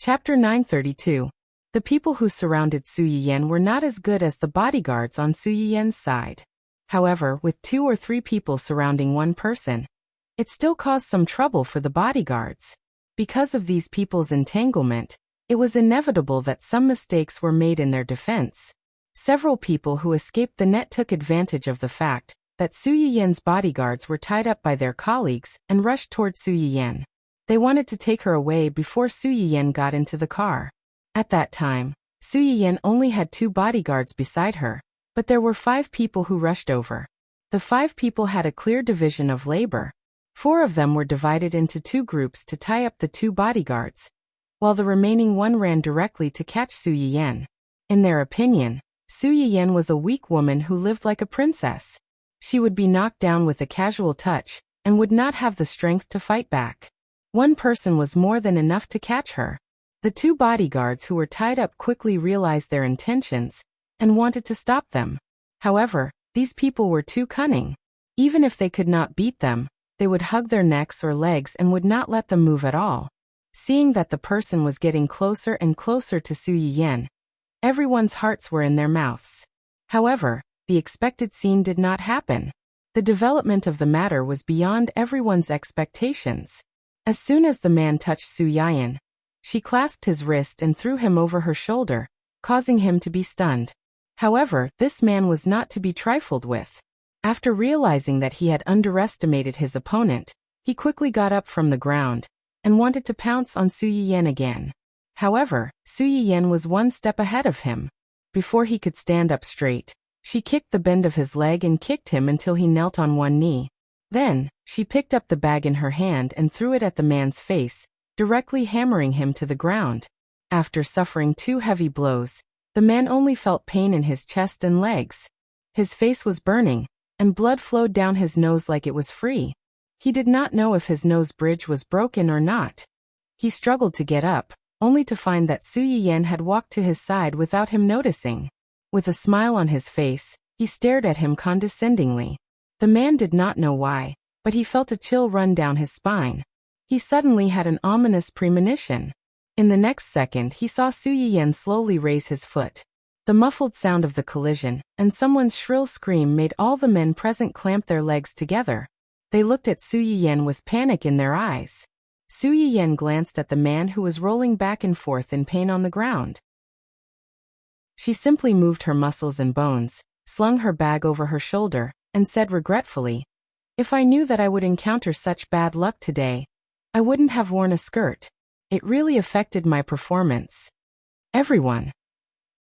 Chapter 932. The people who surrounded Su Yiyan were not as good as the bodyguards on Su Yiyan's side. However, with 2 or 3 people surrounding one person, it still caused some trouble for the bodyguards. Because of these people's entanglement, it was inevitable that some mistakes were made in their defense. Several people who escaped the net took advantage of the fact that Su Yiyan's bodyguards were tied up by their colleagues and rushed toward Su Yiyan. They wanted to take her away before Su Yiyan got into the car. At that time, Su Yiyan only had 2 bodyguards beside her, but there were 5 people who rushed over. The 5 people had a clear division of labor. 4 of them were divided into 2 groups to tie up the 2 bodyguards, while the remaining 1 ran directly to catch Su Yiyan. In their opinion, Su Yiyan was a weak woman who lived like a princess. She would be knocked down with a casual touch and would not have the strength to fight back. 1 person was more than enough to catch her. The 2 bodyguards who were tied up quickly realized their intentions and wanted to stop them. However, these people were too cunning. Even if they could not beat them, they would hug their necks or legs and would not let them move at all. Seeing that the person was getting closer and closer to Su Yiyan, everyone's hearts were in their mouths. However, the expected scene did not happen. The development of the matter was beyond everyone's expectations. As soon as the man touched Su Yiyan, she clasped his wrist and threw him over her shoulder, causing him to be stunned. However, this man was not to be trifled with. After realizing that he had underestimated his opponent, he quickly got up from the ground and wanted to pounce on Su Yiyan again. However, Su Yiyan was 1 step ahead of him. Before he could stand up straight, she kicked the bend of his leg and kicked him until he knelt on 1 knee. Then, she picked up the bag in her hand and threw it at the man's face, directly hammering him to the ground. After suffering 2 heavy blows, the man only felt pain in his chest and legs. His face was burning, and blood flowed down his nose like it was free. He did not know if his nose bridge was broken or not. He struggled to get up, only to find that Su Yiyan had walked to his side without him noticing. With a smile on his face, he stared at him condescendingly. The man did not know why, but he felt a chill run down his spine. He suddenly had an ominous premonition. In the next second, he saw Su Yiyan slowly raise his foot. The muffled sound of the collision and someone's shrill scream made all the men present clamp their legs together. They looked at Su Yiyan with panic in their eyes. Su Yiyan glanced at the man who was rolling back and forth in pain on the ground. She simply moved her muscles and bones, slung her bag over her shoulder, and said regretfully, "If I knew that I would encounter such bad luck today, I wouldn't have worn a skirt. It really affected my performance." Everyone.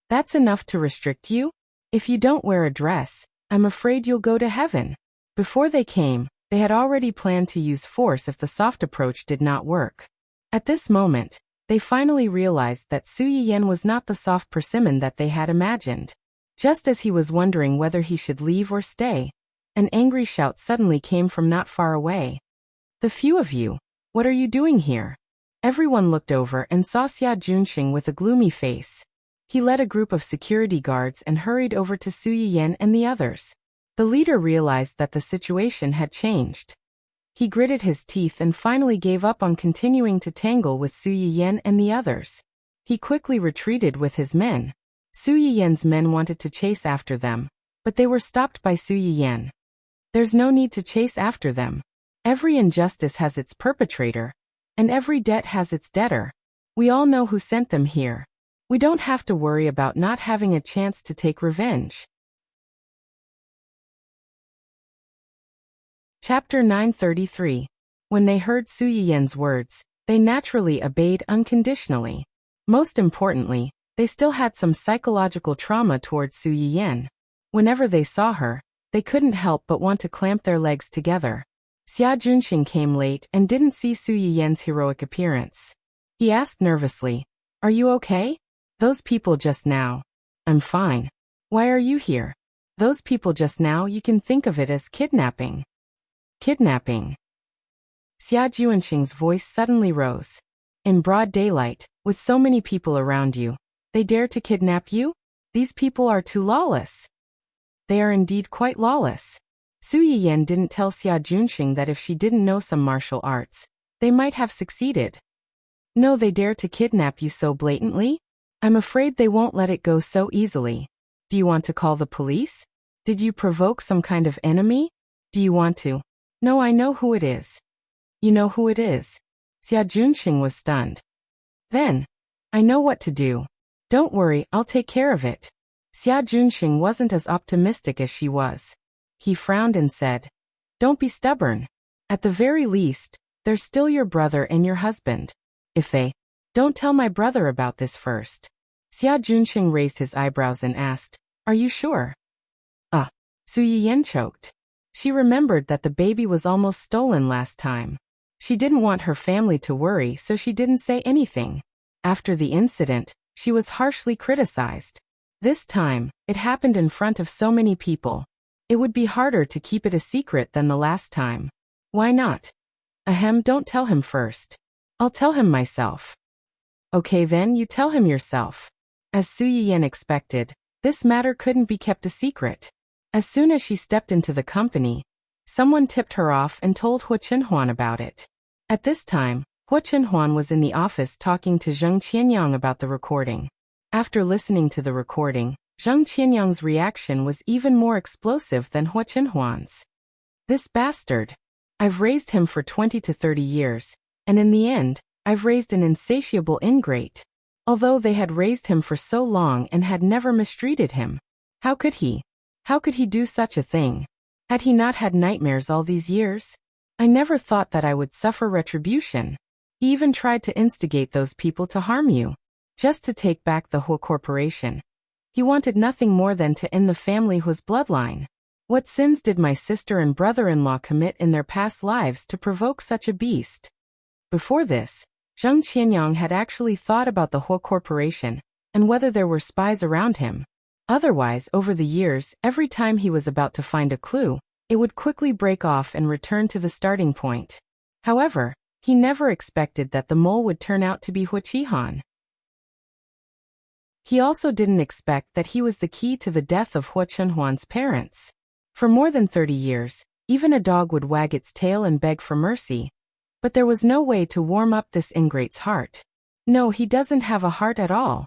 "That's enough to restrict you? If you don't wear a dress, I'm afraid you'll go to heaven." Before they came, they had already planned to use force if the soft approach did not work. At this moment, they finally realized that Su Yiyan was not the soft persimmon that they had imagined. Just as he was wondering whether he should leave or stay, an angry shout suddenly came from not far away. "The few of you, what are you doing here?" Everyone looked over and saw Xia Junxing with a gloomy face. He led a group of security guards and hurried over to Su Yiyan and the others. The leader realized that the situation had changed. He gritted his teeth and finally gave up on continuing to tangle with Su Yiyan and the others. He quickly retreated with his men. Su Yiyan's men wanted to chase after them, but they were stopped by Su Yiyan. "There's no need to chase after them. Every injustice has its perpetrator, and every debt has its debtor. We all know who sent them here. We don't have to worry about not having a chance to take revenge." Chapter 933. When they heard Su Yiyan's words, they naturally obeyed unconditionally. Most importantly, they still had some psychological trauma towards Su Yiyan. Whenever they saw her, they couldn't help but want to clamp their legs together. Xia Junxing came late and didn't see Su Yiyan's heroic appearance. He asked nervously, "Are you okay?" "Those people just now." "I'm fine." "Why are you here?" "Those people just now, you can think of it as kidnapping." "Kidnapping?" Xia Junxing's voice suddenly rose. "In broad daylight, with so many people around you, they dare to kidnap you? These people are too lawless." "They are indeed quite lawless." Su Yiyan didn't tell Xia Junxing that if she didn't know some martial arts, they might have succeeded. No, they dare to kidnap you so blatantly? I'm afraid they won't let it go so easily. Do you want to call the police? Did you provoke some kind of enemy? Do you want to? No, I know who it is. You know who it is? Xia Junxing was stunned. Then, I know what to do. Don't worry, I'll take care of it. Xia Junxing wasn't as optimistic as she was. He frowned and said, Don't be stubborn. At the very least, they're still your brother and your husband. If they don't tell my brother about this first. Xia Junxing raised his eyebrows and asked, Are you sure? Su Yiyan choked. She remembered that the baby was almost stolen last time. She didn't want her family to worry, so she didn't say anything. After the incident, she was harshly criticized. This time, it happened in front of so many people. It would be harder to keep it a secret than the last time. Why not? Ahem, don't tell him first. I'll tell him myself. Okay then, you tell him yourself. As Su Yiyan expected, this matter couldn't be kept a secret. As soon as she stepped into the company, someone tipped her off and told Hu Qinhuan about it. At this time, Hu Qinhuan was in the office talking to Zheng Qianyang about the recording. After listening to the recording, Zheng Qianyang's reaction was even more explosive than Hu Qinhuan's. This bastard. I've raised him for 20 to 30 years, and in the end, I've raised an insatiable ingrate. Although they had raised him for so long and had never mistreated him. How could he? How could he do such a thing? Had he not had nightmares all these years? I never thought that I would suffer retribution. He even tried to instigate those people to harm you, just to take back the Hu Corporation. He wanted nothing more than to end the family Hu's bloodline. What sins did my sister and brother-in-law commit in their past lives to provoke such a beast? Before this, Zheng Qianyang had actually thought about the Hu Corporation and whether there were spies around him. Otherwise, over the years, every time he was about to find a clue, it would quickly break off and return to the starting point. However, he never expected that the mole would turn out to be Hu Qihan. He also didn't expect that he was the key to the death of Hu Qinhuan's parents. For more than 30 years, even a dog would wag its tail and beg for mercy. But there was no way to warm up this ingrate's heart. No, he doesn't have a heart at all.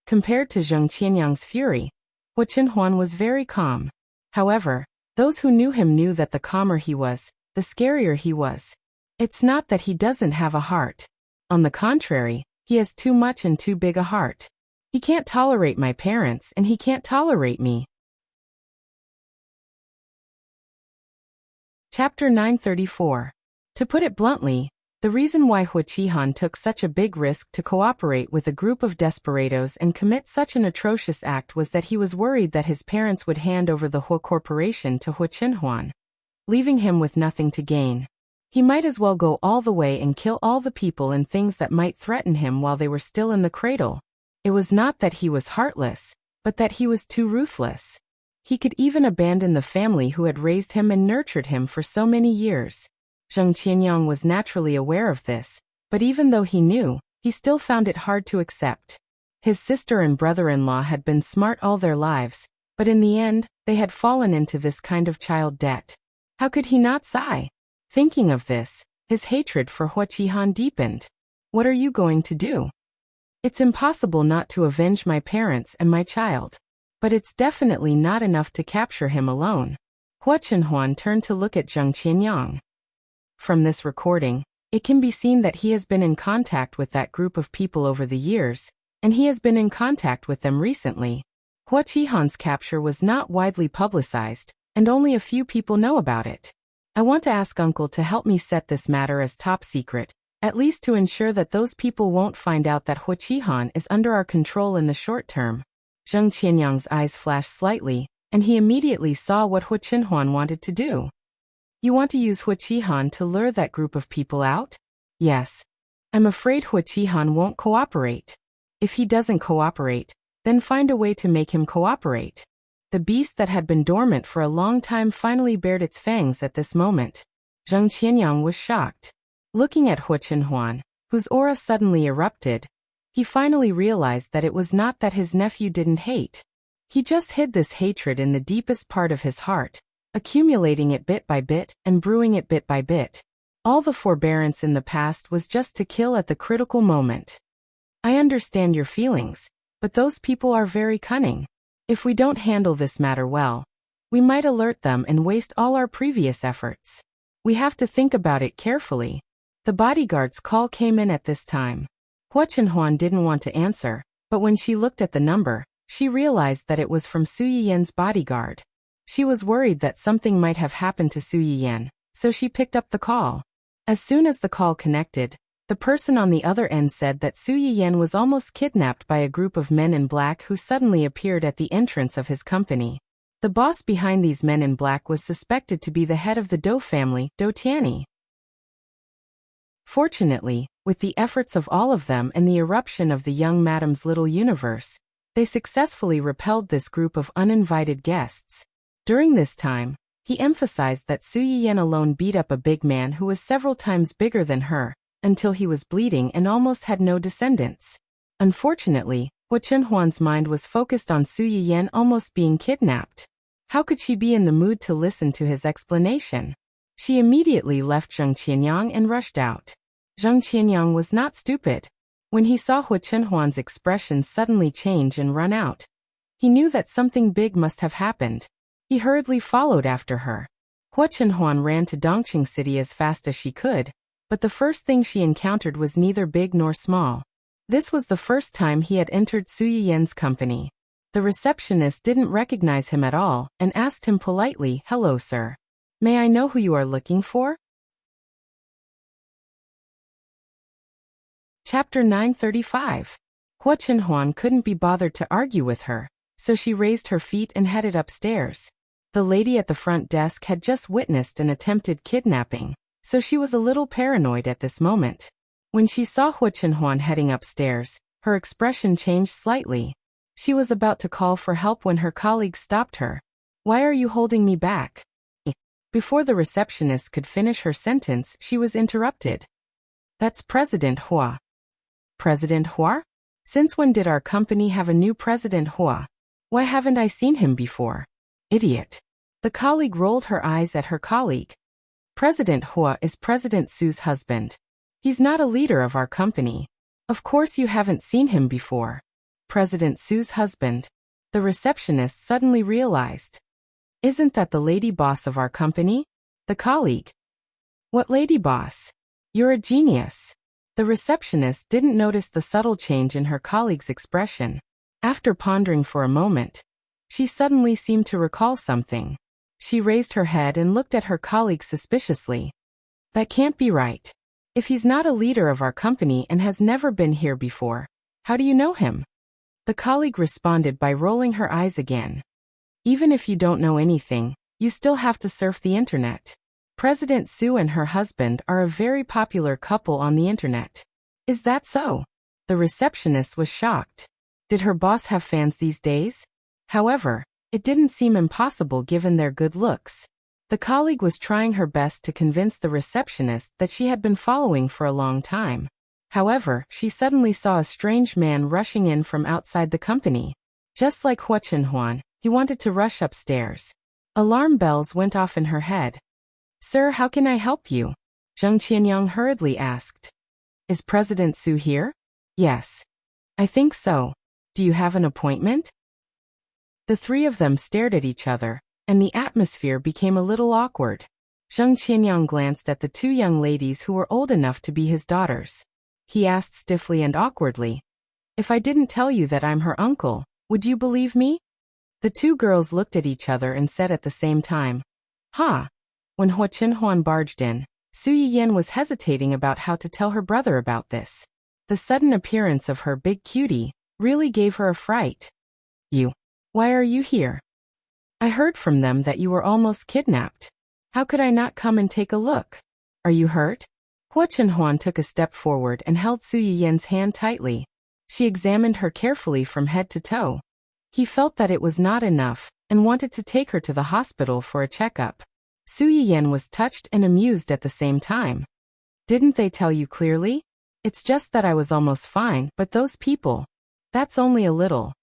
Compared to Zheng Qianyang's fury, Hu Qinhuan was very calm. However, those who knew him knew that the calmer he was, the scarier he was. It's not that he doesn't have a heart. On the contrary, he has too much and too big a heart. He can't tolerate my parents and he can't tolerate me. Chapter 934. To put it bluntly, the reason why Hu Qihan took such a big risk to cooperate with a group of desperados and commit such an atrocious act was that he was worried that his parents would hand over the Hu Corporation to Hu Qinhuan, leaving him with nothing to gain. He might as well go all the way and kill all the people and things that might threaten him while they were still in the cradle. It was not that he was heartless, but that he was too ruthless. He could even abandon the family who had raised him and nurtured him for so many years. Zheng Qianyang was naturally aware of this, but even though he knew, he still found it hard to accept. His sister and brother-in-law had been smart all their lives, but in the end, they had fallen into this kind of child debt. How could he not sigh? Thinking of this, his hatred for Hu Qihan deepened. What are you going to do? It's impossible not to avenge my parents and my child. But it's definitely not enough to capture him alone. Hu Qinhuan turned to look at Zheng Qianyang. From this recording, it can be seen that he has been in contact with that group of people over the years, and he has been in contact with them recently. Hu Qihan's capture was not widely publicized, and only a few people know about it. I want to ask Uncle to help me set this matter as top secret, at least to ensure that those people won't find out that Hu Qihan is under our control in the short term. Zheng Qianyang's eyes flashed slightly, and he immediately saw what Hu Qinhuan wanted to do. You want to use Hu Qihan to lure that group of people out? Yes. I'm afraid Hu Qihan won't cooperate. If he doesn't cooperate, then find a way to make him cooperate. The beast that had been dormant for a long time finally bared its fangs at this moment. Zheng Qianyang was shocked. Looking at Hu Qinhuan, whose aura suddenly erupted, he finally realized that it was not that his nephew didn't hate. He just hid this hatred in the deepest part of his heart, accumulating it bit by bit and brewing it bit by bit. All the forbearance in the past was just to kill at the critical moment. I understand your feelings, but those people are very cunning. If we don't handle this matter well, we might alert them and waste all our previous efforts. We have to think about it carefully. The bodyguard's call came in at this time. Hua Chenhuan didn't want to answer, but when she looked at the number, she realized that it was from Su Yiyan's bodyguard. She was worried that something might have happened to Su Yiyan, so she picked up the call. As soon as the call connected, the person on the other end said that Su Yiyan was almost kidnapped by a group of men in black who suddenly appeared at the entrance of his company. The boss behind these men in black was suspected to be the head of the Dou family, Dou Tianyi. Fortunately, with the efforts of all of them and the eruption of the young madam's little universe, they successfully repelled this group of uninvited guests. During this time, he emphasized that Su Yiyan alone beat up a big man who was several times bigger than her, until he was bleeding and almost had no descendants. Unfortunately, Hua Chenhuan's mind was focused on Su Yiyan almost being kidnapped. How could she be in the mood to listen to his explanation? She immediately left Zheng Qianyang and rushed out. Zheng Qianyang was not stupid. When he saw Hua Chenhuan's expression suddenly change and run out, he knew that something big must have happened. He hurriedly followed after her. Hua Chenhuan ran to Dongqing City as fast as she could, but the first thing she encountered was neither big nor small. This was the first time he had entered Su Yiyan's company. The receptionist didn't recognize him at all and asked him politely, "Hello, sir. May I know who you are looking for?" Chapter 935. Hua Chenhuan couldn't be bothered to argue with her, so she raised her feet and headed upstairs. The lady at the front desk had just witnessed an attempted kidnapping, so she was a little paranoid at this moment. When she saw Hua Chenhuan heading upstairs, her expression changed slightly. She was about to call for help when her colleague stopped her. "Why are you holding me back?" Before the receptionist could finish her sentence, she was interrupted. "That's President Hua." "President Hua? Since when did our company have a new President Hua? Why haven't I seen him before?" "Idiot." The colleague rolled her eyes at her colleague. "President Hua is President Su's husband. He's not a leader of our company. Of course you haven't seen him before." President Su's husband. The receptionist suddenly realized. "Isn't that the lady boss of our company?" The colleague. "What lady boss? You're a genius." The receptionist didn't notice the subtle change in her colleague's expression. After pondering for a moment, she suddenly seemed to recall something. She raised her head and looked at her colleague suspiciously. "That can't be right. If he's not a leader of our company and has never been here before, how do you know him?" The colleague responded by rolling her eyes again. "Even if you don't know anything, you still have to surf the internet. President Su and her husband are a very popular couple on the internet." "Is that so?" The receptionist was shocked. Did her boss have fans these days? However, it didn't seem impossible given their good looks. The colleague was trying her best to convince the receptionist that she had been following for a long time. However, she suddenly saw a strange man rushing in from outside the company. Just like Hua Chenhuan, he wanted to rush upstairs. Alarm bells went off in her head. "Sir, how can I help you?" Zheng Qianyang hurriedly asked. "Is President Su here?" "Yes. I think so. Do you have an appointment?" The three of them stared at each other, and the atmosphere became a little awkward. Zheng Qianyang glanced at the two young ladies who were old enough to be his daughters. He asked stiffly and awkwardly, "If I didn't tell you that I'm her uncle, would you believe me?" The two girls looked at each other and said at the same time, "Ha!" When Hua Chenhuan barged in, Su Yiyan was hesitating about how to tell her brother about this. The sudden appearance of her big cutie really gave her a fright. Why are you here?" "I heard from them that you were almost kidnapped. How could I not come and take a look? Are you hurt?" Hua Chenhuan took a step forward and held Su Yiyan's hand tightly. She examined her carefully from head to toe. He felt that it was not enough and wanted to take her to the hospital for a checkup. Su Yiyan was touched and amused at the same time. "Didn't they tell you clearly? It's just that I was almost fine, but those people, that's only a little."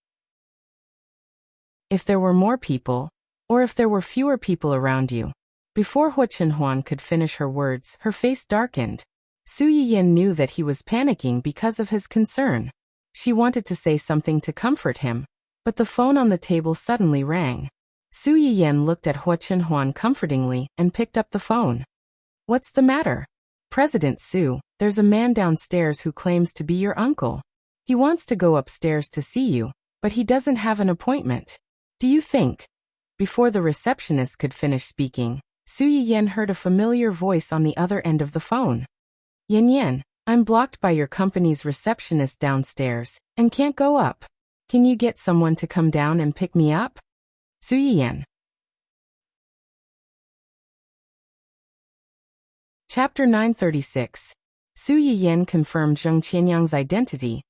If there were more people, or if there were fewer people around you, Before Hua Chenhuan could finish her words, her face darkened. Su Yiyan knew that he was panicking because of his concern. She wanted to say something to comfort him, but the phone on the table suddenly rang. Su Yiyan looked at Hua Chenhuan comfortingly and picked up the phone. What's the matter? President Su, there's a man downstairs who claims to be your uncle. He wants to go upstairs to see you, but he doesn't have an appointment. Do you think? Before the receptionist could finish speaking, Su Yiyan heard a familiar voice on the other end of the phone. Yan, I'm blocked by your company's receptionist downstairs and can't go up. Can you get someone to come down and pick me up? Su Yiyan. Chapter 936. Su Yiyan confirmed Zheng Qianyang's identity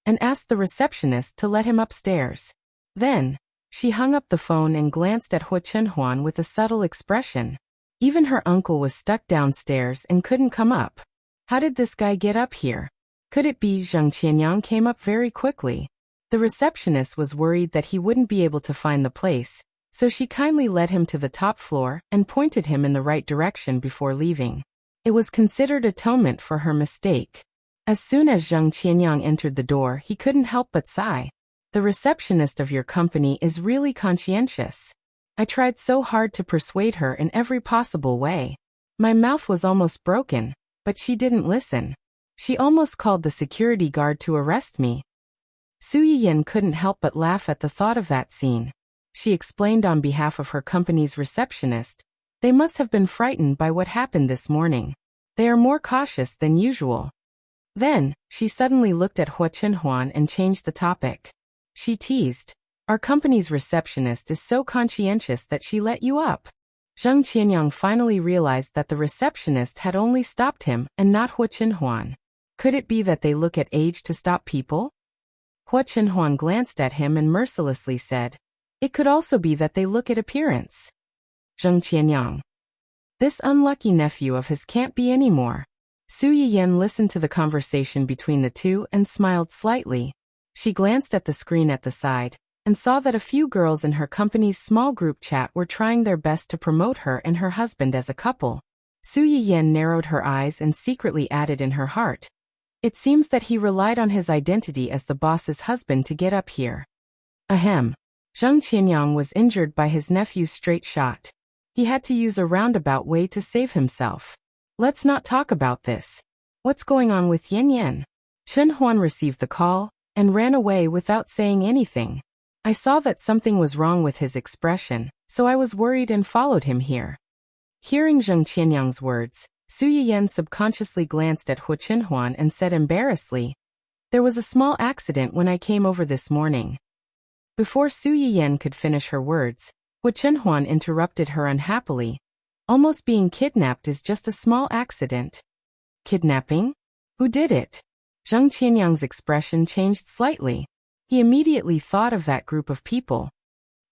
and asked the receptionist to let him upstairs. Then, she hung up the phone and glanced at Hua Chenhuan with a subtle expression. Even her uncle was stuck downstairs and couldn't come up. How did this guy get up here? Could it be Zheng Qianyang came up very quickly? The receptionist was worried that he wouldn't be able to find the place, so she kindly led him to the top floor and pointed him in the right direction before leaving. It was considered atonement for her mistake. As soon as Zheng Qianyang entered the door, he couldn't help but sigh. The receptionist of your company is really conscientious. I tried so hard to persuade her in every possible way. My mouth was almost broken, but she didn't listen. She almost called the security guard to arrest me. Su Yiyan couldn't help but laugh at the thought of that scene. She explained on behalf of her company's receptionist. They must have been frightened by what happened this morning. They are more cautious than usual. Then, she suddenly looked at Hua Chenhuan and changed the topic. She teased, our company's receptionist is so conscientious that she let you up. Zheng Qianyang finally realized that the receptionist had only stopped him and not Hua Chenhuan. Could it be that they look at age to stop people? Hua Chenhuan glanced at him and mercilessly said, it could also be that they look at appearance. Zheng Qianyang. This unlucky nephew of his can't be anymore. Su Yiyan listened to the conversation between the two and smiled slightly. She glanced at the screen at the side and saw that a few girls in her company's small group chat were trying their best to promote her and her husband as a couple. Su Yiyan narrowed her eyes and secretly added in her heart, it seems that he relied on his identity as the boss's husband to get up here. Ahem. Zheng Qianyang was injured by his nephew's straight shot. He had to use a roundabout way to save himself. Let's not talk about this. What's going on with Yan? Chenhuan received the call and ran away without saying anything. I saw that something was wrong with his expression, so I was worried and followed him here. Hearing Zheng Qianyang's words, Su Yiyan subconsciously glanced at Hua Chenhuan and said embarrassedly, there was a small accident when I came over this morning. Before Su Yiyan could finish her words, Hua Chenhuan interrupted her unhappily. Almost being kidnapped is just a small accident. Kidnapping? Who did it? Zheng Qianyang's expression changed slightly. He immediately thought of that group of people.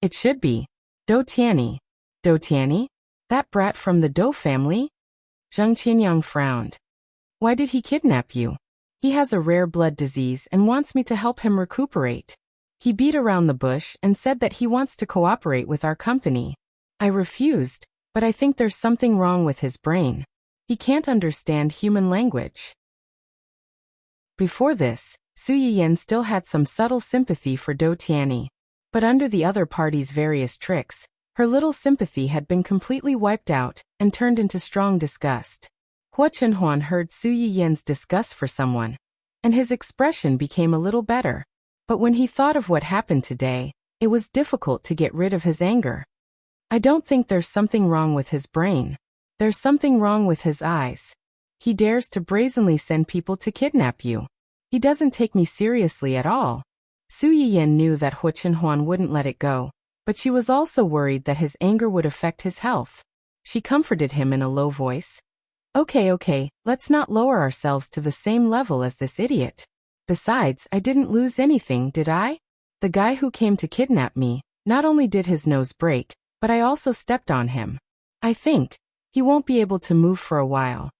It should be Dou Tianyi. Dou Tianyi? That brat from the Dou family? Zheng Qianyang frowned. Why did he kidnap you? He has a rare blood disease and wants me to help him recuperate. He beat around the bush and said that he wants to cooperate with our company. I refused, but I think there's something wrong with his brain. He can't understand human language. Before this, Su Yiyan still had some subtle sympathy for Dou Tianyi. But under the other party's various tricks, her little sympathy had been completely wiped out and turned into strong disgust. Hua Chenhuan heard Su Yiyan's disgust for someone, and his expression became a little better. But when he thought of what happened today, it was difficult to get rid of his anger. I don't think there's something wrong with his brain. There's something wrong with his eyes. He dares to brazenly send people to kidnap you. He doesn't take me seriously at all. Su Yiyan knew that Hua Chenhuan wouldn't let it go, but she was also worried that his anger would affect his health. She comforted him in a low voice. Okay, let's not lower ourselves to the same level as this idiot. Besides, I didn't lose anything, did I? The guy who came to kidnap me, not only did his nose break, but I also stepped on him. I think he won't be able to move for a while.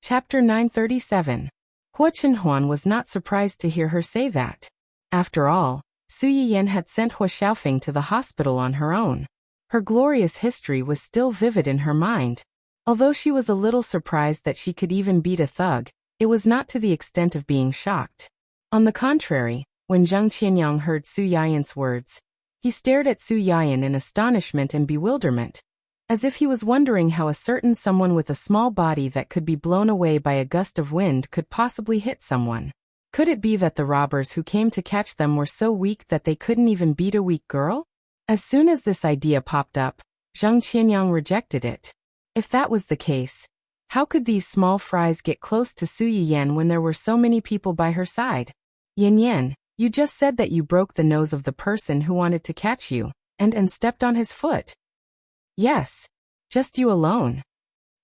Chapter 937. Hua Chenhuan was not surprised to hear her say that. After all, Su Yiyan had sent Hua Xiaofeng to the hospital on her own. Her glorious history was still vivid in her mind. Although she was a little surprised that she could even beat a thug, it was not to the extent of being shocked. On the contrary, when Zheng Qianyang heard Su Yiyan's words, he stared at Su Yiyan in astonishment and bewilderment, as if he was wondering how a certain someone with a small body that could be blown away by a gust of wind could possibly hit someone. Could it be that the robbers who came to catch them were so weak that they couldn't even beat a weak girl? As soon as this idea popped up, Zheng Qianyang rejected it. If that was the case, how could these small fries get close to Su Yiyan when there were so many people by her side? Yan, you just said that you broke the nose of the person who wanted to catch you, and stepped on his foot. Yes. Just you alone.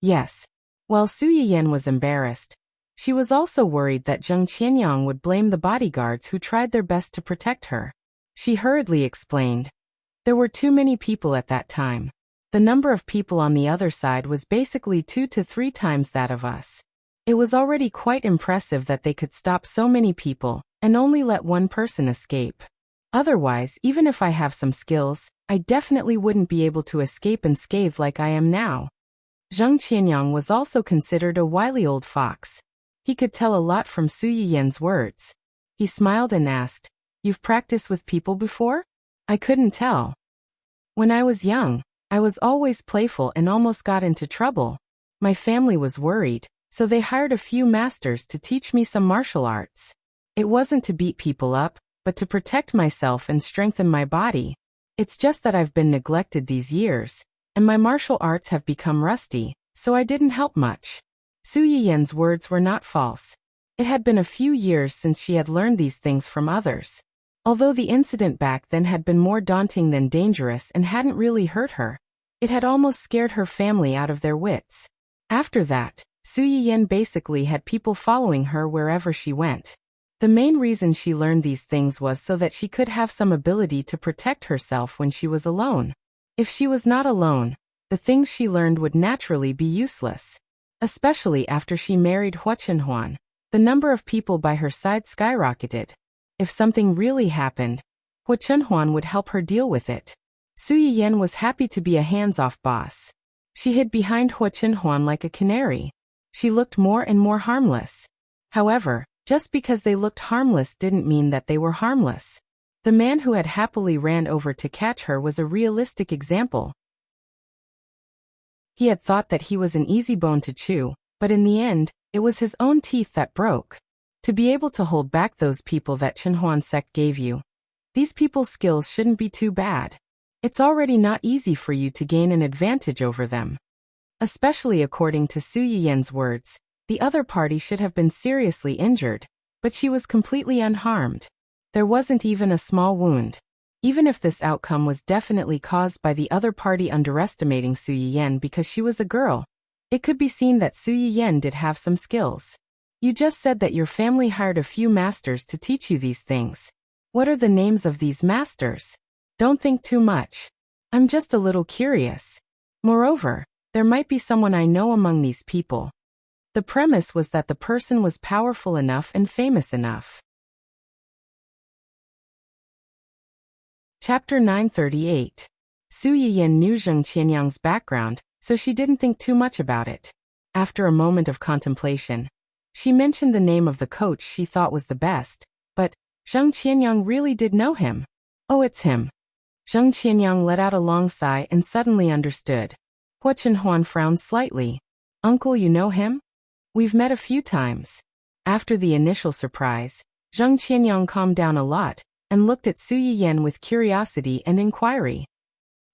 Yes. While Su Yiyan was embarrassed, she was also worried that Zheng Qianyang would blame the bodyguards who tried their best to protect her. She hurriedly explained. There were too many people at that time. The number of people on the other side was basically 2 to 3 times that of us. It was already quite impressive that they could stop so many people and only let one person escape. Otherwise, even if I have some skills, I definitely wouldn't be able to escape unscathed like I am now. Zheng Qianyang was also considered a wily old fox. He could tell a lot from Su Yiyan's words. He smiled and asked, "You've practiced with people before?" I couldn't tell. When I was young, I was always playful and almost got into trouble. My family was worried, so they hired a few masters to teach me some martial arts. It wasn't to beat people up, but to protect myself and strengthen my body. It's just that I've been neglected these years, and my martial arts have become rusty, so I didn't help much. Su Yiyan's words were not false. It had been a few years since she had learned these things from others. Although the incident back then had been more daunting than dangerous and hadn't really hurt her, it had almost scared her family out of their wits. After that, Su Yiyan basically had people following her wherever she went. The main reason she learned these things was so that she could have some ability to protect herself when she was alone. If she was not alone, the things she learned would naturally be useless. Especially after she married Hua Chenhuan, the number of people by her side skyrocketed. If something really happened, Hua Chenhuan would help her deal with it. Su Yiyan was happy to be a hands-off boss. She hid behind Hua Chenhuan like a canary. She looked more and more harmless. However, just because they looked harmless didn't mean that they were harmless. The man who had happily ran over to catch her was a realistic example. He had thought that he was an easy bone to chew, but in the end, it was his own teeth that broke. To be able to hold back those people that Chenhuan sect gave you, these people's skills shouldn't be too bad. It's already not easy for you to gain an advantage over them. Especially according to Su Yiyan's words, the other party should have been seriously injured, but she was completely unharmed. There wasn't even a small wound. Even if this outcome was definitely caused by the other party underestimating Su Yiyan because she was a girl, it could be seen that Su Yiyan did have some skills. You just said that your family hired a few masters to teach you these things. What are the names of these masters? Don't think too much. I'm just a little curious. Moreover, there might be someone I know among these people. The premise was that the person was powerful enough and famous enough. Chapter 938. Su Yiyan knew Zheng Qianyang's background, so she didn't think too much about it. After a moment of contemplation, she mentioned the name of the coach she thought was the best, but Zheng Qianyang really did know him. Oh, it's him. Zheng Qianyang let out a long sigh and suddenly understood. Hua Chenhuan frowned slightly. Uncle, you know him? We've met a few times. After the initial surprise, Zheng Qianyang calmed down a lot and looked at Su Yiyan with curiosity and inquiry.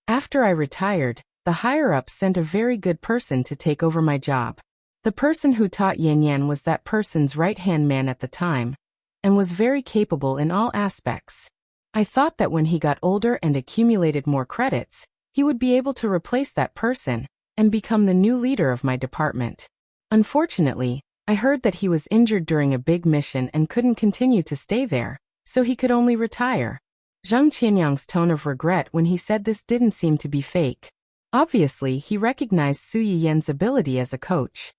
After I retired, the higher-ups sent a very good person to take over my job. The person who taught Yan was that person's right-hand man at the time, and was very capable in all aspects. I thought that when he got older and accumulated more credits, he would be able to replace that person and become the new leader of my department. Unfortunately, I heard that he was injured during a big mission and couldn't continue to stay there, so he could only retire. Zheng Qianyang's tone of regret when he said this didn't seem to be fake. Obviously, he recognized Su Yiyan's ability as a coach.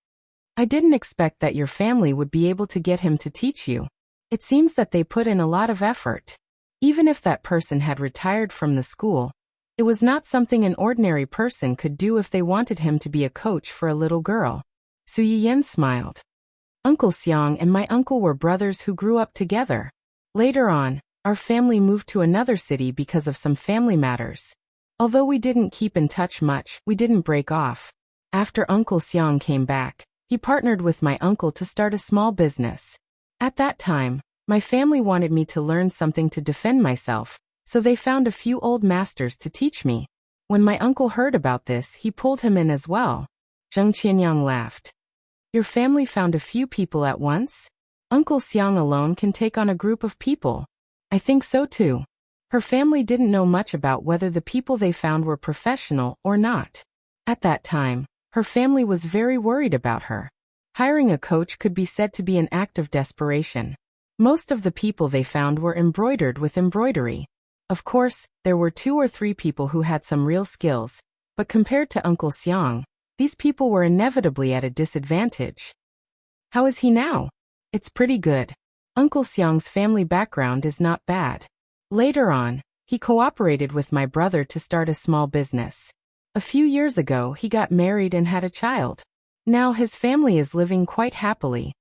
I didn't expect that your family would be able to get him to teach you. It seems that they put in a lot of effort. Even if that person had retired from the school, it was not something an ordinary person could do if they wanted him to be a coach for a little girl. Su Yiyan smiled. Uncle Xiang and my uncle were brothers who grew up together. Later on, our family moved to another city because of some family matters. Although we didn't keep in touch much, we didn't break off. After Uncle Xiang came back, he partnered with my uncle to start a small business. At that time, my family wanted me to learn something to defend myself, so they found a few old masters to teach me. When my uncle heard about this, he pulled him in as well. Zheng Qianyang laughed. Your family found a few people at once? Uncle Xiang alone can take on a group of people. I think so too. Her family didn't know much about whether the people they found were professional or not. At that time, her family was very worried about her. Hiring a coach could be said to be an act of desperation. Most of the people they found were embroidered with embroidery. Of course, there were 2 or 3 people who had some real skills, but compared to Uncle Xiang, these people were inevitably at a disadvantage. How is he now? It's pretty good. Uncle Xiang's family background is not bad. Later on, he cooperated with my brother to start a small business. A few years ago, he got married and had a child. Now his family is living quite happily.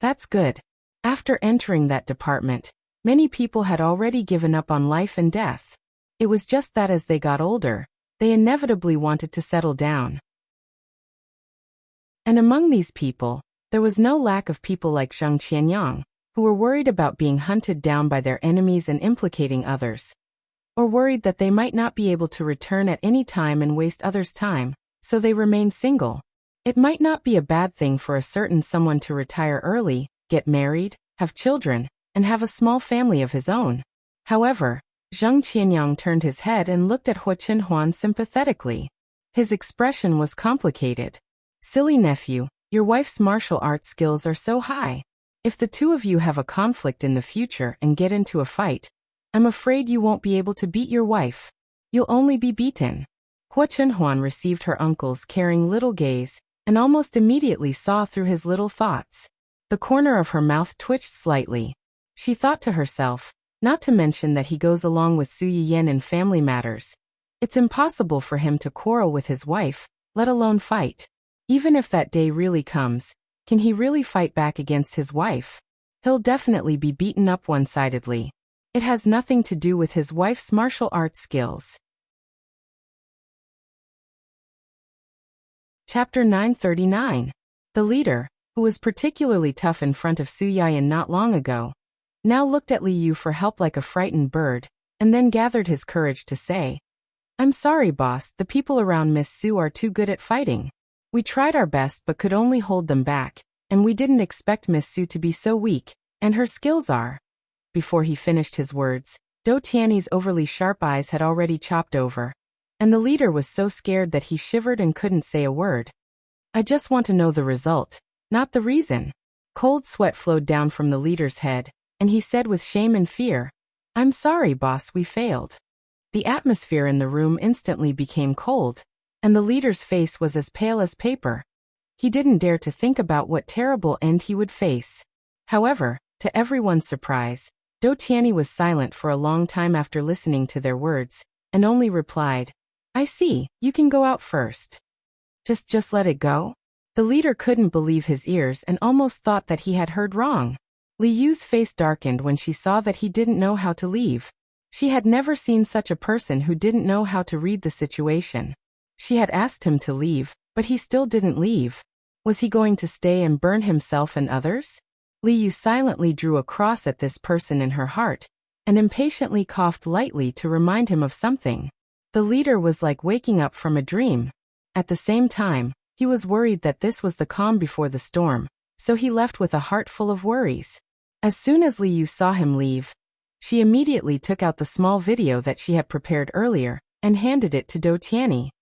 That's good. After entering that department, many people had already given up on life and death. It was just that as they got older, they inevitably wanted to settle down. And among these people, there was no lack of people like Zheng Qianyang, who were worried about being hunted down by their enemies and implicating others, or worried that they might not be able to return at any time and waste others' time, so they remained single. It might not be a bad thing for a certain someone to retire early, get married, have children, and have a small family of his own. However, Zheng Qianyang turned his head and looked at Hua Chenhuan sympathetically. His expression was complicated. Silly nephew, your wife's martial arts skills are so high. If the two of you have a conflict in the future and get into a fight, I'm afraid you won't be able to beat your wife. You'll only be beaten. Hua Chenhuan received her uncle's caring little gaze and almost immediately saw through his little thoughts. The corner of her mouth twitched slightly. She thought to herself, not to mention that he goes along with Su Yiyan in family matters. It's impossible for him to quarrel with his wife, let alone fight. Even if that day really comes, can he really fight back against his wife? He'll definitely be beaten up one-sidedly. It has nothing to do with his wife's martial arts skills. Chapter 939. The leader, who was particularly tough in front of Su Yiyan not long ago, now looked at Li Yu for help like a frightened bird, and then gathered his courage to say, I'm sorry, boss, the people around Miss Su are too good at fighting. We tried our best but could only hold them back, and we didn't expect Miss Su to be so weak, and her skills are. Before he finished his words, Do Tiany's overly sharp eyes had already chopped over, and the leader was so scared that he shivered and couldn't say a word. I just want to know the result, not the reason. Cold sweat flowed down from the leader's head, and he said with shame and fear, I'm sorry, boss, we failed. The atmosphere in the room instantly became cold, and the leader's face was as pale as paper. He didn't dare to think about what terrible end he would face. However, to everyone's surprise, Do Tiany was silent for a long time after listening to their words, and only replied, I see, you can go out first. Just let it go? The leader couldn't believe his ears and almost thought that he had heard wrong. Li Yu's face darkened when she saw that he didn't know how to leave. She had never seen such a person who didn't know how to read the situation. She had asked him to leave, but he still didn't leave. Was he going to stay and burn himself and others? Li Yu silently drew a cross at this person in her heart, and impatiently coughed lightly to remind him of something. The leader was like waking up from a dream. At the same time, he was worried that this was the calm before the storm, so he left with a heart full of worries. As soon as Li Yu saw him leave, she immediately took out the small video that she had prepared earlier, and handed it to Do Tiany.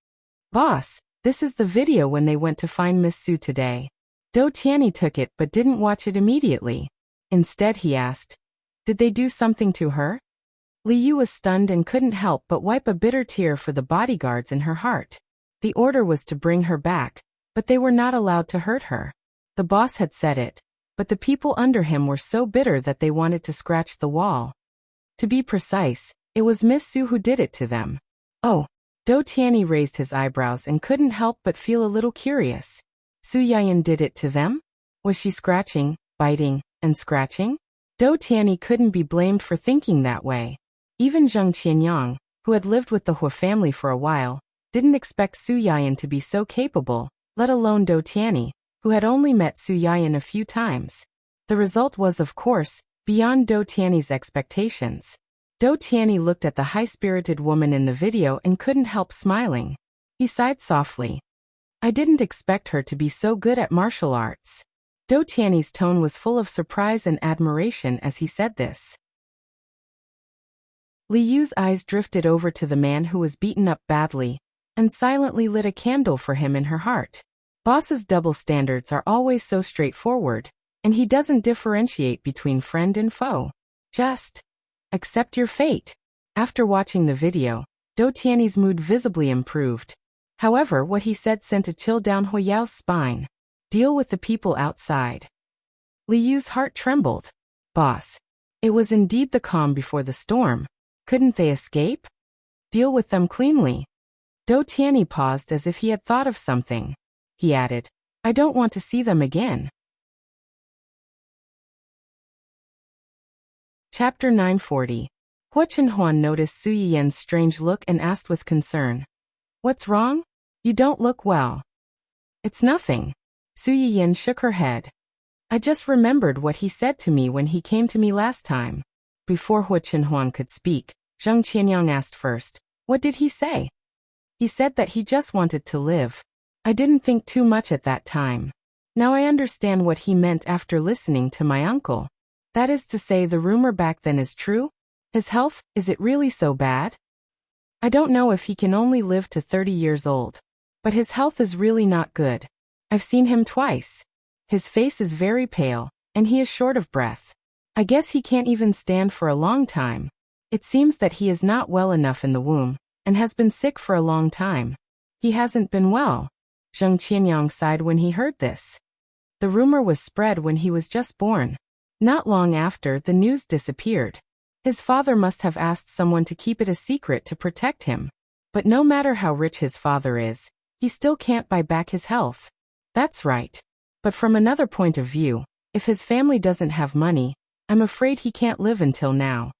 Boss, this is the video when they went to find Miss Su today. Do Tiany took it but didn't watch it immediately. Instead he asked, did they do something to her? Li Yu was stunned and couldn't help but wipe a bitter tear for the bodyguards in her heart. The order was to bring her back, but they were not allowed to hurt her. The boss had said it, but the people under him were so bitter that they wanted to scratch the wall. To be precise, it was Miss Su who did it to them. Oh. Do Tianyi raised his eyebrows and couldn't help but feel a little curious. Su Yayan did it to them? Was she scratching, biting, and scratching? Do Tianyi couldn't be blamed for thinking that way. Even Zheng Qianyang, who had lived with the Hua family for a while, didn't expect Su Yayan to be so capable, let alone Do Tianyi, who had only met Su Yayan a few times. The result was, of course, beyond Do Tianyi's expectations. Do Tianyi looked at the high-spirited woman in the video and couldn't help smiling. He sighed softly. I didn't expect her to be so good at martial arts. Do Tianyi's tone was full of surprise and admiration as he said this. Li Yu's eyes drifted over to the man who was beaten up badly, and silently lit a candle for him in her heart. Boss's double standards are always so straightforward, and he doesn't differentiate between friend and foe. Just accept your fate. After watching the video, Do Tianyi's mood visibly improved. However, what he said sent a chill down Hua Yao's spine. Deal with the people outside. Li Yu's heart trembled. Boss. It was indeed the calm before the storm. Couldn't they escape? Deal with them cleanly. Do Tianyi paused as if he had thought of something. He added, I don't want to see them again. Chapter 940. Hua Chenhuan noticed Su Yiyan's strange look and asked with concern. What's wrong? You don't look well. It's nothing. Su Yiyan shook her head. I just remembered what he said to me when he came to me last time. Before Hua Chenhuan could speak, Zheng Qianyang asked first, what did he say? He said that he just wanted to live. I didn't think too much at that time. Now I understand what he meant after listening to my uncle. That is to say, the rumor back then is true? His health, is it really so bad? I don't know if he can only live to 30 years old. But his health is really not good. I've seen him twice. His face is very pale, and he is short of breath. I guess he can't even stand for a long time. It seems that he is not well enough in the womb, and has been sick for a long time. He hasn't been well. Zheng Qianyang sighed when he heard this. The rumor was spread when he was just born. Not long after, the news disappeared. His father must have asked someone to keep it a secret to protect him. But no matter how rich his father is, he still can't buy back his health. That's right. But from another point of view, if his family doesn't have money, I'm afraid he can't live until now.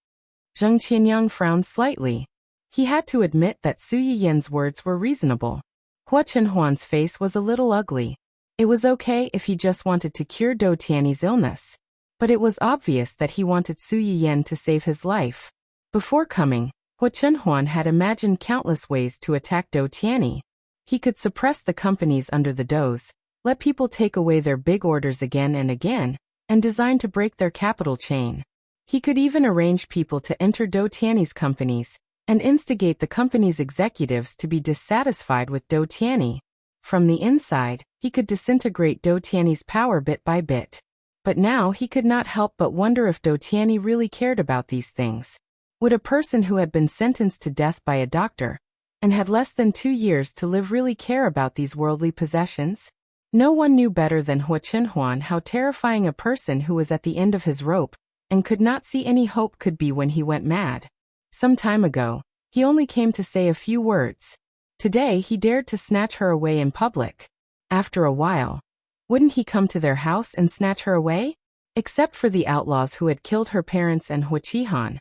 Zheng Qianyang frowned slightly. He had to admit that Su Yiyan's words were reasonable. Hua Chenhuan's face was a little ugly. It was okay if he just wanted to cure Do Tianyi's illness. But it was obvious that he wanted Su Yiyan to save his life. Before coming, Hua Chenhuan had imagined countless ways to attack Do Tianyi. He could suppress the companies under the does, let people take away their big orders again and again, and design to break their capital chain. He could even arrange people to enter Do Tianyi's companies, and instigate the company's executives to be dissatisfied with Do Tianyi. From the inside, he could disintegrate Do Tianyi's power bit by bit. But now he could not help but wonder if Do Tianyi really cared about these things. Would a person who had been sentenced to death by a doctor, and had less than 2 years to live, really care about these worldly possessions? No one knew better than Hua Chenhuan how terrifying a person who was at the end of his rope, and could not see any hope, could be when he went mad. Some time ago, he only came to say a few words. Today he dared to snatch her away in public. After a while, wouldn't he come to their house and snatch her away? Except for the outlaws who had killed her parents and Hua Qihan.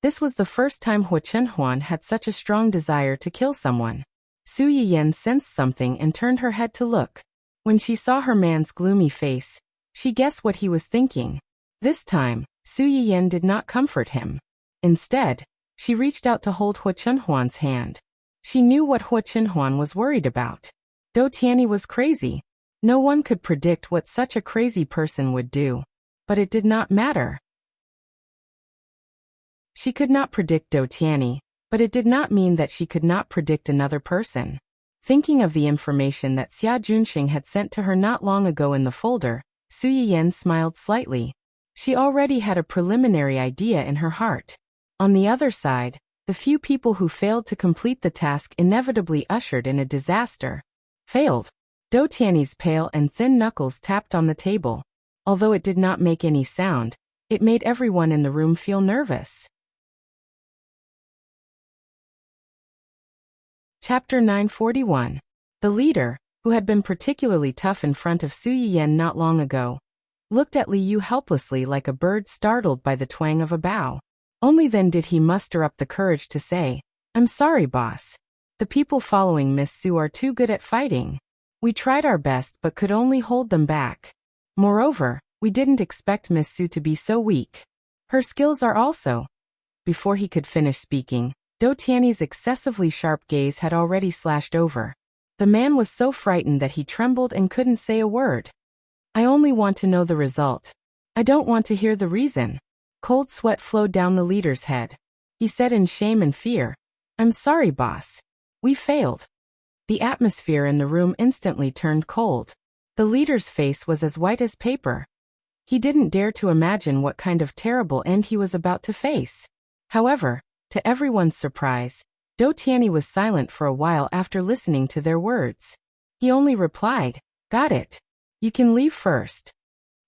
This was the first time Hua Chenhuan had such a strong desire to kill someone. Su Yiyan sensed something and turned her head to look. When she saw her man's gloomy face, she guessed what he was thinking. This time, Su Yiyan did not comfort him. Instead, she reached out to hold Hua Chenhuan's hand. She knew what Hua Chenhuan was worried about. Do Tianyi was crazy. No one could predict what such a crazy person would do. But it did not matter. She could not predict Do Tianyi, but it did not mean that she could not predict another person. Thinking of the information that Xia Junxing had sent to her not long ago in the folder, Su Yiyan smiled slightly. She already had a preliminary idea in her heart. On the other side, the few people who failed to complete the task inevitably ushered in a disaster. Failed. Do Tianyi's pale and thin knuckles tapped on the table. Although it did not make any sound, it made everyone in the room feel nervous. Chapter 941. The leader, who had been particularly tough in front of Su Yiyan not long ago, looked at Li Yu helplessly like a bird startled by the twang of a bow. Only then did he muster up the courage to say, "I'm sorry, boss. The people following Miss Su are too good at fighting. We tried our best but could only hold them back. Moreover, we didn't expect Miss Su to be so weak. Her skills are also—" Before he could finish speaking, Do Tiany's excessively sharp gaze had already slashed over. The man was so frightened that he trembled and couldn't say a word. "I only want to know the result. I don't want to hear the reason." Cold sweat flowed down the leader's head. He said in shame and fear, "I'm sorry, boss. We failed." The atmosphere in the room instantly turned cold. The leader's face was as white as paper. He didn't dare to imagine what kind of terrible end he was about to face. However, to everyone's surprise, Do Tiany was silent for a while after listening to their words. He only replied, "Got it. You can leave first."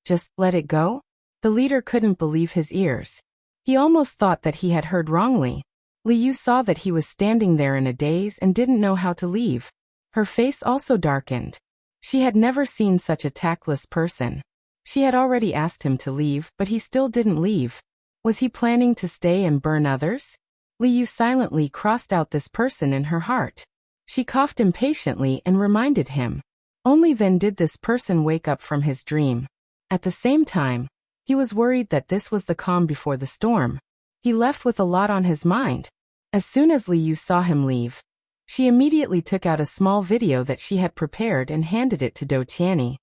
Just let it go? The leader couldn't believe his ears. He almost thought that he had heard wrongly. Li Yu saw that he was standing there in a daze and didn't know how to leave. Her face also darkened. She had never seen such a tactless person. She had already asked him to leave, but he still didn't leave. Was he planning to stay and burn others? Li Yu silently crossed out this person in her heart. She coughed impatiently and reminded him. Only then did this person wake up from his dream. At the same time, he was worried that this was the calm before the storm. He left with a lot on his mind. As soon as Li Yu saw him leave, she immediately took out a small video that she had prepared and handed it to Do Tiany.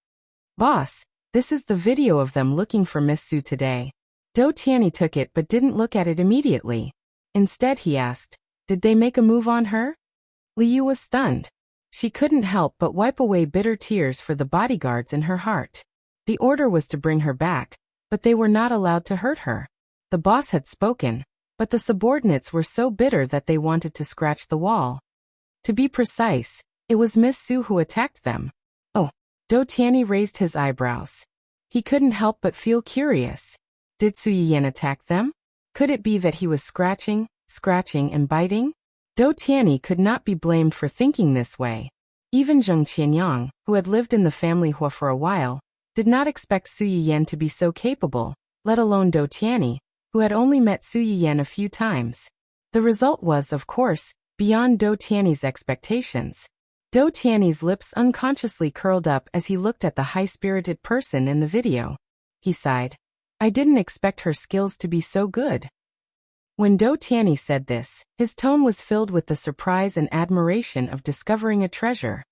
"Boss, this is the video of them looking for Miss Su today." Do Tiany took it but didn't look at it immediately. Instead he asked, "Did they make a move on her?" Li Yu was stunned. She couldn't help but wipe away bitter tears for the bodyguards in her heart. The order was to bring her back, but they were not allowed to hurt her. The boss had spoken, but the subordinates were so bitter that they wanted to scratch the wall. To be precise, it was Miss Su who attacked them. Oh, Do Tiany raised his eyebrows. He couldn't help but feel curious. Did Su Yiyan attack them? Could it be that he was scratching and biting? Do Tiany could not be blamed for thinking this way. Even Zheng Qianyang, who had lived in the family Hua for a while, did not expect Su Yiyan to be so capable, let alone Do Tiany, who had only met Su Yiyan a few times. The result was, of course, beyond Do Tiany's expectations. Do Tiany's lips unconsciously curled up as he looked at the high-spirited person in the video. He sighed. "I didn't expect her skills to be so good." When Do Tiany said this, his tone was filled with the surprise and admiration of discovering a treasure.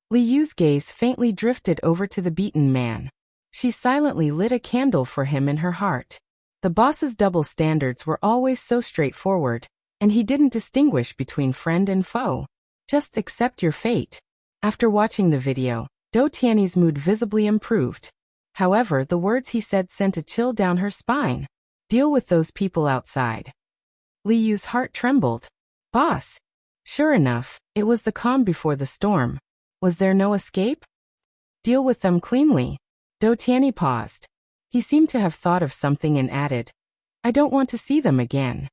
Li Yu's gaze faintly drifted over to the beaten man. She silently lit a candle for him in her heart. The boss's double standards were always so straightforward, and he didn't distinguish between friend and foe. Just accept your fate. After watching the video, Do Tiany's mood visibly improved. However, the words he said sent a chill down her spine. Deal with those people outside. Li Yu's heart trembled. Boss. Sure enough, it was the calm before the storm. Was there no escape? Deal with them cleanly. Do Tiany paused. He seemed to have thought of something and added, I don't want to see them again.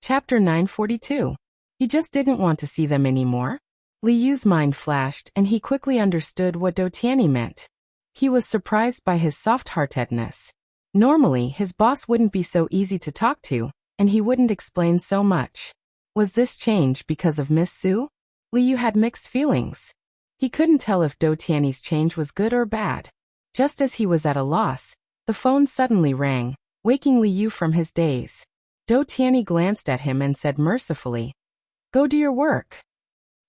Chapter 942. He just didn't want to see them anymore. Li Yu's mind flashed and he quickly understood what Do Tiany meant. He was surprised by his soft-heartedness. Normally, his boss wouldn't be so easy to talk to, and he wouldn't explain so much. Was this change because of Miss Su? Li Yu had mixed feelings. He couldn't tell if Do Tiany's change was good or bad. Just as he was at a loss, the phone suddenly rang, waking Li Yu from his daze. Do Tiany glanced at him and said mercifully, Go do your work.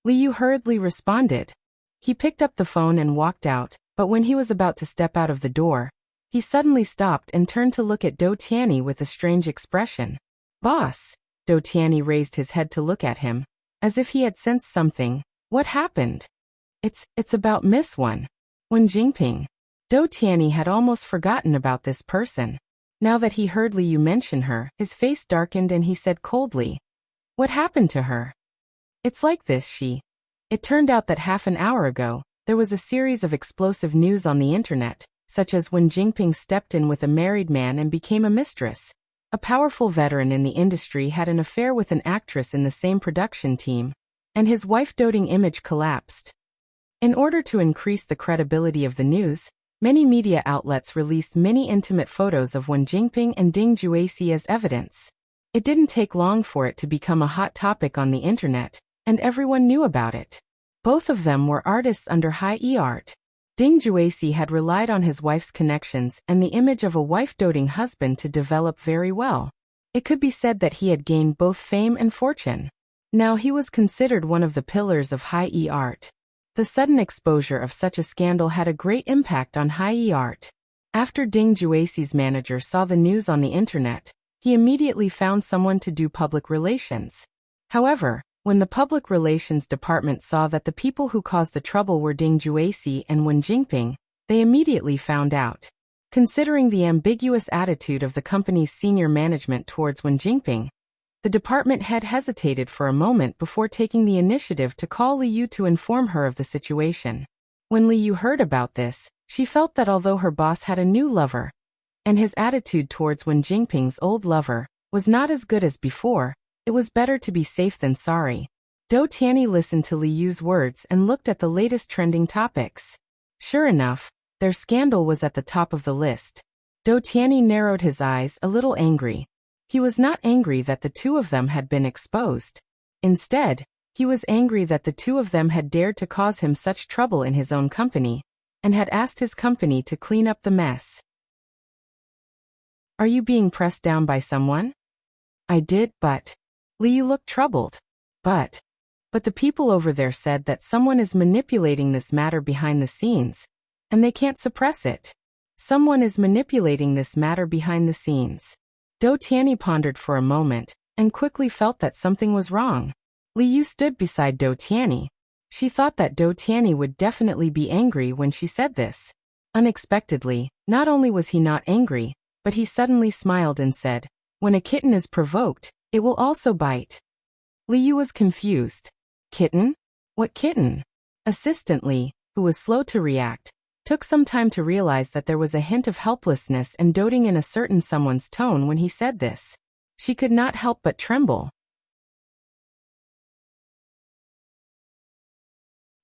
Li Yu hurriedly responded. He picked up the phone and walked out, but when he was about to step out of the door, he suddenly stopped and turned to look at Do Tiany with a strange expression. Boss! Do Tiany raised his head to look at him, as if he had sensed something. What happened? It's about Miss Wen Jinping. Do Tiany had almost forgotten about this person. Now that he heard Li Yu mention her, his face darkened and he said coldly, What happened to her? It's like this, It turned out that half an hour ago, there was a series of explosive news on the internet, such as when Jinping stepped in with a married man and became a mistress. A powerful veteran in the industry had an affair with an actress in the same production team, and his wife-doting image collapsed. In order to increase the credibility of the news, many media outlets released many intimate photos of Wen Jingping and Ding Jueqi as evidence. It didn't take long for it to become a hot topic on the internet, and everyone knew about it. Both of them were artists under high art. Ding Jueqi had relied on his wife's connections and the image of a wife-doting husband to develop very well. It could be said that he had gained both fame and fortune. Now he was considered one of the pillars of high art. The sudden exposure of such a scandal had a great impact on high art. After Ding Jueqi's manager saw the news on the internet, he immediately found someone to do public relations. However, when the public relations department saw that the people who caused the trouble were Ding Jueqi and Wen Jingping, they immediately found out. Considering the ambiguous attitude of the company's senior management towards Wen Jingping, the department head hesitated for a moment before taking the initiative to call Li Yu to inform her of the situation. When Li Yu heard about this, she felt that although her boss had a new lover, and his attitude towards Wen Jingping's old lover was not as good as before, it was better to be safe than sorry. Dou Tianyi listened to Li Yu's words and looked at the latest trending topics. Sure enough, their scandal was at the top of the list. Dou Tianyi narrowed his eyes, a little angry. He was not angry that the two of them had been exposed. Instead, he was angry that the two of them had dared to cause him such trouble in his own company, and had asked his company to clean up the mess. Are you being pressed down by someone? I did, but... Li Yu looked troubled. But the people over there said that someone is manipulating this matter behind the scenes, and they can't suppress it. Someone is manipulating this matter behind the scenes. Dou Tianyi pondered for a moment, and quickly felt that something was wrong. Li Yu stood beside Dou Tianyi. She thought that Dou Tianyi would definitely be angry when she said this. Unexpectedly, not only was he not angry, but he suddenly smiled and said, "When a kitten is provoked, it will also bite." Li Yu was confused. Kitten? What kitten? Assistant Li, who was slow to react, took some time to realize that there was a hint of helplessness and doting in a certain someone's tone when he said this. She could not help but tremble.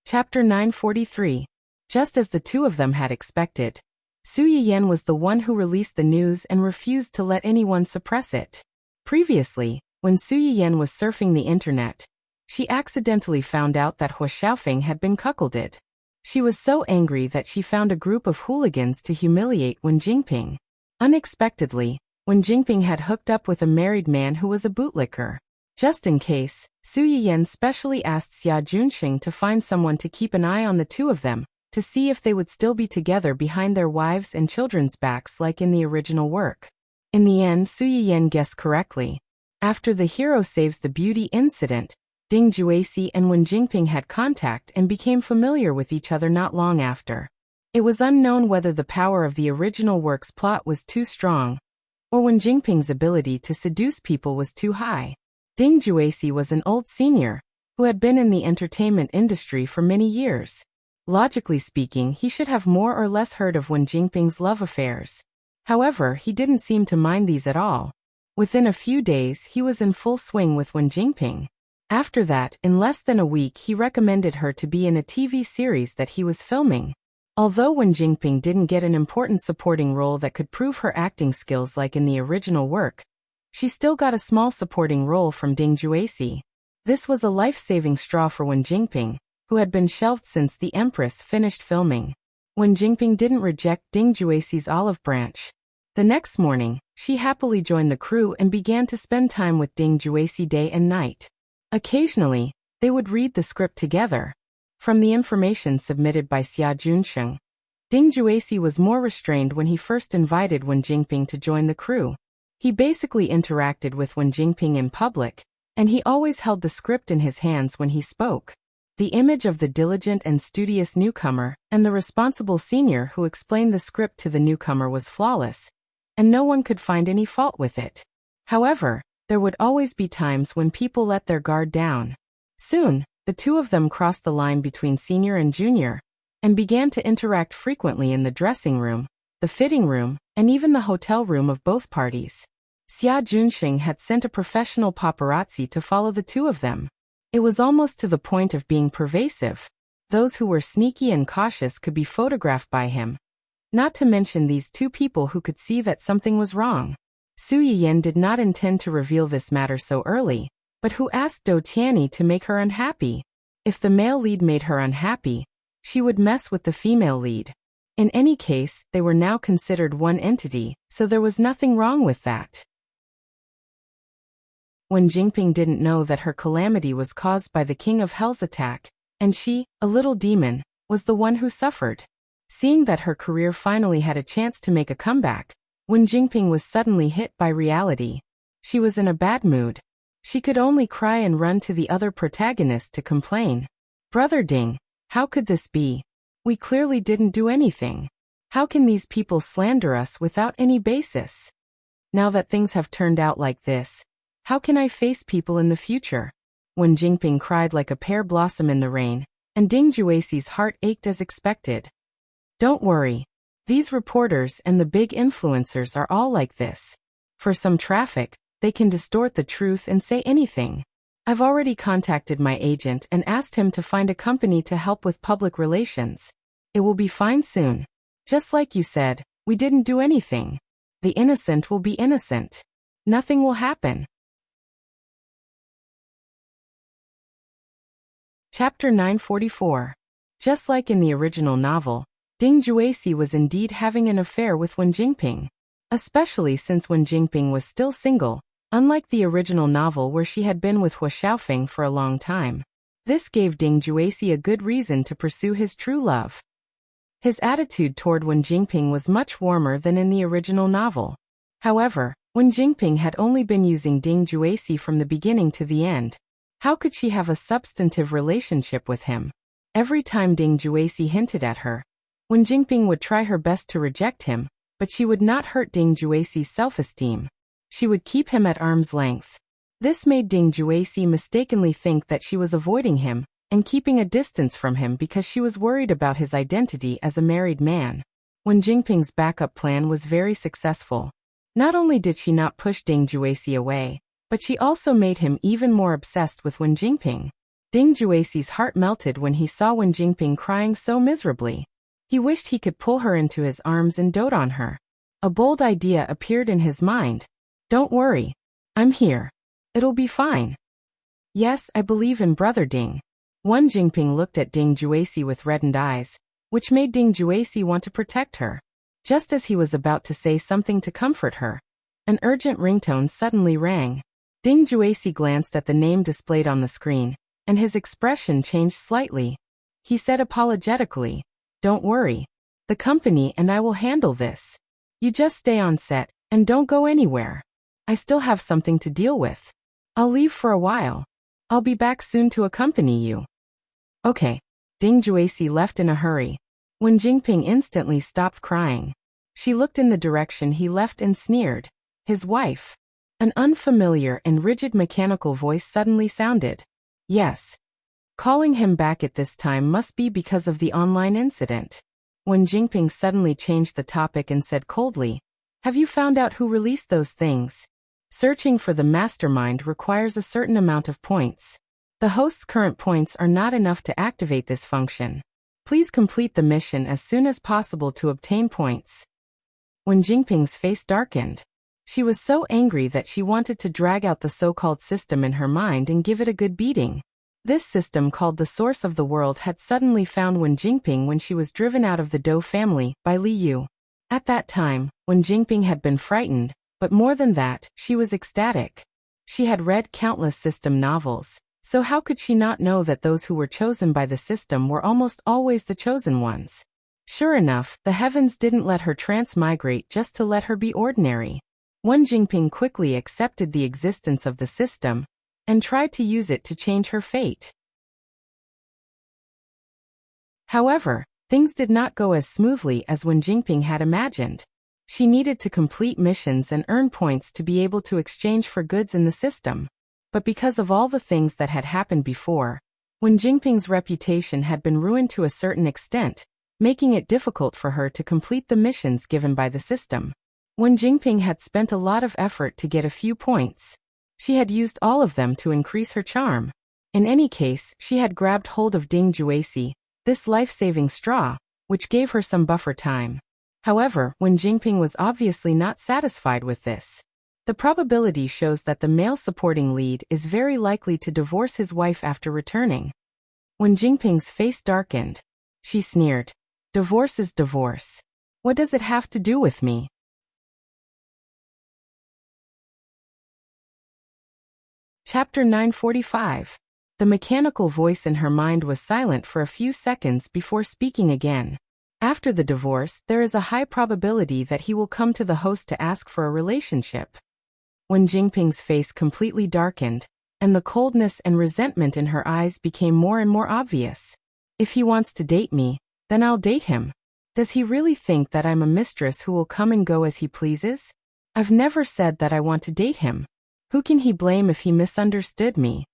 Chapter 943. Just as the two of them had expected, Su Yiyan was the one who released the news and refused to let anyone suppress it. Previously, when Su Yiyan was surfing the internet, she accidentally found out that Hua Xiaofeng had been cuckolded. She was so angry that she found a group of hooligans to humiliate Wen Jingping. Unexpectedly, Wen Jingping had hooked up with a married man who was a bootlicker. Just in case, Su Yiyan specially asked Xia Junxing to find someone to keep an eye on the two of them, to see if they would still be together behind their wives' and children's backs like in the original work. In the end, Su Yiyan guessed correctly. After the hero saves the beauty incident, Ding Jueqi and Wen Jingping had contact and became familiar with each other not long after. It was unknown whether the power of the original work's plot was too strong, or Wen Jingping's ability to seduce people was too high. Ding Jueqi was an old senior, who had been in the entertainment industry for many years. Logically speaking, he should have more or less heard of Wen Jingping's love affairs. However, he didn't seem to mind these at all. Within a few days, he was in full swing with Wen Jingping. After that, in less than a week, he recommended her to be in a TV series that he was filming. Although Wen Jingping didn't get an important supporting role that could prove her acting skills like in the original work, she still got a small supporting role from Ding Jueqi. This was a life-saving straw for Wen Jingping, who had been shelved since the Empress finished filming. Wen Jingping didn't reject Ding Jueqi's olive branch. The next morning, she happily joined the crew and began to spend time with Ding Jueqi day and night. Occasionally, they would read the script together. From the information submitted by Xia Junxing, Ding Jueqi was more restrained when he first invited Wen Jingping to join the crew. He basically interacted with Wen Jingping in public, and he always held the script in his hands when he spoke. The image of the diligent and studious newcomer and the responsible senior who explained the script to the newcomer was flawless, and no one could find any fault with it. However, there would always be times when people let their guard down. Soon, the two of them crossed the line between senior and junior, and began to interact frequently in the dressing room, the fitting room, and even the hotel room of both parties. Xia Junxing had sent a professional paparazzi to follow the two of them. It was almost to the point of being pervasive. Those who were sneaky and cautious could be photographed by him. Not to mention these two people who could see that something was wrong. Su Yiyan did not intend to reveal this matter so early, but who asked Dou Tianyi to make her unhappy? If the male lead made her unhappy, she would mess with the female lead. In any case, they were now considered one entity, so there was nothing wrong with that. Wen Jingping didn't know that her calamity was caused by the King of Hell's attack, and she, a little demon, was the one who suffered. Seeing that her career finally had a chance to make a comeback, Wen Jingping was suddenly hit by reality. She was in a bad mood. She could only cry and run to the other protagonist to complain. Brother Ding, how could this be? We clearly didn't do anything. How can these people slander us without any basis? Now that things have turned out like this, how can I face people in the future? Wen Jingping cried like a pear blossom in the rain, and Ding Juexi's heart ached as expected. Don't worry. These reporters and the big influencers are all like this. For some traffic, they can distort the truth and say anything. I've already contacted my agent and asked him to find a company to help with public relations. It will be fine soon. Just like you said, we didn't do anything. The innocent will be innocent. Nothing will happen. Chapter 944. Just like in the original novel, Ding Juexi was indeed having an affair with Wen Jingping. Especially since Wen Jingping was still single, unlike the original novel where she had been with Hua Xiaofeng for a long time. This gave Ding Juexi a good reason to pursue his true love. His attitude toward Wen Jingping was much warmer than in the original novel. However, Wen Jingping had only been using Ding Juexi from the beginning to the end. How could she have a substantive relationship with him? Every time Ding Juexi hinted at her, Wen Jingping would try her best to reject him, but she would not hurt Ding Juexi's self-esteem. She would keep him at arm's length. This made Ding Juexi mistakenly think that she was avoiding him and keeping a distance from him because she was worried about his identity as a married man. Wen Jingping's backup plan was very successful. Not only did she not push Ding Juexi away, but she also made him even more obsessed with Wen Jingping. Ding Juexi's heart melted when he saw Wen Jingping crying so miserably. He wished he could pull her into his arms and dote on her. A bold idea appeared in his mind. Don't worry. I'm here. It'll be fine. Yes, I believe in Brother Ding. Wen Jingping looked at Ding Juexi with reddened eyes, which made Ding Juexi want to protect her. Just as he was about to say something to comfort her, an urgent ringtone suddenly rang. Ding Juexi glanced at the name displayed on the screen, and his expression changed slightly. He said apologetically, "Don't worry. The company and I will handle this. You just stay on set, and don't go anywhere. I still have something to deal with. I'll leave for a while. I'll be back soon to accompany you." Okay. Ding Juexi left in a hurry. Wen Jingping instantly stopped crying. She looked in the direction he left and sneered. His wife. An unfamiliar and rigid mechanical voice suddenly sounded. Yes. Calling him back at this time must be because of the online incident. Wen Jingping suddenly changed the topic and said coldly, "Have you found out who released those things? Searching for the mastermind requires a certain amount of points. The host's current points are not enough to activate this function. Please complete the mission as soon as possible to obtain points." Wen Jingping's face darkened. She was so angry that she wanted to drag out the so-called system in her mind and give it a good beating. This system called the Source of the World had suddenly found Wen Jingping when she was driven out of the Dou family by Li Yu. At that time, Wen Jingping had been frightened, but more than that, she was ecstatic. She had read countless system novels, so how could she not know that those who were chosen by the system were almost always the chosen ones? Sure enough, the heavens didn't let her transmigrate just to let her be ordinary. Wen Jingping quickly accepted the existence of the system and tried to use it to change her fate. However, things did not go as smoothly as Wen Jingping had imagined. She needed to complete missions and earn points to be able to exchange for goods in the system. But because of all the things that had happened before, Wen Jingping's reputation had been ruined to a certain extent, making it difficult for her to complete the missions given by the system. Wen Jingping had spent a lot of effort to get a few points. She had used all of them to increase her charm. In any case, she had grabbed hold of Ding Juesi, this life-saving straw, which gave her some buffer time. However, Wen Jingping was obviously not satisfied with this. The probability shows that the male supporting lead is very likely to divorce his wife after returning. Wen Jingping's face darkened. She sneered. Divorce is divorce. What does it have to do with me? Chapter 945. The mechanical voice in her mind was silent for a few seconds before speaking again. After the divorce, there is a high probability that he will come to the host to ask for a relationship. Wen Jingping's face completely darkened, and the coldness and resentment in her eyes became more and more obvious. If he wants to date me, then I'll date him. Does he really think that I'm a mistress who will come and go as he pleases? I've never said that I want to date him. Who can he blame if he misunderstood me?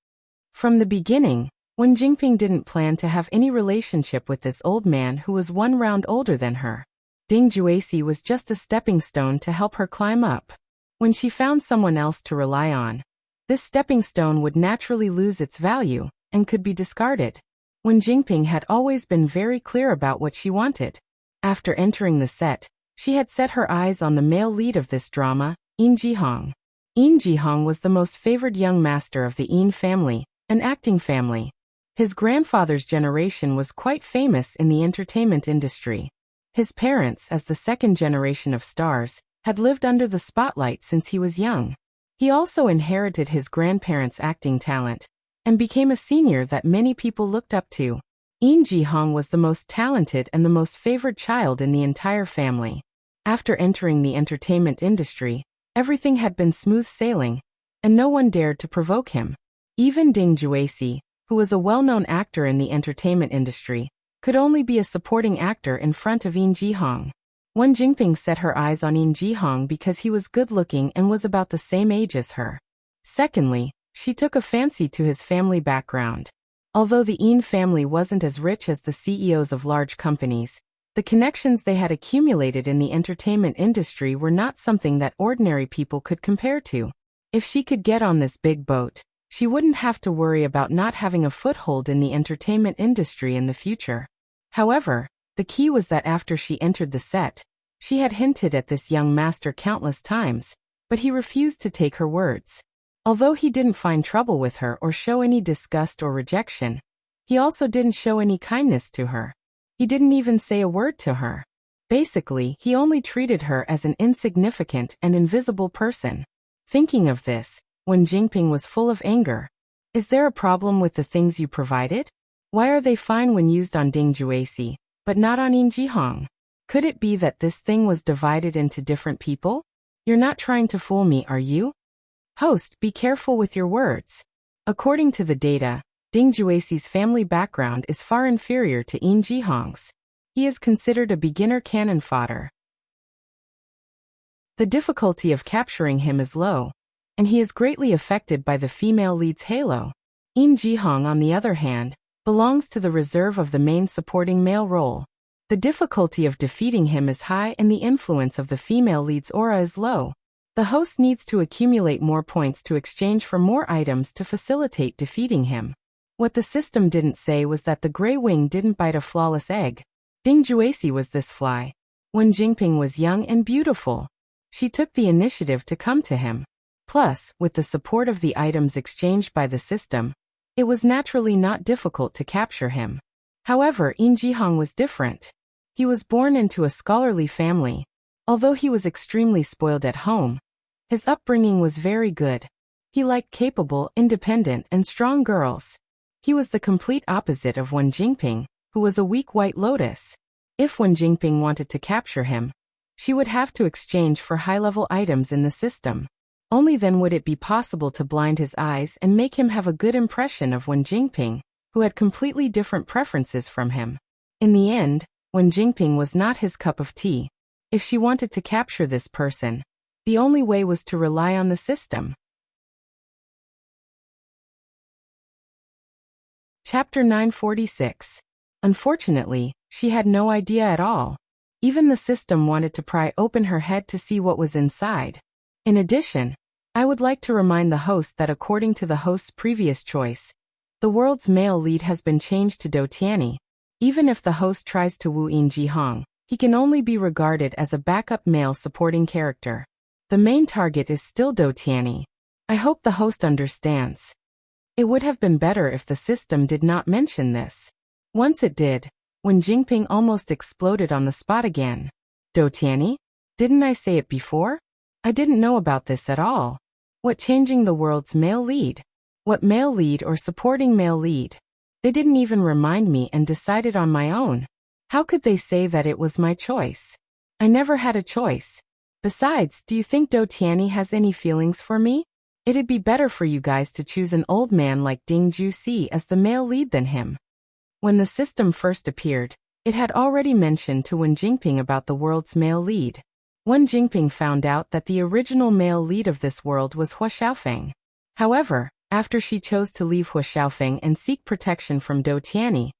From the beginning, Wen Jingping didn't plan to have any relationship with this old man who was one round older than her. Ding Juesi was just a stepping stone to help her climb up. When she found someone else to rely on, this stepping stone would naturally lose its value and could be discarded. Wen Jingping had always been very clear about what she wanted. After entering the set, she had set her eyes on the male lead of this drama, Yin Jihong. Yin Jihong was the most favored young master of the Yin family, an acting family. His grandfather's generation was quite famous in the entertainment industry. His parents, as the second generation of stars, had lived under the spotlight since he was young. He also inherited his grandparents' acting talent and became a senior that many people looked up to. Yin Jihong was the most talented and the most favored child in the entire family. After entering the entertainment industry, everything had been smooth sailing, and no one dared to provoke him. Even Ding Juesi, who was a well-known actor in the entertainment industry, could only be a supporting actor in front of Yin Jihong. Wen Jingping set her eyes on Yin Jihong because he was good-looking and was about the same age as her. Secondly, she took a fancy to his family background. Although the Yin family wasn't as rich as the CEOs of large companies, the connections they had accumulated in the entertainment industry were not something that ordinary people could compare to. If she could get on this big boat, she wouldn't have to worry about not having a foothold in the entertainment industry in the future. However, the key was that after she entered the set, she had hinted at this young master countless times, but he refused to take her words. Although he didn't find trouble with her or show any disgust or rejection, he also didn't show any kindness to her. He didn't even say a word to her. Basically, he only treated her as an insignificant and invisible person. Thinking of this, Wen Jingping was full of anger. Is there a problem with the things you provided? Why are they fine when used on Ding Juesi, but not on Yin Jihong? Could it be that this thing was divided into different people? You're not trying to fool me, are you? Host, be careful with your words. According to the data, Ding Juesi's family background is far inferior to Yin Jihong's. He is considered a beginner cannon fodder. The difficulty of capturing him is low, and he is greatly affected by the female lead's halo. Yin Jihong, on the other hand, belongs to the reserve of the main supporting male role. The difficulty of defeating him is high and the influence of the female lead's aura is low. The host needs to accumulate more points to exchange for more items to facilitate defeating him. What the system didn't say was that the gray wing didn't bite a flawless egg. Ding Juesi was this fly. Wen Jingping was young and beautiful. She took the initiative to come to him. Plus, with the support of the items exchanged by the system, it was naturally not difficult to capture him. However, Yin Jihong was different. He was born into a scholarly family. Although he was extremely spoiled at home, his upbringing was very good. He liked capable, independent, and strong girls. He was the complete opposite of Wen Jingping, who was a weak white lotus. If Wen Jingping wanted to capture him, she would have to exchange for high-level items in the system. Only then would it be possible to blind his eyes and make him have a good impression of Wen Jingping, who had completely different preferences from him. In the end, Wen Jingping was not his cup of tea. If she wanted to capture this person, the only way was to rely on the system. Chapter 946. Unfortunately, she had no idea at all. Even the system wanted to pry open her head to see what was inside. In addition, I would like to remind the host that according to the host's previous choice, the world's male lead has been changed to Do Tianyi. Even if the host tries to woo In Ji-hong, he can only be regarded as a backup male supporting character. The main target is still Do Tianyi. I hope the host understands. It would have been better if the system did not mention this. Once it did, when Jingping almost exploded on the spot again. Do Tianyi? Didn't I say it before? I didn't know about this at all. What changing the world's male lead? What male lead or supporting male lead? They didn't even remind me and decided on my own. How could they say that it was my choice? I never had a choice. Besides, do you think Do Tianyi has any feelings for me? It'd be better for you guys to choose an old man like Ding Jusi as the male lead than him. When the system first appeared, it had already mentioned to Wen Jingping about the world's male lead. Wen Jingping found out that the original male lead of this world was Hua Xiaofeng. However, after she chose to leave Hua Xiaofeng and seek protection from Do Tianyi,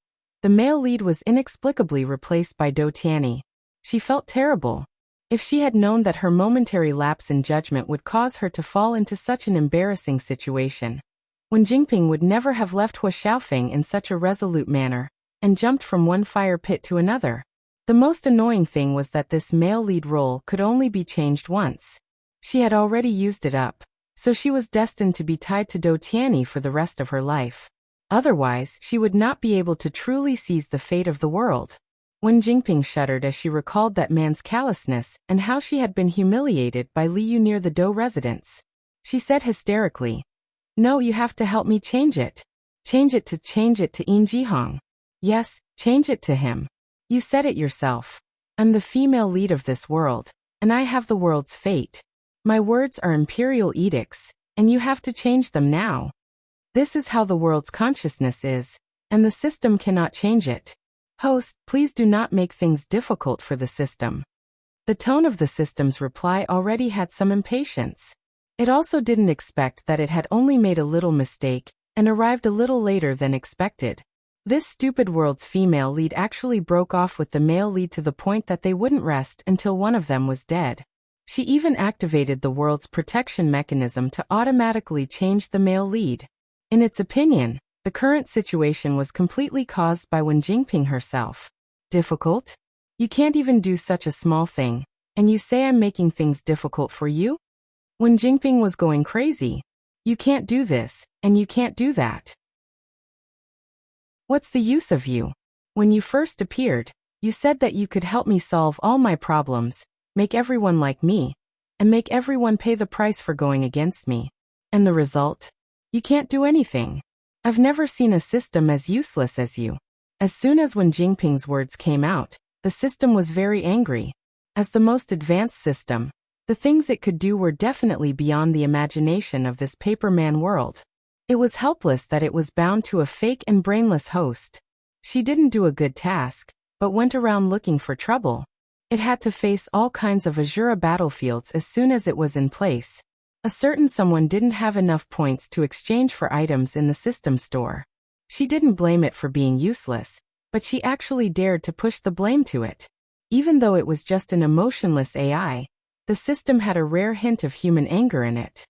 the male lead was inexplicably replaced by Do Tianyi. She felt terrible. If she had known that her momentary lapse in judgment would cause her to fall into such an embarrassing situation, Wen Jingping would never have left Hua Xiaofeng in such a resolute manner, and jumped from one fire pit to another. The most annoying thing was that this male lead role could only be changed once. She had already used it up, so she was destined to be tied to Do Tianyi for the rest of her life. Otherwise, she would not be able to truly seize the fate of the world. Wen Jingping shuddered as she recalled that man's callousness and how she had been humiliated by Liu near the Do residence. She said hysterically, "No, you have to help me change it. Change it to In Ji-hong. Yes, change it to him. You said it yourself. I'm the female lead of this world, and I have the world's fate. My words are imperial edicts, and you have to change them now. This is how the world's consciousness is, and the system cannot change it. Host, please do not make things difficult for the system." The tone of the system's reply already had some impatience. It also didn't expect that it had only made a little mistake and arrived a little later than expected. This stupid world's female lead actually broke off with the male lead to the point that they wouldn't rest until one of them was dead. She even activated the world's protection mechanism to automatically change the male lead. In its opinion, the current situation was completely caused by Wen Jingping herself. Difficult? You can't even do such a small thing, and you say I'm making things difficult for you? Wen Jingping was going crazy. You can't do this, and you can't do that. What's the use of you? When you first appeared, you said that you could help me solve all my problems, make everyone like me, and make everyone pay the price for going against me. And the result? You can't do anything. I've never seen a system as useless as you. As soon as Wen Jingping's words came out, the system was very angry. As the most advanced system, the things it could do were definitely beyond the imagination of this paperman world. It was helpless that it was bound to a fake and brainless host. She didn't do a good task, but went around looking for trouble. It had to face all kinds of Azura battlefields as soon as it was in place. A certain someone didn't have enough points to exchange for items in the system store. She didn't blame it for being useless, but she actually dared to push the blame to it. Even though it was just an emotionless AI, the system had a rare hint of human anger in it.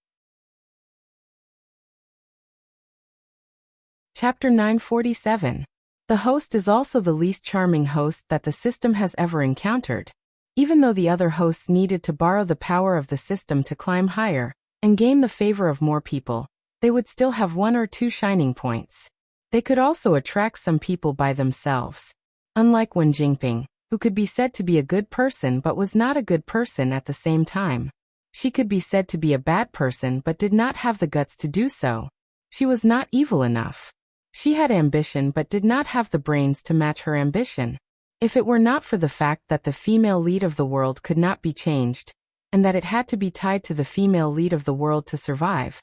Chapter 947. The host is also the least charming host that the system has ever encountered. Even though the other hosts needed to borrow the power of the system to climb higher and gain the favor of more people, they would still have one or two shining points. They could also attract some people by themselves. Unlike Wen Jingping, who could be said to be a good person but was not a good person at the same time. She could be said to be a bad person but did not have the guts to do so. She was not evil enough. She had ambition but did not have the brains to match her ambition. If it were not for the fact that the female lead of the world could not be changed, and that it had to be tied to the female lead of the world to survive,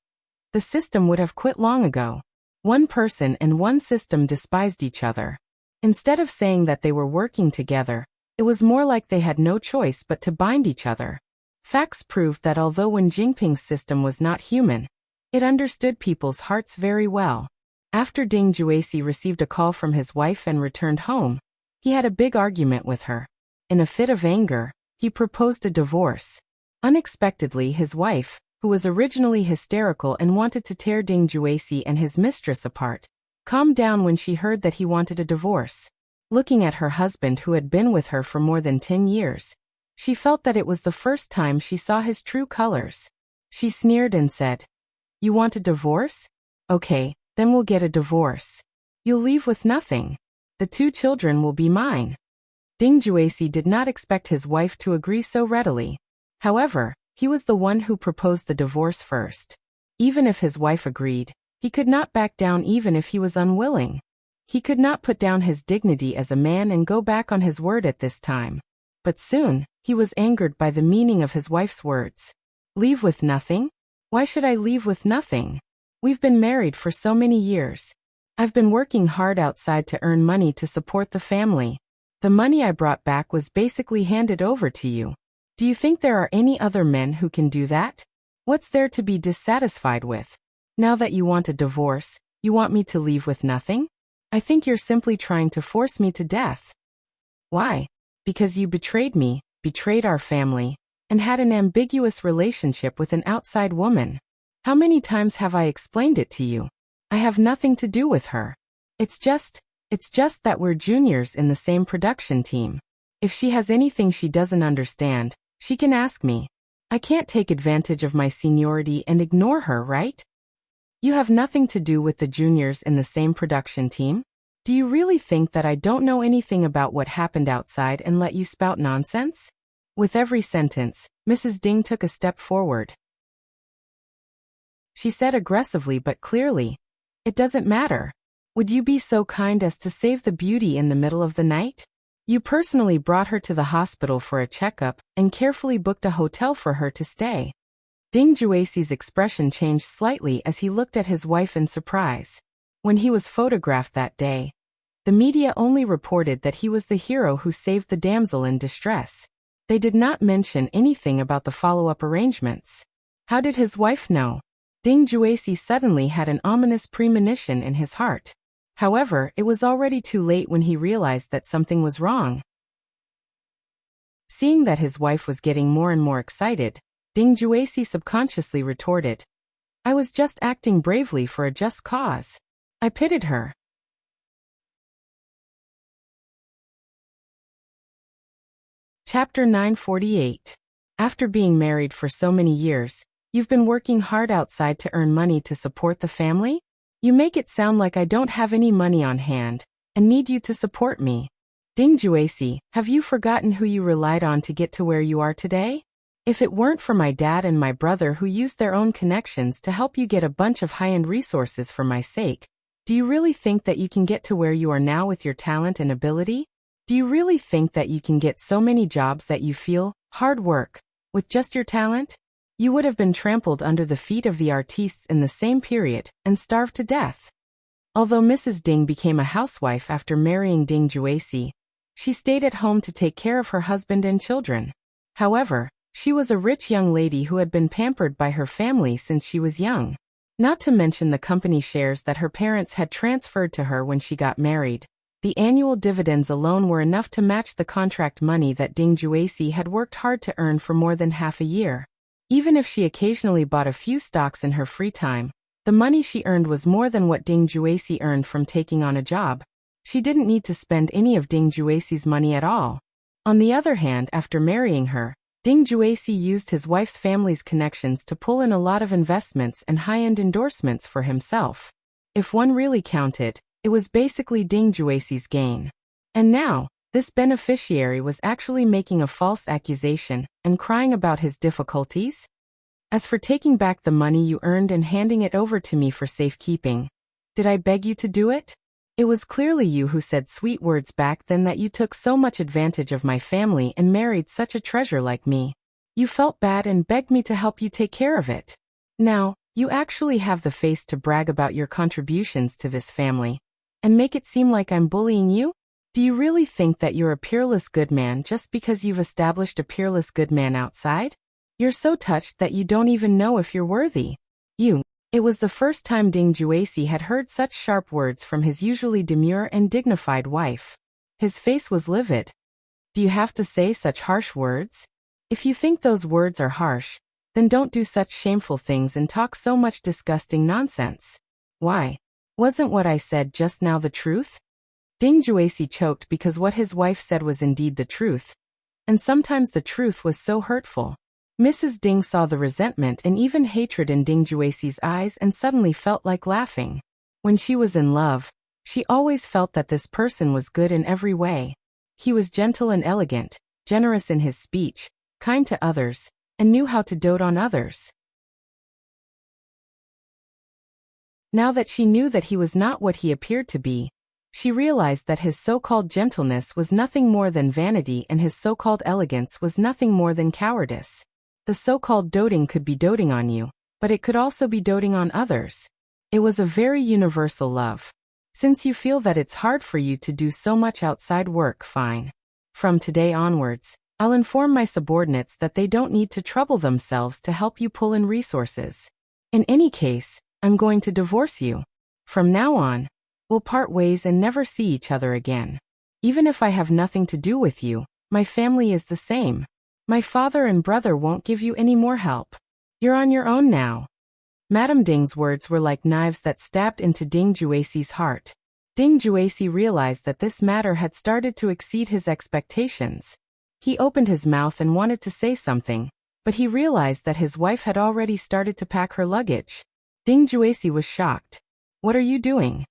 the system would have quit long ago. One person and one system despised each other. Instead of saying that they were working together, it was more like they had no choice but to bind each other. Facts proved that although Wen Jingping's system was not human, it understood people's hearts very well. After Ding Juesi received a call from his wife and returned home, he had a big argument with her. In a fit of anger, he proposed a divorce. Unexpectedly, his wife, who was originally hysterical and wanted to tear Ding Juesi and his mistress apart, calmed down when she heard that he wanted a divorce. Looking at her husband who had been with her for more than 10 years, she felt that it was the first time she saw his true colors. She sneered and said, "You want a divorce? Okay, then we'll get a divorce. You'll leave with nothing. The 2 children will be mine." Ding Juesi did not expect his wife to agree so readily. However, he was the one who proposed the divorce first. Even if his wife agreed, he could not back down even if he was unwilling. He could not put down his dignity as a man and go back on his word at this time. But soon, he was angered by the meaning of his wife's words. Leave with nothing? Why should I leave with nothing? We've been married for so many years. I've been working hard outside to earn money to support the family. The money I brought back was basically handed over to you. Do you think there are any other men who can do that? What's there to be dissatisfied with? Now that you want a divorce, you want me to leave with nothing? I think you're simply trying to force me to death. Why? Because you betrayed me, betrayed our family, and had an ambiguous relationship with an outside woman. How many times have I explained it to you? I have nothing to do with her. It's just that we're juniors in the same production team. If she has anything she doesn't understand, she can ask me. I can't take advantage of my seniority and ignore her, right? You have nothing to do with the juniors in the same production team? Do you really think that I don't know anything about what happened outside and let you spout nonsense? With every sentence, Mrs. Ding took a step forward. She said aggressively but clearly, "It doesn't matter. Would you be so kind as to save the beauty in the middle of the night? You personally brought her to the hospital for a checkup and carefully booked a hotel for her to stay." Ding Juesi's expression changed slightly as he looked at his wife in surprise. When he was photographed that day, the media only reported that he was the hero who saved the damsel in distress. They did not mention anything about the follow-up arrangements. How did his wife know? Ding Juesi suddenly had an ominous premonition in his heart. However, it was already too late when he realized that something was wrong. Seeing that his wife was getting more and more excited, Ding Juesi subconsciously retorted, "I was just acting bravely for a just cause. I pitied her." Chapter 948. After being married for so many years, you've been working hard outside to earn money to support the family? You make it sound like I don't have any money on hand and need you to support me. Ding Juesi, have you forgotten who you relied on to get to where you are today? If it weren't for my dad and my brother who used their own connections to help you get a bunch of high-end resources for my sake, do you really think that you can get to where you are now with your talent and ability? Do you really think that you can get so many jobs that you feel, hard work, with just your talent? You would have been trampled under the feet of the artistes in the same period and starved to death. Although Mrs. Ding became a housewife after marrying Ding Juesi, she stayed at home to take care of her husband and children. However, she was a rich young lady who had been pampered by her family since she was young. Not to mention the company shares that her parents had transferred to her when she got married. The annual dividends alone were enough to match the contract money that Ding Juesi had worked hard to earn for more than half a year. Even if she occasionally bought a few stocks in her free time, the money she earned was more than what Ding Juesi earned from taking on a job. She didn't need to spend any of Ding Juesi's money at all. On the other hand, after marrying her, Ding Juesi used his wife's family's connections to pull in a lot of investments and high-end endorsements for himself. If one really counted, it was basically Ding Juesi's gain. And now, this beneficiary was actually making a false accusation and crying about his difficulties. As for taking back the money you earned and handing it over to me for safekeeping, did I beg you to do it? It was clearly you who said sweet words back then that you took so much advantage of my family and married such a treasure like me. You felt bad and begged me to help you take care of it. Now, you actually have the face to brag about your contributions to this family and make it seem like I'm bullying you? Do you really think that you're a peerless good man just because you've established a peerless good man outside? You're so touched that you don't even know if you're worthy. It was the first time Ding Juesi had heard such sharp words from his usually demure and dignified wife. His face was livid. Do you have to say such harsh words? If you think those words are harsh, then don't do such shameful things and talk so much disgusting nonsense. Why? Wasn't what I said just now the truth? Ding Juesi choked because what his wife said was indeed the truth. And sometimes the truth was so hurtful. Mrs. Ding saw the resentment and even hatred in Ding Juesi's eyes and suddenly felt like laughing. When she was in love, she always felt that this person was good in every way. He was gentle and elegant, generous in his speech, kind to others, and knew how to dote on others. Now that she knew that he was not what he appeared to be, she realized that his so-called gentleness was nothing more than vanity and his so-called elegance was nothing more than cowardice. The so-called doting could be doting on you, but it could also be doting on others. It was a very universal love. Since you feel that it's hard for you to do so much outside work, fine. From today onwards, I'll inform my subordinates that they don't need to trouble themselves to help you pull in resources. In any case, I'm going to divorce you. From now on, we'll part ways and never see each other again. Even if I have nothing to do with you, my family is the same. My father and brother won't give you any more help. You're on your own now. Madame Ding's words were like knives that stabbed into Ding Juesi's heart. Ding Juesi realized that this matter had started to exceed his expectations. He opened his mouth and wanted to say something, but he realized that his wife had already started to pack her luggage. Ding Juesi was shocked. What are you doing?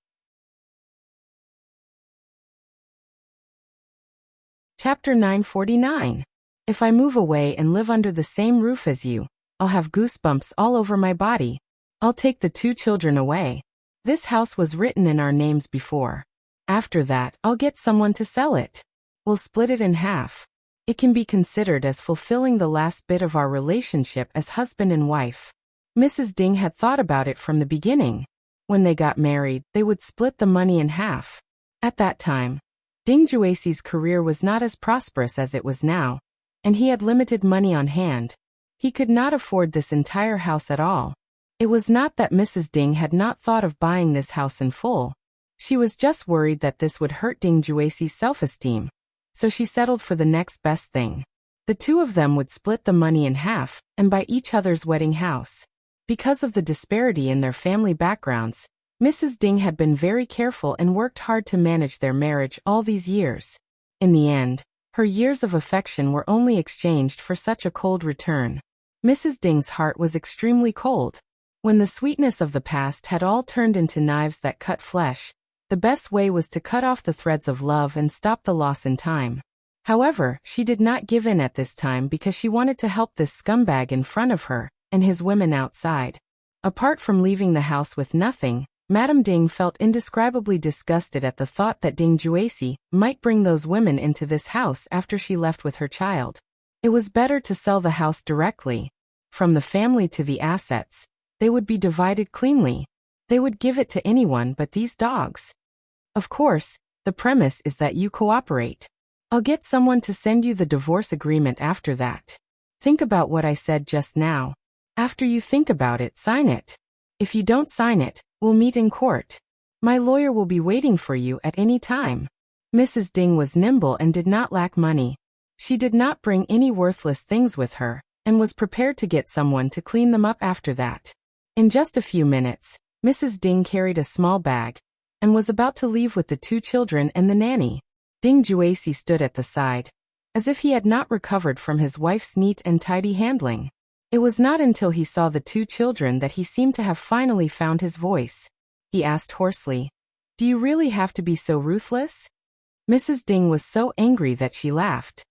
Chapter 949. If I move away and live under the same roof as you, I'll have goosebumps all over my body. I'll take the 2 children away. This house was written in our names before. After that, I'll get someone to sell it. We'll split it in half. It can be considered as fulfilling the last bit of our relationship as husband and wife. Mrs. Ding had thought about it from the beginning. When they got married, they would split the money in half. At that time, Ding Juesi's career was not as prosperous as it was now, and he had limited money on hand. He could not afford this entire house at all. It was not that Mrs. Ding had not thought of buying this house in full. She was just worried that this would hurt Ding Juesi's self-esteem. So she settled for the next best thing. The 2 of them would split the money in half and buy each other's wedding house. Because of the disparity in their family backgrounds, Mrs. Ding had been very careful and worked hard to manage their marriage all these years. In the end, her years of affection were only exchanged for such a cold return. Mrs. Ding's heart was extremely cold. When the sweetness of the past had all turned into knives that cut flesh, the best way was to cut off the threads of love and stop the loss in time. However, she did not give in at this time because she wanted to help this scumbag in front of her and his women outside. Apart from leaving the house with nothing, Madame Ding felt indescribably disgusted at the thought that Ding Juesi might bring those women into this house after she left with her child. It was better to sell the house directly. From the family to the assets, they would be divided cleanly. They would give it to anyone but these dogs. Of course, the premise is that you cooperate. I'll get someone to send you the divorce agreement after that. Think about what I said just now. After you think about it, sign it. If you don't sign it, we'll meet in court. My lawyer will be waiting for you at any time. Mrs. Ding was nimble and did not lack money. She did not bring any worthless things with her, and was prepared to get someone to clean them up after that. In just a few minutes, Mrs. Ding carried a small bag, and was about to leave with the 2 children and the nanny. Ding Juesi stood at the side, as if he had not recovered from his wife's neat and tidy handling. It was not until he saw the 2 children that he seemed to have finally found his voice. He asked hoarsely, "Do you really have to be so ruthless?" Mrs. Ding was so angry that she laughed.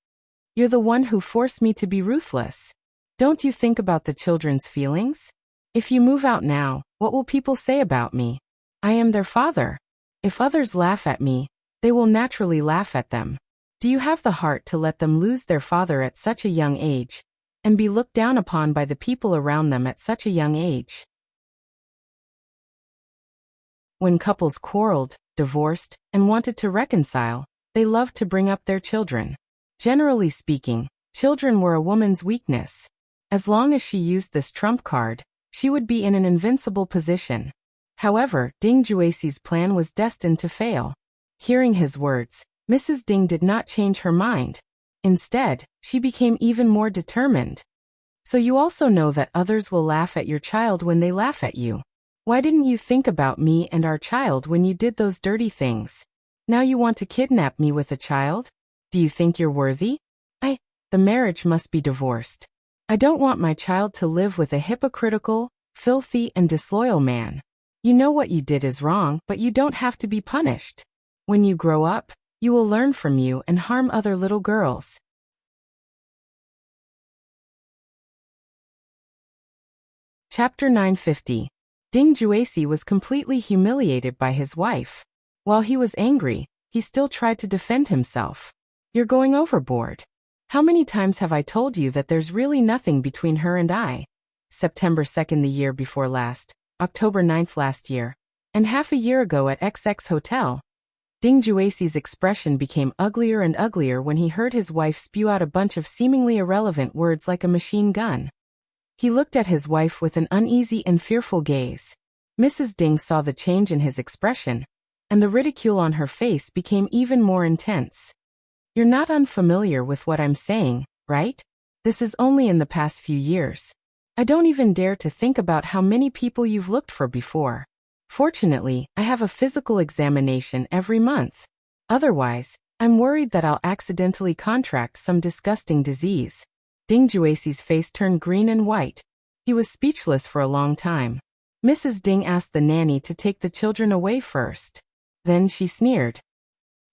"You're the one who forced me to be ruthless. Don't you think about the children's feelings? If you move out now, what will people say about me? I am their father. If others laugh at me, they will naturally laugh at them. Do you have the heart to let them lose their father at such a young age, and be looked down upon by the people around them at such a young age?" When couples quarreled, divorced, and wanted to reconcile, they loved to bring up their children. Generally speaking, children were a woman's weakness. As long as she used this trump card, she would be in an invincible position. However, Ding Juesi's plan was destined to fail. Hearing his words, Mrs. Ding did not change her mind. Instead, she became even more determined. So you also know that others will laugh at your child when they laugh at you. Why didn't you think about me and our child when you did those dirty things? Now you want to kidnap me with a child? Do you think you're worthy? The marriage must be divorced. I don't want my child to live with a hypocritical, filthy, and disloyal man. You know what you did is wrong, but you don't have to be punished. When you grow up, you will learn from you and harm other little girls. Chapter 950. Ding Juesi was completely humiliated by his wife. While he was angry, he still tried to defend himself. You're going overboard. How many times have I told you that there's really nothing between her and I? September 2nd the year before last, October 9th last year, and half a year ago at XX Hotel. Ding Juesi's expression became uglier and uglier when he heard his wife spew out a bunch of seemingly irrelevant words like a machine gun. He looked at his wife with an uneasy and fearful gaze. Mrs. Ding saw the change in his expression, and the ridicule on her face became even more intense. You're not unfamiliar with what I'm saying, right? This is only in the past few years. I don't even dare to think about how many people you've looked for before. Fortunately, I have a physical examination every month. Otherwise, I'm worried that I'll accidentally contract some disgusting disease. Ding Juesi's face turned green and white. He was speechless for a long time. Mrs. Ding asked the nanny to take the children away first. Then she sneered.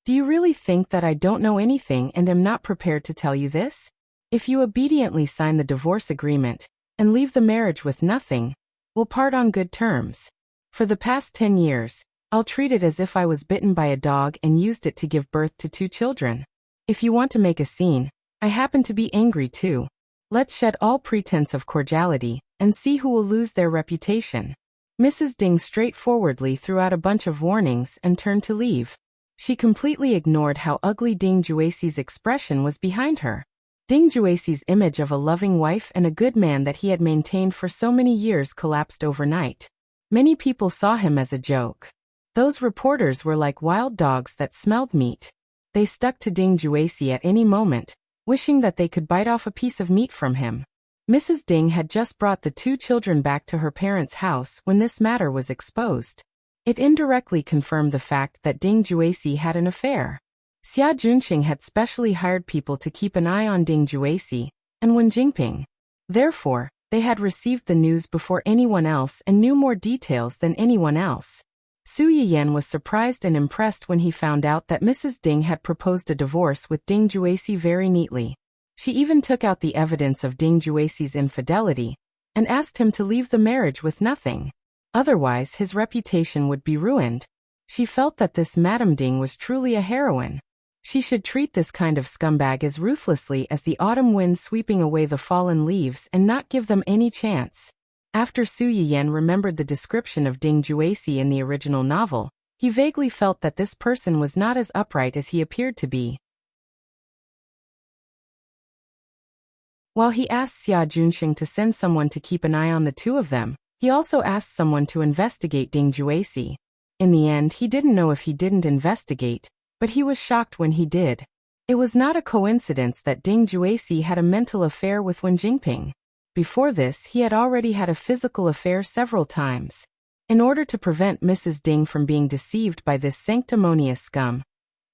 Do you really think that I don't know anything and am not prepared to tell you this? If you obediently sign the divorce agreement and leave the marriage with nothing, we'll part on good terms. For the past 10 years, I'll treat it as if I was bitten by a dog and used it to give birth to 2 children. If you want to make a scene, I happen to be angry too. Let's shed all pretense of cordiality and see who will lose their reputation. Mrs. Ding straightforwardly threw out a bunch of warnings and turned to leave. She completely ignored how ugly Ding Juesi's expression was behind her. Ding Juesi's image of a loving wife and a good man that he had maintained for so many years collapsed overnight. Many people saw him as a joke. Those reporters were like wild dogs that smelled meat. They stuck to Ding Juesi at any moment, wishing that they could bite off a piece of meat from him. Mrs. Ding had just brought the 2 children back to her parents' house when this matter was exposed. It indirectly confirmed the fact that Ding Juesi had an affair. Xia Junxing had specially hired people to keep an eye on Ding Juesi and Wen Jingping. Therefore, they had received the news before anyone else and knew more details than anyone else. Su Yiyan was surprised and impressed when he found out that Mrs. Ding had proposed a divorce with Ding Juesi very neatly. She even took out the evidence of Ding Juesi's infidelity and asked him to leave the marriage with nothing. Otherwise, his reputation would be ruined. She felt that this Madame Ding was truly a heroine. She should treat this kind of scumbag as ruthlessly as the autumn wind sweeping away the fallen leaves and not give them any chance. After Su Yiyan remembered the description of Ding Juesi in the original novel, he vaguely felt that this person was not as upright as he appeared to be. While he asked Xia Junxing to send someone to keep an eye on the 2 of them, he also asked someone to investigate Ding Juesi. In the end, he didn't know if he didn't investigate, but he was shocked when he did. It was not a coincidence that Ding Juesi had a mental affair with Wen Jingping. Before this, he had already had a physical affair several times. In order to prevent Mrs. Ding from being deceived by this sanctimonious scum,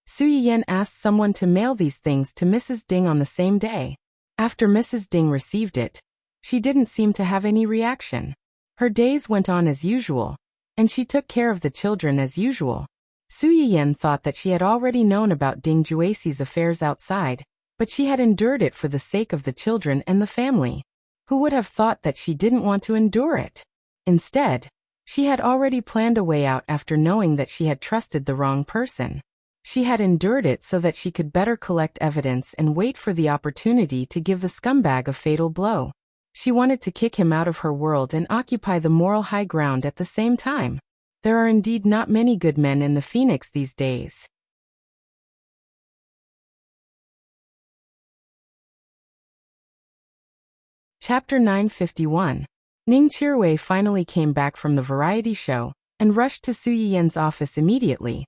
Su Yiyan asked someone to mail these things to Mrs. Ding on the same day. After Mrs. Ding received it, she didn't seem to have any reaction. Her days went on as usual, and she took care of the children as usual. Su Yiyan thought that she had already known about Ding Juesi's affairs outside, but she had endured it for the sake of the children and the family. Who would have thought that she didn't want to endure it? Instead, she had already planned a way out after knowing that she had trusted the wrong person. She had endured it so that she could better collect evidence and wait for the opportunity to give the scumbag a fatal blow. She wanted to kick him out of her world and occupy the moral high ground at the same time. There are indeed not many good men in the Phoenix these days. Chapter 951. Ning Qiwei finally came back from the variety show and rushed to Su Yiyan's office immediately.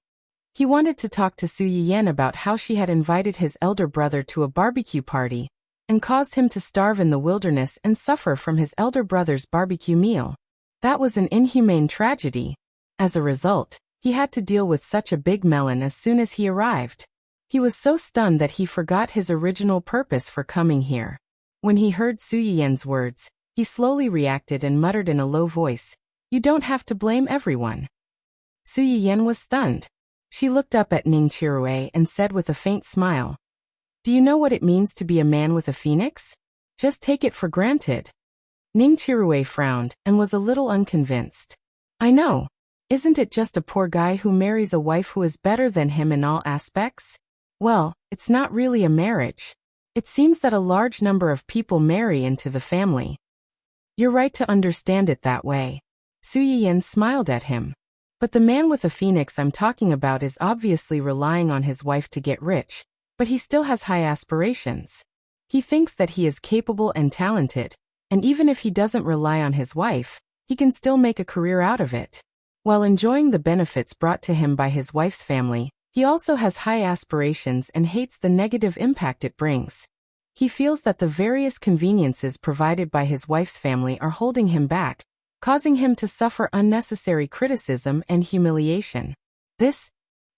He wanted to talk to Su Yiyan about how she had invited his elder brother to a barbecue party and caused him to starve in the wilderness and suffer from his elder brother's barbecue meal. That was an inhumane tragedy. As a result, he had to deal with such a big melon as soon as he arrived. He was so stunned that he forgot his original purpose for coming here. When he heard Su Yiyan's words, he slowly reacted and muttered in a low voice, "You don't have to blame everyone." Su Yiyan was stunned. She looked up at Ning Chirue and said with a faint smile, "Do you know what it means to be a man with a phoenix? Just take it for granted." Ning Chirue frowned and was a little unconvinced. "I know. Isn't it just a poor guy who marries a wife who is better than him in all aspects? Well, it's not really a marriage. It seems that a large number of people marry into the family." "You're right to understand it that way." Su Yiyan smiled at him. "But the man with a phoenix I'm talking about is obviously relying on his wife to get rich, but he still has high aspirations. He thinks that he is capable and talented, and even if he doesn't rely on his wife, he can still make a career out of it. While enjoying the benefits brought to him by his wife's family, he also has high aspirations and hates the negative impact it brings. He feels that the various conveniences provided by his wife's family are holding him back, causing him to suffer unnecessary criticism and humiliation."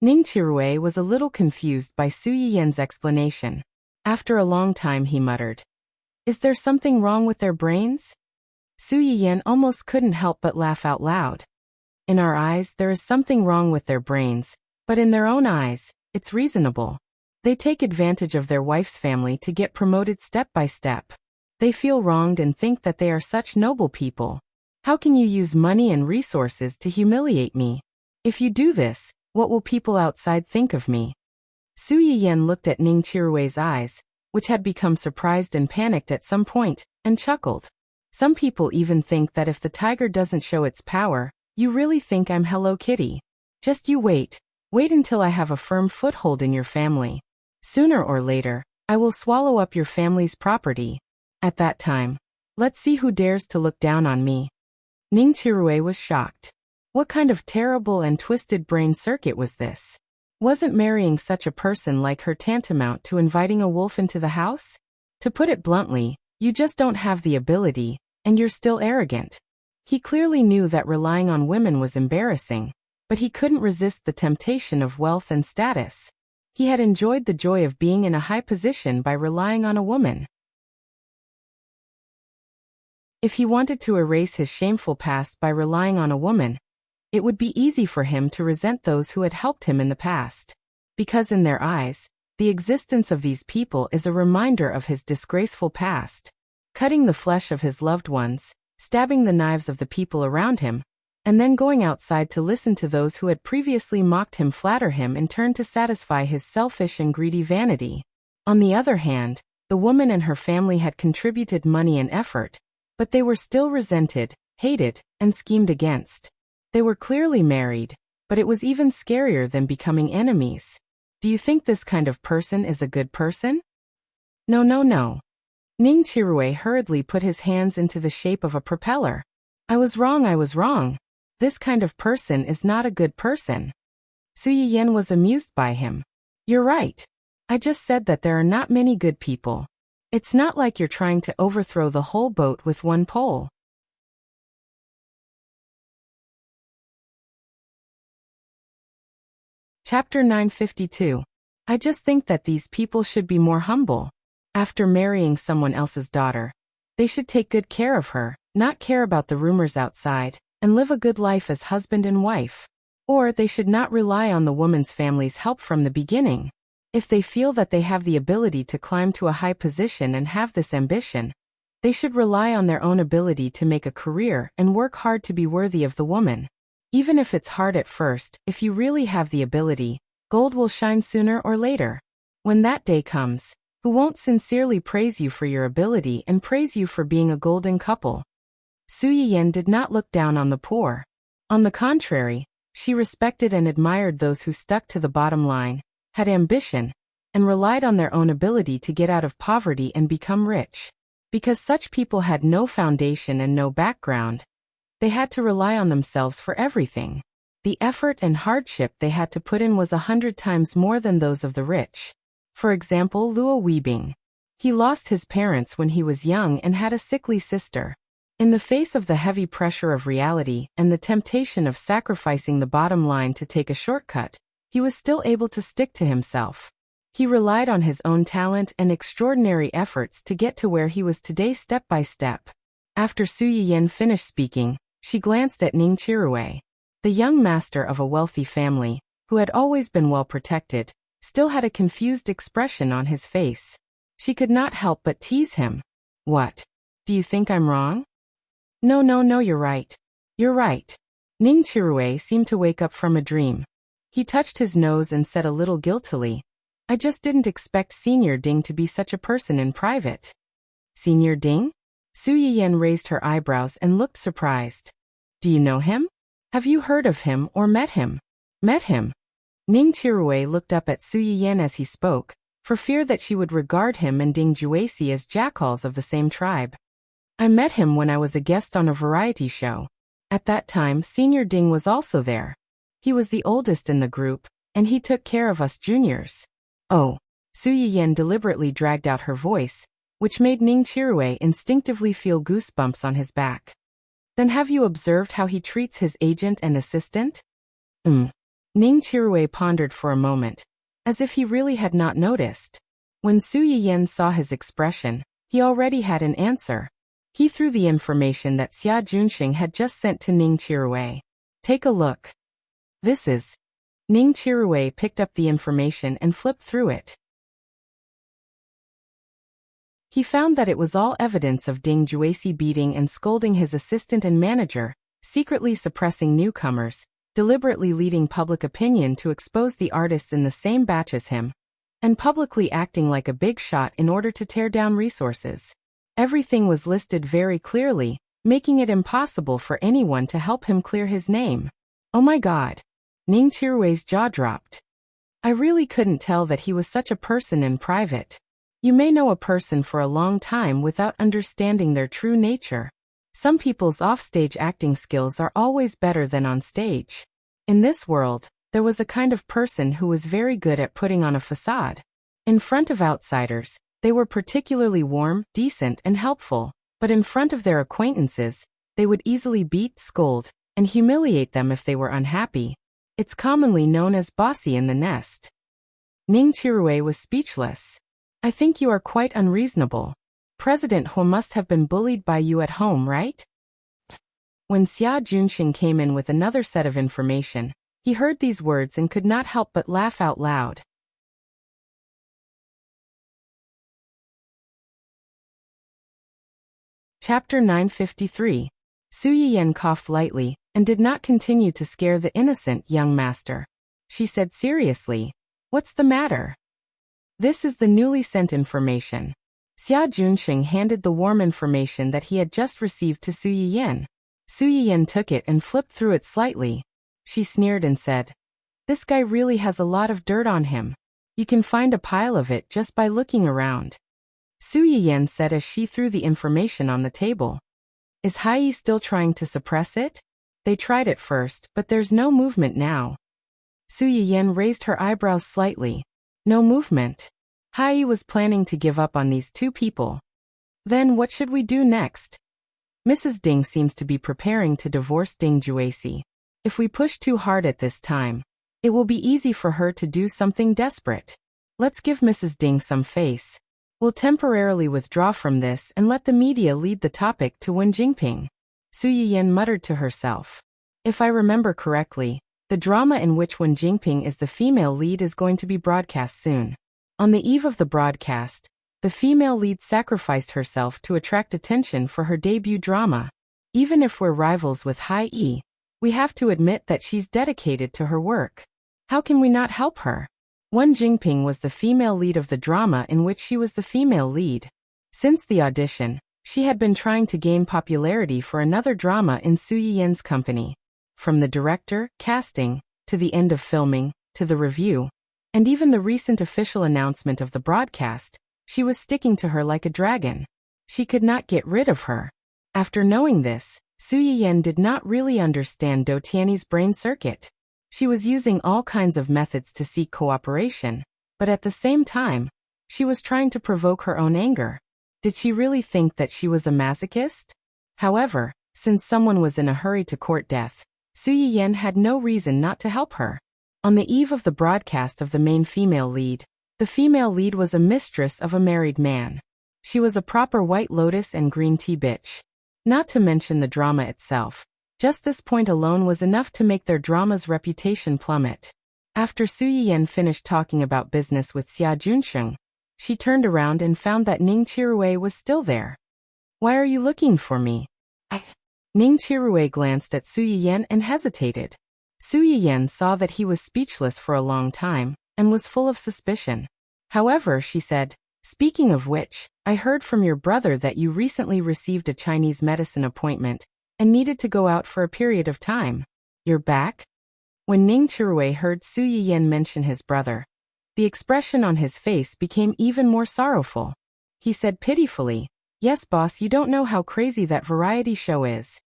Ning Chirue was a little confused by Su Yiyan's explanation. After a long time he muttered, "Is there something wrong with their brains?" Su Yiyan almost couldn't help but laugh out loud. "In our eyes there is something wrong with their brains, but in their own eyes, it's reasonable. They take advantage of their wife's family to get promoted step by step. They feel wronged and think that they are such noble people. How can you use money and resources to humiliate me? If you do this, what will people outside think of me?" Su Yiyan looked at Ning Chirue's eyes, which had become surprised and panicked at some point, and chuckled. "Some people even think that if the tiger doesn't show its power, you really think I'm Hello Kitty. Just you wait. Wait until I have a firm foothold in your family. Sooner or later, I will swallow up your family's property. At that time, let's see who dares to look down on me." Ning Chirue was shocked. What kind of terrible and twisted brain circuit was this? Wasn't marrying such a person like her tantamount to inviting a wolf into the house? To put it bluntly, you just don't have the ability, and you're still arrogant. He clearly knew that relying on women was embarrassing, but he couldn't resist the temptation of wealth and status. He had enjoyed the joy of being in a high position by relying on a woman. If he wanted to erase his shameful past by relying on a woman, it would be easy for him to resent those who had helped him in the past. Because in their eyes, the existence of these people is a reminder of his disgraceful past. Cutting the flesh of his loved ones, stabbing the knives of the people around him, and then going outside to listen to those who had previously mocked him flatter him in turn to satisfy his selfish and greedy vanity. On the other hand, the woman and her family had contributed money and effort, but they were still resented, hated, and schemed against. They were clearly married, but it was even scarier than becoming enemies. Do you think this kind of person is a good person? No, no, no. Ning Chirue hurriedly put his hands into the shape of a propeller. I was wrong. This kind of person is not a good person. Su Yiyan was amused by him. You're right. I just said that there are not many good people. It's not like you're trying to overthrow the whole boat with one pole. Chapter 952. I just think that these people should be more humble. After marrying someone else's daughter, they should take good care of her, not care about the rumors outside, and live a good life as husband and wife. Or they should not rely on the woman's family's help from the beginning. If they feel that they have the ability to climb to a high position and have this ambition, they should rely on their own ability to make a career and work hard to be worthy of the woman. Even if it's hard at first, if you really have the ability, gold will shine sooner or later. When that day comes, who won't sincerely praise you for your ability and praise you for being a golden couple? Su Yiyan did not look down on the poor. On the contrary, she respected and admired those who stuck to the bottom line, had ambition, and relied on their own ability to get out of poverty and become rich. Because such people had no foundation and no background, they had to rely on themselves for everything. The effort and hardship they had to put in was 100 times more than those of the rich. For example, Luo Weibing. He lost his parents when he was young and had a sickly sister. In the face of the heavy pressure of reality and the temptation of sacrificing the bottom line to take a shortcut, he was still able to stick to himself. He relied on his own talent and extraordinary efforts to get to where he was today step by step. After Su Yiyan finished speaking, she glanced at Ning Chirue. The young master of a wealthy family, who had always been well protected, still had a confused expression on his face. She could not help but tease him. What? Do you think I'm wrong? No, you're right. You're right. Ning Chirue seemed to wake up from a dream. He touched his nose and said a little guiltily, I just didn't expect Senior Ding to be such a person in private. Senior Ding? Su Yiyan raised her eyebrows and looked surprised. Do you know him? Have you heard of him or met him? Met him? Ning Chirue looked up at Su Yiyan as he spoke, for fear that she would regard him and Ding Juesi as jackals of the same tribe. I met him when I was a guest on a variety show. At that time, Senior Ding was also there. He was the oldest in the group, and he took care of us juniors. Oh, Su Yiyan deliberately dragged out her voice, which made Ning Chirue instinctively feel goosebumps on his back. Then have you observed how he treats his agent and assistant? Ning Chirue pondered for a moment, as if he really had not noticed. When Su Yiyan saw his expression, he already had an answer. He threw the information that Xia Junxing had just sent to Ning Chirue. Take a look. This is. Ning Chirue picked up the information and flipped through it. He found that it was all evidence of Ding Juesi beating and scolding his assistant and manager, secretly suppressing newcomers, deliberately leading public opinion to expose the artists in the same batch as him, and publicly acting like a big shot in order to tear down resources. Everything was listed very clearly, making it impossible for anyone to help him clear his name. Oh my God! Ning Chirue's jaw dropped. I really couldn't tell that he was such a person in private. You may know a person for a long time without understanding their true nature. Some people's offstage acting skills are always better than on stage. In this world, there was a kind of person who was very good at putting on a facade. In front of outsiders, they were particularly warm, decent, and helpful, but in front of their acquaintances, they would easily beat, scold, and humiliate them if they were unhappy. It's commonly known as bossy in the nest. Ning Chirue was speechless. I think you are quite unreasonable. President Ho must have been bullied by you at home, right? When Xia Junxing came in with another set of information, he heard these words and could not help but laugh out loud. Chapter 953. Su Yiyan coughed lightly, and did not continue to scare the innocent young master. She said seriously, "What's the matter?" "This is the newly sent information." Xia Junxing handed the warm information that he had just received to Su Yiyan. Su Yiyan took it and flipped through it slightly. She sneered and said, "This guy really has a lot of dirt on him. You can find a pile of it just by looking around." Su Yiyan said as she threw the information on the table. "Is Hai still trying to suppress it?" "They tried at first, but there's no movement now." Su Yiyan raised her eyebrows slightly. "No movement?" Hai was planning to give up on these two people. "Then what should we do next?" "Mrs. Ding seems to be preparing to divorce Ding Juesi. If we push too hard at this time, it will be easy for her to do something desperate. Let's give Mrs. Ding some face. We'll temporarily withdraw from this and let the media lead the topic to Wen Jingping." Su Yiyan muttered to herself. "If I remember correctly, the drama in which Wen Jingping is the female lead is going to be broadcast soon. On the eve of the broadcast, the female lead sacrificed herself to attract attention for her debut drama. Even if we're rivals with Hai Yi, we have to admit that she's dedicated to her work. How can we not help her?" Wen Jingping was the female lead of the drama in which she was the female lead. Since the audition, she had been trying to gain popularity for another drama in Su Yiyan's company. From the director, casting, to the end of filming, to the review, and even the recent official announcement of the broadcast, she was sticking to her like a dragon. She could not get rid of her. After knowing this, Su Yiyan did not really understand Do Tianyi's brain circuit. She was using all kinds of methods to seek cooperation, but at the same time, she was trying to provoke her own anger. Did she really think that she was a masochist? However, since someone was in a hurry to court death, Su Yiyan had no reason not to help her. On the eve of the broadcast of the main female lead, the female lead was a mistress of a married man. She was a proper White Lotus and green tea bitch. Not to mention the drama itself. Just this point alone was enough to make their drama's reputation plummet. After Su Yiyan finished talking about business with Xia Junsheng, she turned around and found that Ning Chirue was still there. "Why are you looking for me?" Ning Chirue glanced at Su Yiyan and hesitated. Su Yiyan saw that he was speechless for a long time, and was full of suspicion. However, she said, "Speaking of which, I heard from your brother that you recently received a Chinese medicine appointment, and needed to go out for a period of time. You're back?" When Ning Chirue heard Su Yiyan mention his brother, the expression on his face became even more sorrowful. He said pitifully, "Yes, boss, you don't know how crazy that variety show is.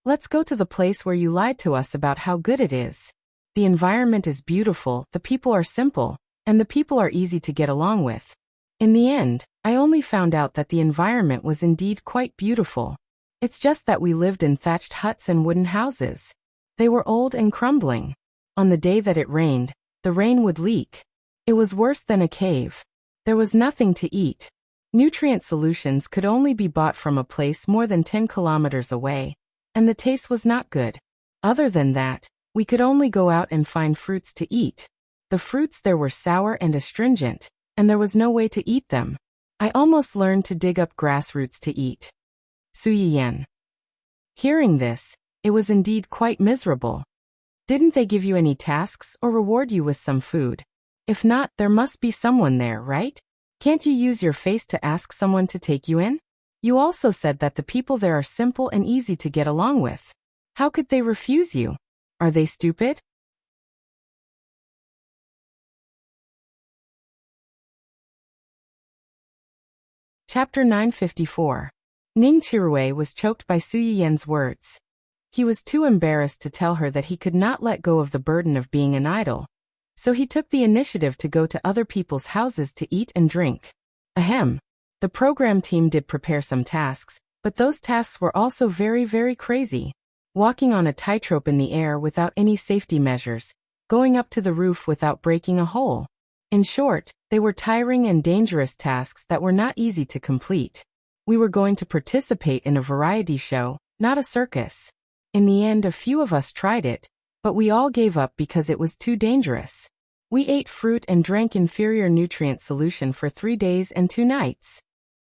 Let's go to the place where you lied to us about how good it is. The environment is beautiful, the people are simple, and the people are easy to get along with." In the end, I only found out that the environment was indeed quite beautiful. It's just that we lived in thatched huts and wooden houses. They were old and crumbling. On the day that it rained, the rain would leak. It was worse than a cave. There was nothing to eat. Nutrient solutions could only be bought from a place more than 10 kilometers away, and the taste was not good. Other than that, we could only go out and find fruits to eat. The fruits there were sour and astringent, and there was no way to eat them. I almost learned to dig up grass roots to eat. Su Yiyan. Hearing this, it was indeed quite miserable. Didn't they give you any tasks or reward you with some food? If not, there must be someone there, right? Can't you use your face to ask someone to take you in? You also said that the people there are simple and easy to get along with. How could they refuse you? Are they stupid? Chapter 954. Ning Chirue was choked by Su Yiyan's words. He was too embarrassed to tell her that he could not let go of the burden of being an idol, so he took the initiative to go to other people's houses to eat and drink. Ahem. The program team did prepare some tasks, but those tasks were also very crazy. Walking on a tightrope in the air without any safety measures, going up to the roof without breaking a hole. In short, they were tiring and dangerous tasks that were not easy to complete. We were going to participate in a variety show, not a circus. In the end, a few of us tried it, but we all gave up because it was too dangerous. We ate fruit and drank inferior nutrient solution for 3 days and 2 nights.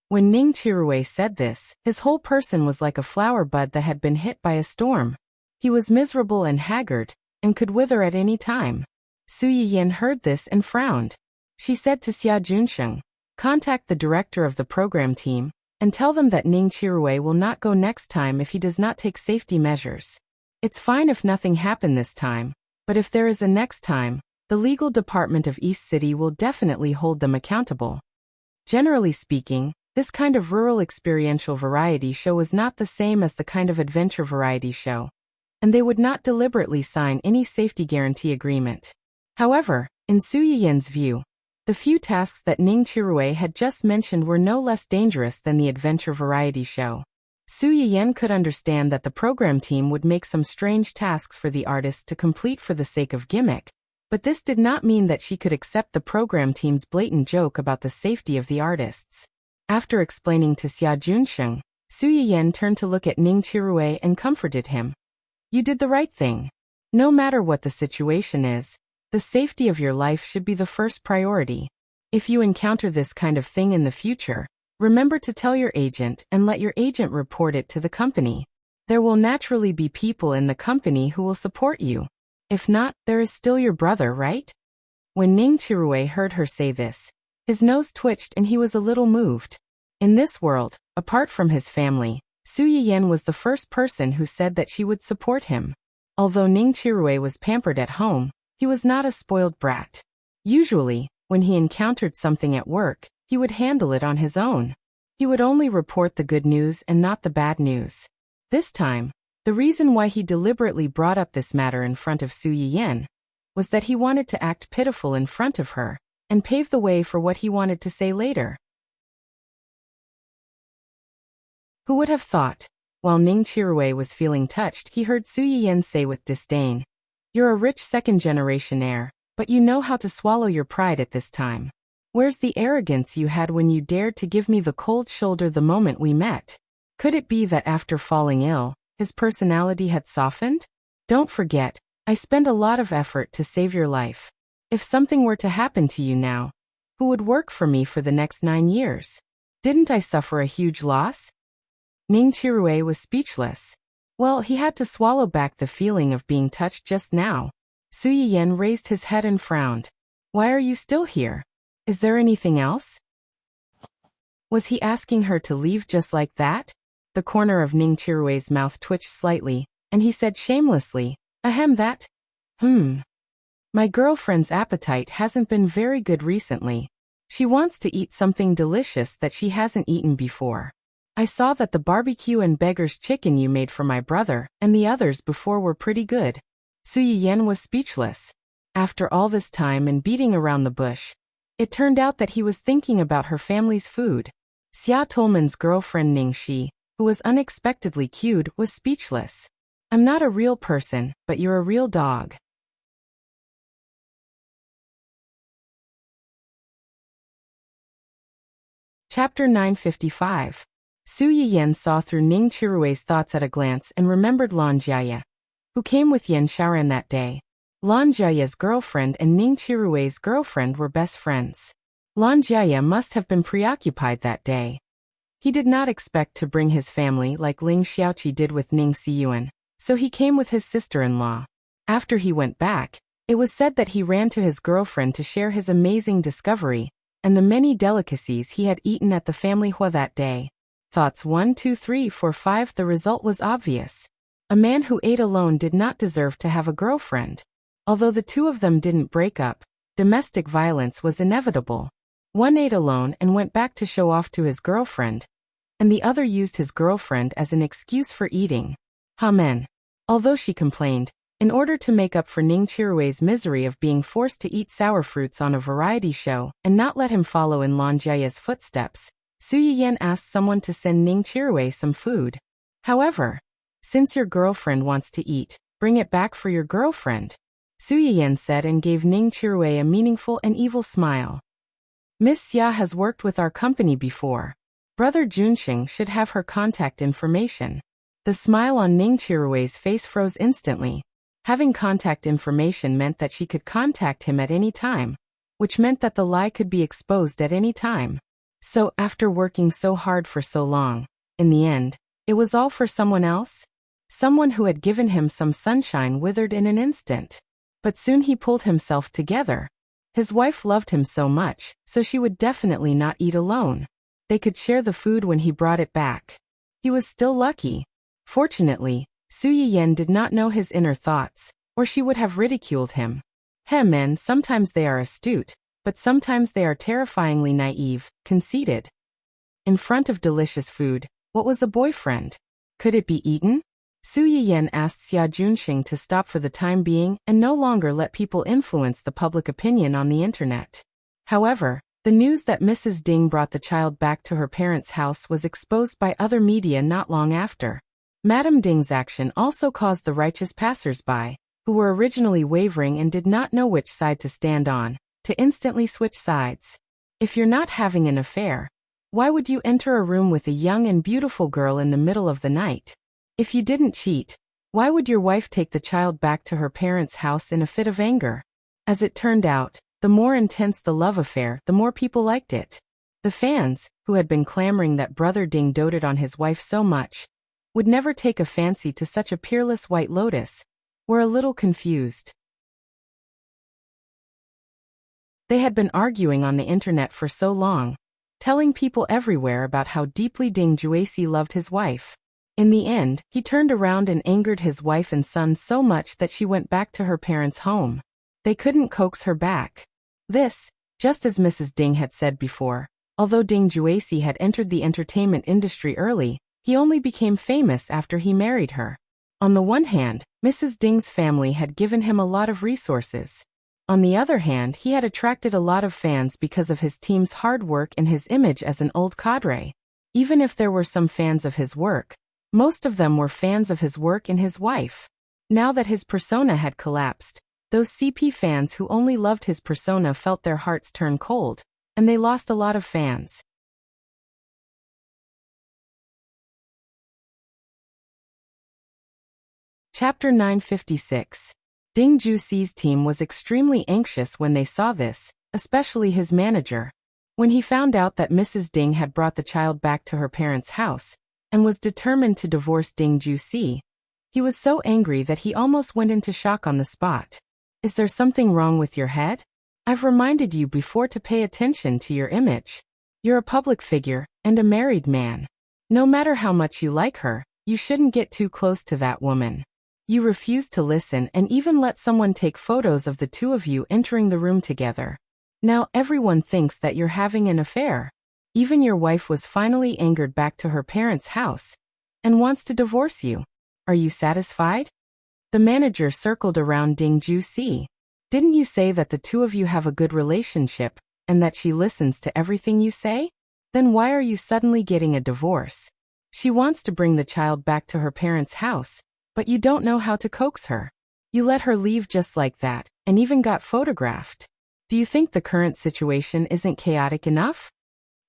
When Ning Chirue said this, his whole person was like a flower bud that had been hit by a storm. He was miserable and haggard, and could wither at any time. Su Yiyan heard this and frowned. She said to Xia Junsheng, "Contact the director of the program team, and tell them that Ning Chirue will not go next time if he does not take safety measures. It's fine if nothing happened this time, but if there is a next time, the legal department of East City will definitely hold them accountable." Generally speaking, this kind of rural experiential variety show was not the same as the kind of adventure variety show, and they would not deliberately sign any safety guarantee agreement. However, in Su Yiyan's view, the few tasks that Ning Chirue had just mentioned were no less dangerous than the adventure variety show. Su Yiyan could understand that the program team would make some strange tasks for the artists to complete for the sake of gimmick, but this did not mean that she could accept the program team's blatant joke about the safety of the artists. After explaining to Xia Junsheng, Su Yiyan turned to look at Ning Chirue and comforted him. "You did the right thing. No matter what the situation is, the safety of your life should be the first priority. If you encounter this kind of thing in the future, remember to tell your agent and let your agent report it to the company. There will naturally be people in the company who will support you. If not, there is still your brother, right?" When Ning Chirue heard her say this, his nose twitched and he was a little moved. In this world, apart from his family, Su Yiyan was the first person who said that she would support him. Although Ning Chirue was pampered at home, he was not a spoiled brat. Usually, when he encountered something at work, he would handle it on his own. He would only report the good news and not the bad news. This time, The reason why he deliberately brought up this matter in front of Su Yiyan was that he wanted to act pitiful in front of her and pave the way for what he wanted to say later. Who would have thought? While Ning Qiruwei was feeling touched, he heard Su Yiyan say with disdain, "You're a rich second-generation heir, but you know how to swallow your pride at this time. Where's the arrogance you had when you dared to give me the cold shoulder the moment we met? Could it be that after falling ill, his personality had softened? Don't forget, I spent a lot of effort to save your life. If something were to happen to you now, who would work for me for the next 9 years? Didn't I suffer a huge loss?" Ning Qiruwei was speechless. Well, he had to swallow back the feeling of being touched just now. Su Yiyan raised his head and frowned. "Why are you still here? Is there anything else?" Was he asking her to leave just like that? The corner of Ning Qiruwei's mouth twitched slightly, and he said shamelessly, "Ahem, that? My girlfriend's appetite hasn't been very good recently. She wants to eat something delicious that she hasn't eaten before. I saw that the barbecue and beggar's chicken you made for my brother and the others before were pretty good." Su Yiyan was speechless. After all this time and beating around the bush, it turned out that he was thinking about her family's food. Xia Tolman's girlfriend Ning Shi, who was unexpectedly cued, was speechless. "I'm not a real person, but you're a real dog." Chapter 955. Su Yiyan saw through Ning Qiruwei's thoughts at a glance and remembered Lan Jiaya, who came with Yan Shaoran that day. Lan Jiaya's girlfriend and Ning Qiruwei's girlfriend were best friends. Lan Jiaya must have been preoccupied that day. He did not expect to bring his family like Ling Xiaoqi did with Ning Xiyuan, so he came with his sister-in-law. After he went back, it was said that he ran to his girlfriend to share his amazing discovery and the many delicacies he had eaten at the family hua that day. Thoughts 1, 2, 3, 4, 5. The result was obvious. A man who ate alone did not deserve to have a girlfriend. Although the two of them didn't break up, domestic violence was inevitable. One ate alone and went back to show off to his girlfriend, and the other used his girlfriend as an excuse for eating. Amen. Although she complained, in order to make up for Ning Qiruwei's misery of being forced to eat sour fruits on a variety show and not let him follow in Lan Jiaya's footsteps, Su Yiyan asked someone to send Ning Qiruwei some food. However, "Since your girlfriend wants to eat, bring it back for your girlfriend," Su Yiyan said and gave Ning Qiruwei a meaningful and evil smile. "Miss Xia has worked with our company before. Brother Junxing should have her contact information." The smile on Ning Qiruwei's face froze instantly. Having contact information meant that she could contact him at any time, which meant that the lie could be exposed at any time. So, after working so hard for so long, in the end, it was all for someone else? Someone who had given him some sunshine withered in an instant. But soon he pulled himself together. His wife loved him so much, so she would definitely not eat alone. They could share the food when he brought it back. He was still lucky. Fortunately, Su Yiyan did not know his inner thoughts, or she would have ridiculed him. Men, sometimes they are astute, but sometimes they are terrifyingly naive, conceited. In front of delicious food, what was a boyfriend? Could it be eaten? Su Yiyan asked Xia Junxing to stop for the time being and no longer let people influence the public opinion on the internet. However, the news that Mrs. Ding brought the child back to her parents' house was exposed by other media not long after. Madame Ding's action also caused the righteous passers-by, who were originally wavering and did not know which side to stand on, to instantly switch sides. If you're not having an affair, why would you enter a room with a young and beautiful girl in the middle of the night? If you didn't cheat, why would your wife take the child back to her parents' house in a fit of anger? As it turned out, the more intense the love affair, the more people liked it. The fans, who had been clamoring that Brother Ding doted on his wife so much, would never take a fancy to such a peerless white lotus, were a little confused. They had been arguing on the internet for so long, telling people everywhere about how deeply Ding Juesi loved his wife. In the end, he turned around and angered his wife and son so much that she went back to her parents' home. They couldn't coax her back. This, just as Mrs. Ding had said before, although Ding Juesi had entered the entertainment industry early, he only became famous after he married her. On the one hand, Mrs. Ding's family had given him a lot of resources. On the other hand, he had attracted a lot of fans because of his team's hard work and his image as an old cadre. Even if there were some fans of his work, most of them were fans of his work and his wife. Now that his persona had collapsed, those CP fans who only loved his persona felt their hearts turn cold, and they lost a lot of fans. Chapter 956. Ding Juxi's team was extremely anxious when they saw this, especially his manager. When he found out that Mrs. Ding had brought the child back to her parents' house and was determined to divorce Ding Juxi, he was so angry that he almost went into shock on the spot. Is there something wrong with your head? I've reminded you before to pay attention to your image. You're a public figure and a married man. No matter how much you like her, you shouldn't get too close to that woman. You refuse to listen and even let someone take photos of the two of you entering the room together. Now everyone thinks that you're having an affair. Even your wife was finally angered back to her parents' house and wants to divorce you. Are you satisfied? The manager circled around Ding Juxi. Didn't you say that the two of you have a good relationship and that she listens to everything you say? Then why are you suddenly getting a divorce? She wants to bring the child back to her parents' house, but you don't know how to coax her. You let her leave just like that, and even got photographed. Do you think the current situation isn't chaotic enough?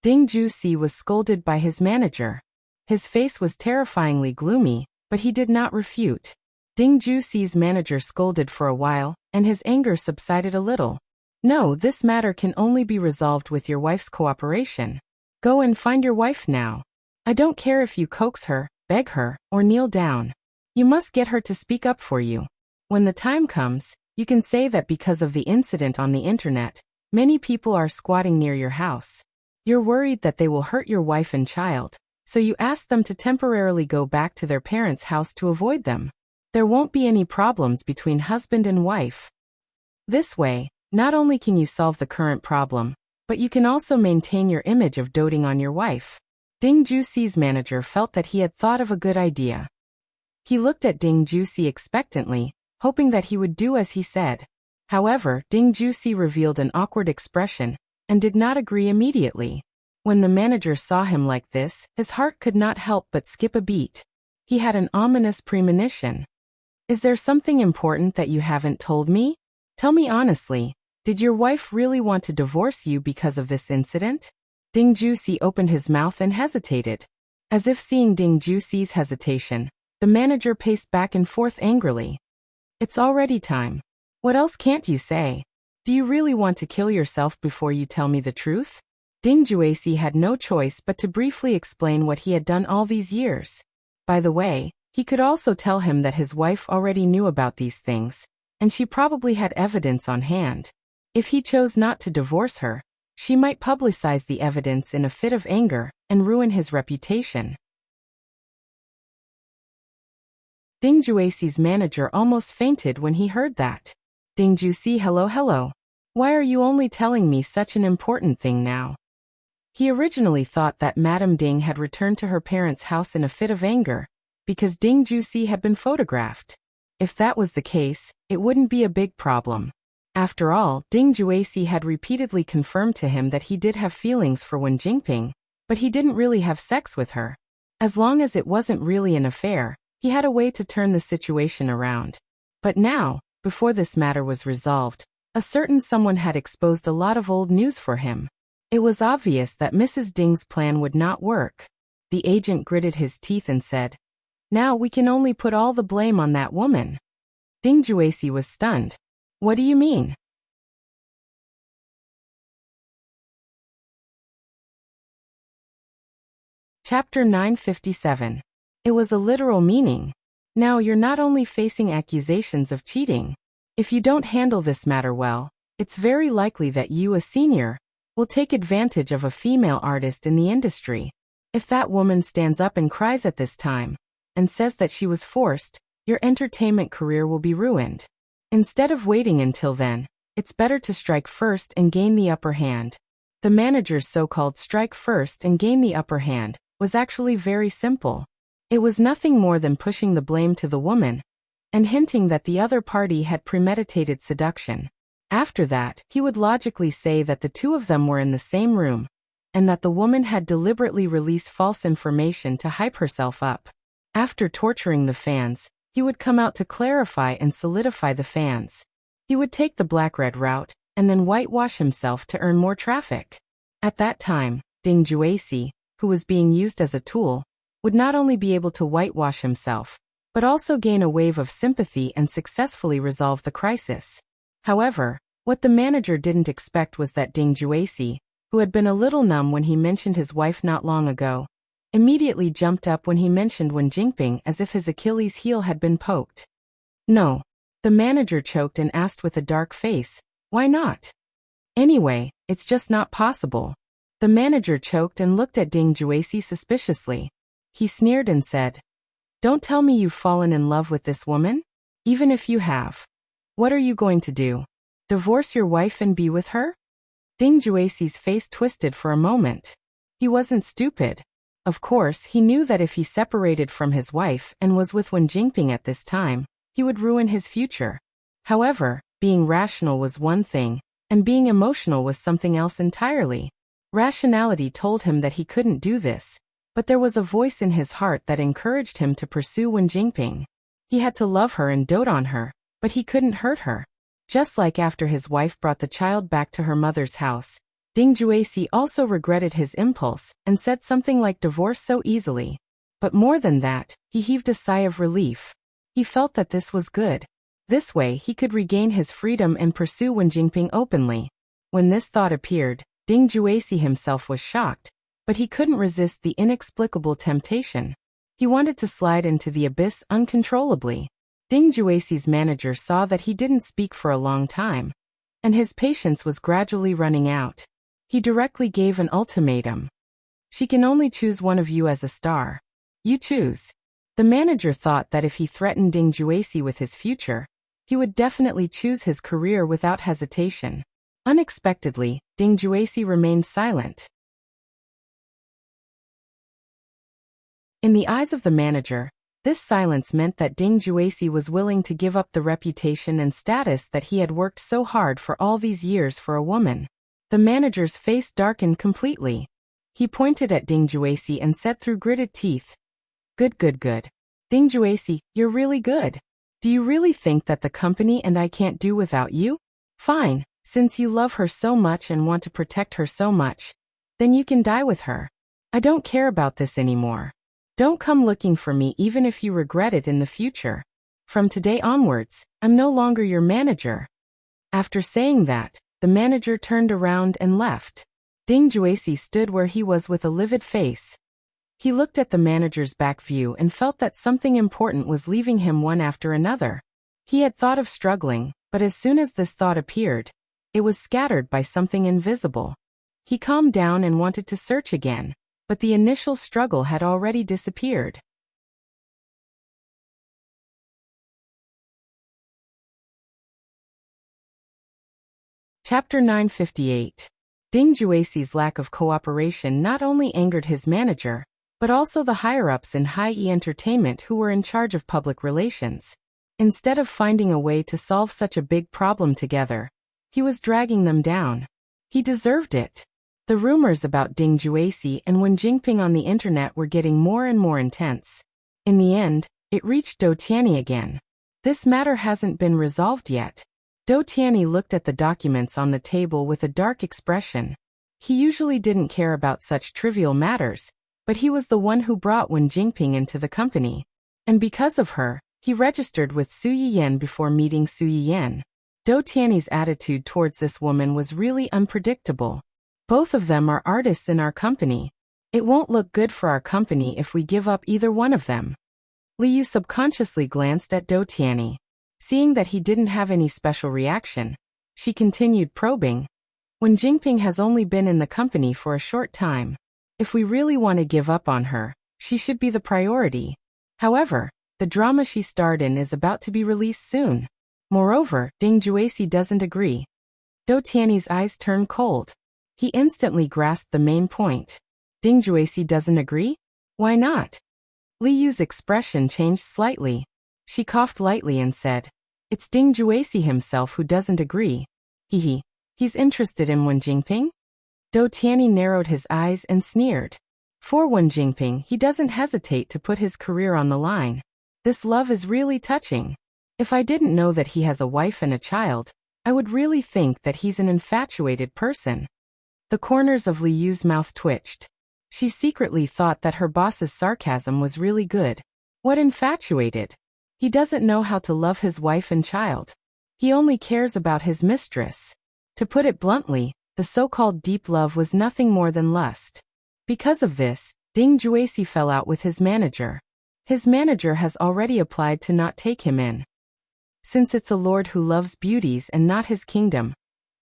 Ding Juxi was scolded by his manager. His face was terrifyingly gloomy, but he did not refute. Ding Juxi's manager scolded for a while, and his anger subsided a little. No, this matter can only be resolved with your wife's cooperation. Go and find your wife now. I don't care if you coax her, beg her, or kneel down. You must get her to speak up for you. When the time comes, you can say that because of the incident on the internet, many people are squatting near your house. You're worried that they will hurt your wife and child, so you ask them to temporarily go back to their parents' house to avoid them. There won't be any problems between husband and wife. This way, not only can you solve the current problem, but you can also maintain your image of doting on your wife. Ding Juxi's manager felt that he had thought of a good idea. He looked at Ding Juxi expectantly, hoping that he would do as he said. However, Ding Juxi revealed an awkward expression and did not agree immediately. When the manager saw him like this, his heart could not help but skip a beat. He had an ominous premonition. Is there something important that you haven't told me? Tell me honestly, did your wife really want to divorce you because of this incident? Ding Juxi opened his mouth and hesitated. As if seeing Ding Juxi's hesitation, the manager paced back and forth angrily. It's already time. What else can't you say? Do you really want to kill yourself before you tell me the truth? Ding Juxi had no choice but to briefly explain what he had done all these years. By the way, he could also tell him that his wife already knew about these things, and she probably had evidence on hand. If he chose not to divorce her, she might publicize the evidence in a fit of anger and ruin his reputation. Ding Juxi's manager almost fainted when he heard that. Ding Juxi, hello. Why are you only telling me such an important thing now? He originally thought that Madame Ding had returned to her parents' house in a fit of anger, because Ding Juxi had been photographed. If that was the case, it wouldn't be a big problem. After all, Ding Juxi had repeatedly confirmed to him that he did have feelings for Wen Jingping, but he didn't really have sex with her. As long as it wasn't really an affair, he had a way to turn the situation around. But now, before this matter was resolved, a certain someone had exposed a lot of old news for him. It was obvious that Mrs. Ding's plan would not work. The agent gritted his teeth and said, "Now we can only put all the blame on that woman." Ding Juxi was stunned. What do you mean? Chapter 957. It was a literal meaning. Now you're not only facing accusations of cheating. If you don't handle this matter well, it's very likely that you, a senior, will take advantage of a female artist in the industry. If that woman stands up and cries at this time, and says that she was forced, your entertainment career will be ruined. Instead of waiting until then, it's better to strike first and gain the upper hand. The manager's so-called strike first and gain the upper hand was actually very simple. It was nothing more than pushing the blame to the woman and hinting that the other party had premeditated seduction. After that, he would logically say that the two of them were in the same room and that the woman had deliberately released false information to hype herself up. After torturing the fans, he would come out to clarify and solidify the fans. He would take the black-red route and then whitewash himself to earn more traffic. At that time, Ding Juesi, who was being used as a tool, would not only be able to whitewash himself, but also gain a wave of sympathy and successfully resolve the crisis. However, what the manager didn't expect was that Ding Juesi, who had been a little numb when he mentioned his wife not long ago, immediately jumped up when he mentioned Wen Jingping as if his Achilles heel had been poked. No. The manager choked and asked with a dark face, why not? Anyway, it's just not possible. The manager choked and looked at Ding Juesi suspiciously. He sneered and said, don't tell me you've fallen in love with this woman? Even if you have. What are you going to do? Divorce your wife and be with her? Ding Juesi's face twisted for a moment. He wasn't stupid. Of course, he knew that if he separated from his wife and was with Wen Jingping at this time, he would ruin his future. However, being rational was one thing, and being emotional was something else entirely. Rationality told him that he couldn't do this, but there was a voice in his heart that encouraged him to pursue Wen Jingping. He had to love her and dote on her, but he couldn't hurt her. Just like after his wife brought the child back to her mother's house, Ding Juesi also regretted his impulse and said something like divorce so easily. But more than that, he heaved a sigh of relief. He felt that this was good. This way he could regain his freedom and pursue Wen Jingping openly. When this thought appeared, Ding Juesi himself was shocked, but he couldn't resist the inexplicable temptation. He wanted to slide into the abyss uncontrollably. Ding Juesi's manager saw that he didn't speak for a long time, and his patience was gradually running out. He directly gave an ultimatum. She can only choose one of you as a star. You choose. The manager thought that if he threatened Ding Juesi with his future, he would definitely choose his career without hesitation. Unexpectedly, Ding Juesi remained silent. In the eyes of the manager, this silence meant that Ding Juesi was willing to give up the reputation and status that he had worked so hard for all these years for a woman. The manager's face darkened completely. He pointed at Ding Juesi and said through gritted teeth, Good. Ding Juesi, you're really good. Do you really think that the company and I can't do without you? Fine, since you love her so much and want to protect her so much, then you can die with her. I don't care about this anymore. Don't come looking for me even if you regret it in the future. From today onwards, I'm no longer your manager. After saying that, the manager turned around and left. Ding Juesi stood where he was with a livid face. He looked at the manager's back view and felt that something important was leaving him one after another. He had thought of struggling, but as soon as this thought appeared, it was scattered by something invisible. He calmed down and wanted to search again, but the initial struggle had already disappeared. Chapter 958. Ding Juesi's lack of cooperation not only angered his manager, but also the higher-ups in Hi-E Entertainment who were in charge of public relations. Instead of finding a way to solve such a big problem together, he was dragging them down. He deserved it. The rumors about Ding Juesi and Wen Jingping on the internet were getting more and more intense. In the end, it reached Dou Tianyi again. This matter hasn't been resolved yet. Dou Tianyi looked at the documents on the table with a dark expression. He usually didn't care about such trivial matters, but he was the one who brought Wen Jingping into the company. And because of her, he registered with Su Yiyan before meeting Su Yiyan. Dou Tianyi's attitude towards this woman was really unpredictable. Both of them are artists in our company. It won't look good for our company if we give up either one of them. Liu subconsciously glanced at Dou Tianyi. Seeing that he didn't have any special reaction, she continued probing. Wen Jingping has only been in the company for a short time. If we really want to give up on her, she should be the priority. However, the drama she starred in is about to be released soon. Moreover, Ding Juesi doesn't agree. Dou Tianyi's eyes turned cold. He instantly grasped the main point. Ding Juesi doesn't agree? Why not? Li Yu's expression changed slightly. She coughed lightly and said, "It's Ding Juesi himself who doesn't agree. He's interested in Wen Jingping?" Dou Tianyi narrowed his eyes and sneered. For Wen Jingping, he doesn't hesitate to put his career on the line. This love is really touching. If I didn't know that he has a wife and a child, I would really think that he's an infatuated person. The corners of Li Yu's mouth twitched. She secretly thought that her boss's sarcasm was really good. What infatuated? He doesn't know how to love his wife and child. He only cares about his mistress. To put it bluntly, the so-called deep love was nothing more than lust. Because of this, Ding Juesi fell out with his manager. His manager has already applied to not take him in. Since it's a lord who loves beauties and not his kingdom,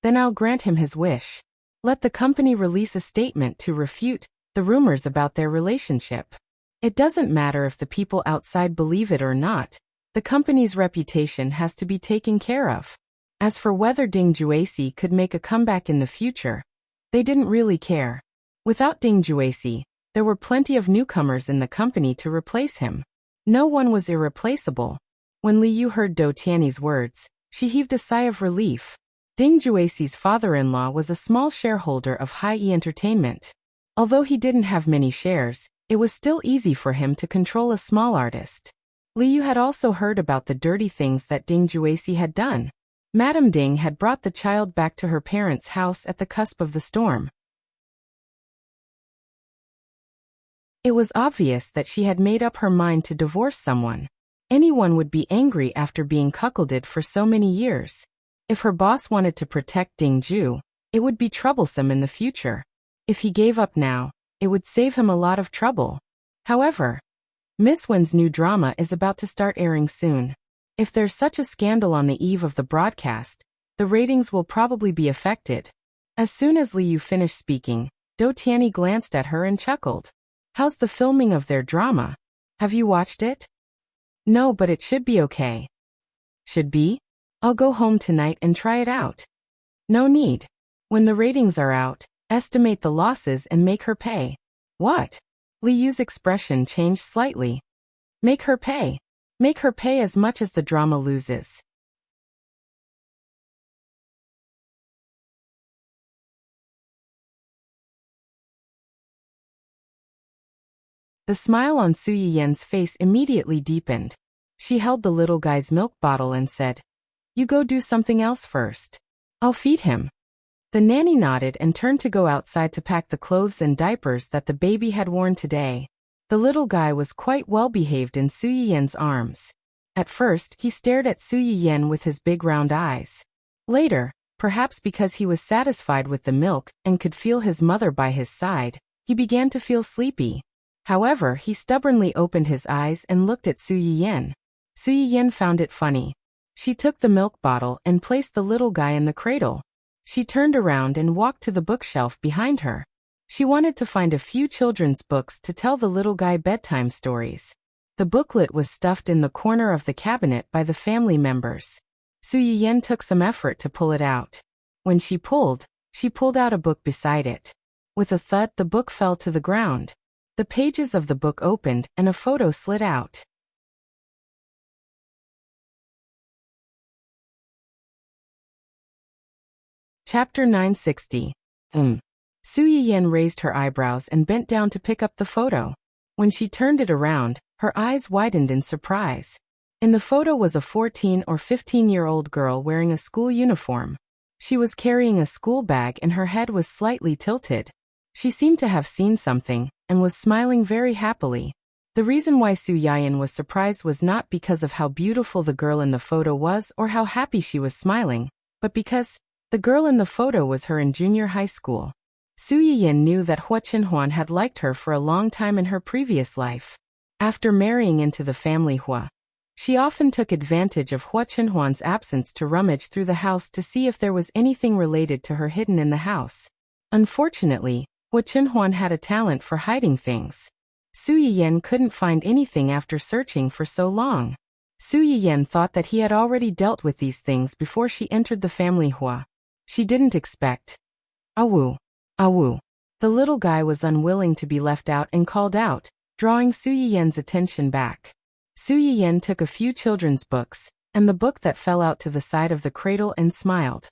then I'll grant him his wish. Let the company release a statement to refute the rumors about their relationship. It doesn't matter if the people outside believe it or not. The company's reputation has to be taken care of. As for whether Ding Juesi could make a comeback in the future, they didn't really care. Without Ding Juesi, there were plenty of newcomers in the company to replace him. No one was irreplaceable. When Li Yu heard Dou Tianyi's words, she heaved a sigh of relief. Ding Juesi's father-in-law was a small shareholder of Hai-E Entertainment. Although he didn't have many shares, it was still easy for him to control a small artist. Li Yu had also heard about the dirty things that Ding Juesi had done. Madame Ding had brought the child back to her parents' house at the cusp of the storm. It was obvious that she had made up her mind to divorce someone. Anyone would be angry after being cuckolded for so many years. If her boss wanted to protect Ding Ju, it would be troublesome in the future. If he gave up now, it would save him a lot of trouble. However, Miss Wen's new drama is about to start airing soon. If there's such a scandal on the eve of the broadcast, the ratings will probably be affected. As soon as Li Yu finished speaking, Dou Tianyi glanced at her and chuckled. "How's the filming of their drama? Have you watched it?" "No, but it should be okay." "Should be? I'll go home tonight and try it out." "No need. When the ratings are out, estimate the losses and make her pay." "What?" Li Yu's expression changed slightly. "Make her pay. Make her pay as much as the drama loses." The smile on Su Yiyen's face immediately deepened. She held the little guy's milk bottle and said, "You go do something else first. I'll feed him." The nanny nodded and turned to go outside to pack the clothes and diapers that the baby had worn today. The little guy was quite well behaved in Su Yiyen's arms. At first, he stared at Su Yiyen with his big round eyes. Later, perhaps because he was satisfied with the milk and could feel his mother by his side, he began to feel sleepy. However, he stubbornly opened his eyes and looked at Su Yiyen. Su Yiyen found it funny. She took the milk bottle and placed the little guy in the cradle. She turned around and walked to the bookshelf behind her. She wanted to find a few children's books to tell the little guy bedtime stories. The booklet was stuffed in the corner of the cabinet by the family members. Su Yiyen took some effort to pull it out. When she pulled out a book beside it. With a thud, the book fell to the ground. The pages of the book opened and a photo slid out. Chapter 960. Su Yiyen raised her eyebrows and bent down to pick up the photo. When she turned it around, her eyes widened in surprise. In the photo was a 14 or 15-year-old girl wearing a school uniform. She was carrying a school bag and her head was slightly tilted. She seemed to have seen something and was smiling very happily. The reason why Su Yiyen was surprised was not because of how beautiful the girl in the photo was or how happy she was smiling, but because the girl in the photo was her in junior high school. Su Yiyen knew that Hua Qinhuan had liked her for a long time in her previous life. After marrying into the family Hua, she often took advantage of Hua Qinhuan's absence to rummage through the house to see if there was anything related to her hidden in the house. Unfortunately, Hua Qinhuan had a talent for hiding things. Su Yiyen couldn't find anything after searching for so long. Su Yiyen thought that he had already dealt with these things before she entered the family Hua. She didn't expect. "Awu, awu." The little guy was unwilling to be left out and called out, drawing Su Yiyen's attention back. Su Yiyen took a few children's books, and the book that fell out to the side of the cradle and smiled.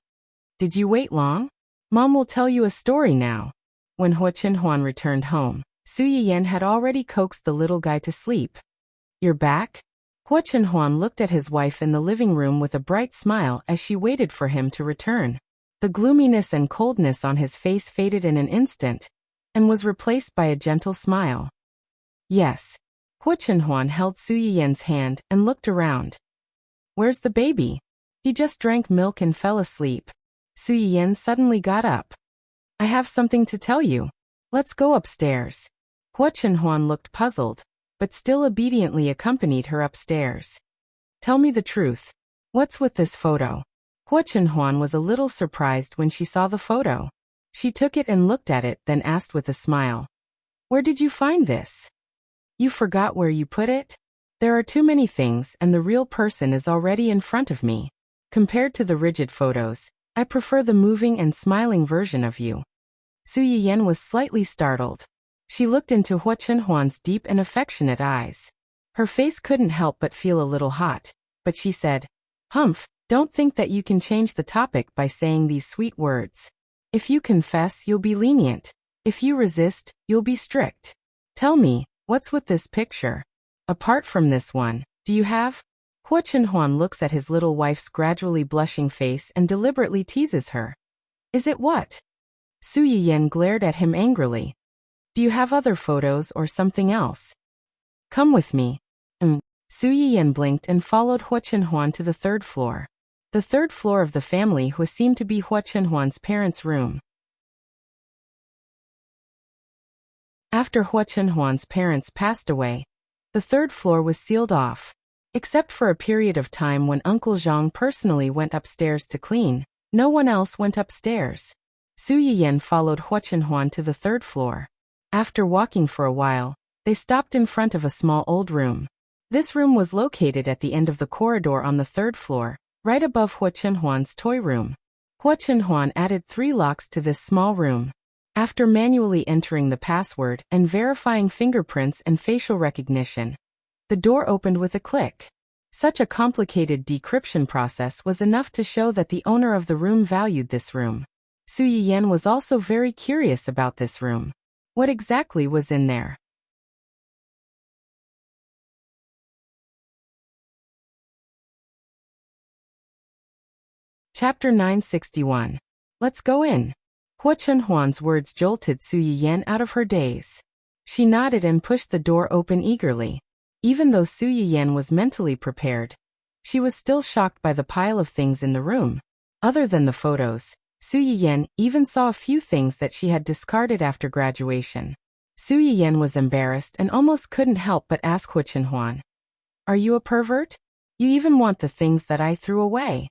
Did you wait long? Mom will tell you a story now. When Hua Chenhuan returned home, Su Yiyen had already coaxed the little guy to sleep. You're back? Hua Chenhuan looked at his wife in the living room with a bright smile as she waited for him to return. The gloominess and coldness on his face faded in an instant, and was replaced by a gentle smile. Yes. Hua Chenhuan held Su Yiyen's hand and looked around. Where's the baby? He just drank milk and fell asleep. Su Yiyen suddenly got up. I have something to tell you. Let's go upstairs. Hua Chenhuan looked puzzled, but still obediently accompanied her upstairs. Tell me the truth. What's with this photo? Hua Chenhuan was a little surprised when she saw the photo. She took it and looked at it, then asked with a smile. Where did you find this? You forgot where you put it? There are too many things and the real person is already in front of me. Compared to the rigid photos, I prefer the moving and smiling version of you. Su Yiyen was slightly startled. She looked into Hua Chenhuan's deep and affectionate eyes. Her face couldn't help but feel a little hot, but she said, Humph, don't think that you can change the topic by saying these sweet words. If you confess, you'll be lenient. If you resist, you'll be strict. Tell me, what's with this picture? Apart from this one, do you have? Hua Chenhuan looks at his little wife's gradually blushing face and deliberately teases her. Is it what? Su Yiyen glared at him angrily. Do you have other photos or something else? Come with me. Su Yiyen blinked and followed Hua Chenhuan to the third floor. The third floor of the family was seemed to be Hua Chenhuan's parents' room. After Hua Chenhuan's parents passed away, the third floor was sealed off. Except for a period of time when Uncle Zhang personally went upstairs to clean, no one else went upstairs. Su Yiyen followed Hua Chenhuan to the third floor. After walking for a while, they stopped in front of a small old room. This room was located at the end of the corridor on the third floor, right above Hua Chenhuan's toy room. Hua Chenhuan added 3 locks to this small room. After manually entering the password and verifying fingerprints and facial recognition, the door opened with a click. Such a complicated decryption process was enough to show that the owner of the room valued this room. Su Yiyen was also very curious about this room. What exactly was in there? Chapter 961. Let's go in. Hua Chenhuan's words jolted Su Yiyen out of her daze. She nodded and pushed the door open eagerly. Even though Su Yiyen was mentally prepared, she was still shocked by the pile of things in the room. Other than the photos, Su Yiyen even saw a few things that she had discarded after graduation. Su Yiyen was embarrassed and almost couldn't help but ask Hua Chenhuan, Are you a pervert? You even want the things that I threw away.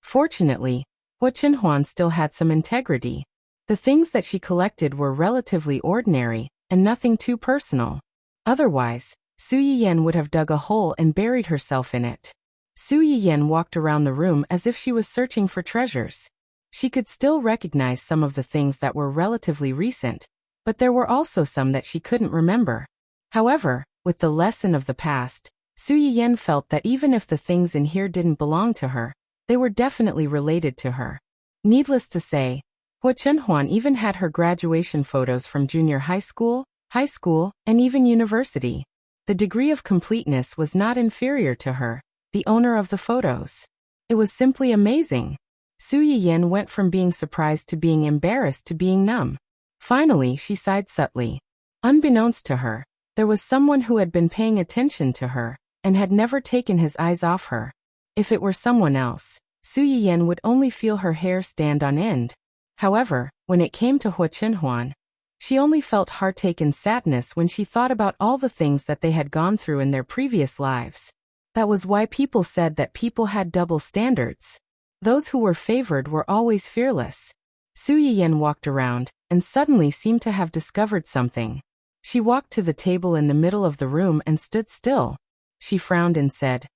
Fortunately, Hua Chenhuan still had some integrity. The things that she collected were relatively ordinary, and nothing too personal. Otherwise, Su Yiyen would have dug a hole and buried herself in it. Su Yiyen walked around the room as if she was searching for treasures. She could still recognize some of the things that were relatively recent, but there were also some that she couldn't remember. However, with the lesson of the past, Su Yiyen felt that even if the things in here didn't belong to her, they were definitely related to her. Needless to say, Hua Chenhuan even had her graduation photos from junior high school, and even university. The degree of completeness was not inferior to her, the owner of the photos. It was simply amazing. Su Yiyen went from being surprised to being embarrassed to being numb. Finally, she sighed subtly. Unbeknownst to her, there was someone who had been paying attention to her, and had never taken his eyes off her. If it were someone else, Su Yiyen would only feel her hair stand on end. However, when it came to Hua Chenhuan, she only felt heartache and sadness when she thought about all the things that they had gone through in their previous lives. That was why people said that people had double standards. Those who were favored were always fearless. Su Yiyen walked around, and suddenly seemed to have discovered something. She walked to the table in the middle of the room and stood still. She frowned and said,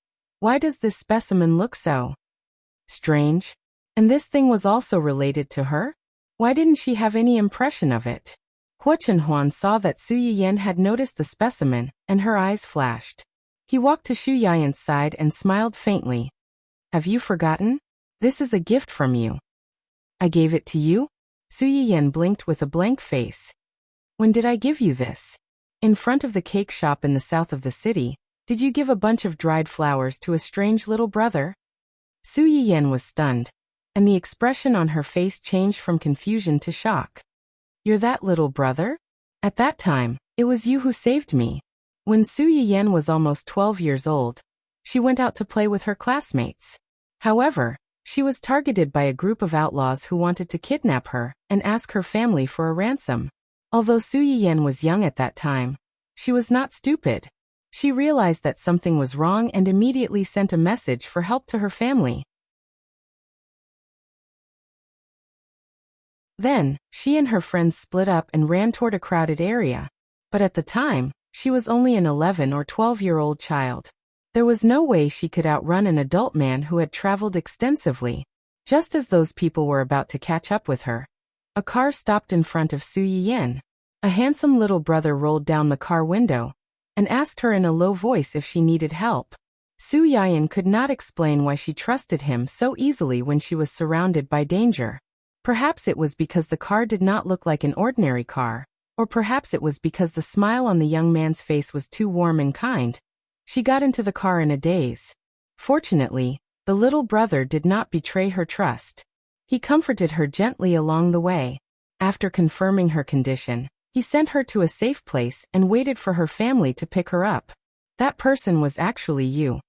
Why does this specimen look so strange? And this thing was also related to her? Why didn't she have any impression of it? Hua Chenhuan saw that Su Yiyan had noticed the specimen, and her eyes flashed. He walked to Xu Yiyan's side and smiled faintly. Have you forgotten? This is a gift from you. I gave it to you? Su Yiyan blinked with a blank face. When did I give you this? In front of the cake shop in the south of the city, did you give a bunch of dried flowers to a strange little brother? Su Yiyan was stunned, and the expression on her face changed from confusion to shock. You're that little brother? At that time, it was you who saved me. When Su Yiyan was almost 12 years old, she went out to play with her classmates. However, she was targeted by a group of outlaws who wanted to kidnap her and ask her family for a ransom. Although Su Yiyan was young at that time, she was not stupid. She realized that something was wrong and immediately sent a message for help to her family. Then, she and her friends split up and ran toward a crowded area. But at the time, she was only an 11 or 12-year-old child. There was no way she could outrun an adult man who had traveled extensively. Just as those people were about to catch up with her, a car stopped in front of Su Yiyan. A handsome little brother rolled down the car window and asked her in a low voice if she needed help. Su Yiyan could not explain why she trusted him so easily when she was surrounded by danger. Perhaps it was because the car did not look like an ordinary car, or perhaps it was because the smile on the young man's face was too warm and kind. She got into the car in a daze. Fortunately, the little brother did not betray her trust. He comforted her gently along the way. After confirming her condition, he sent her to a safe place and waited for her family to pick her up. That person was actually you.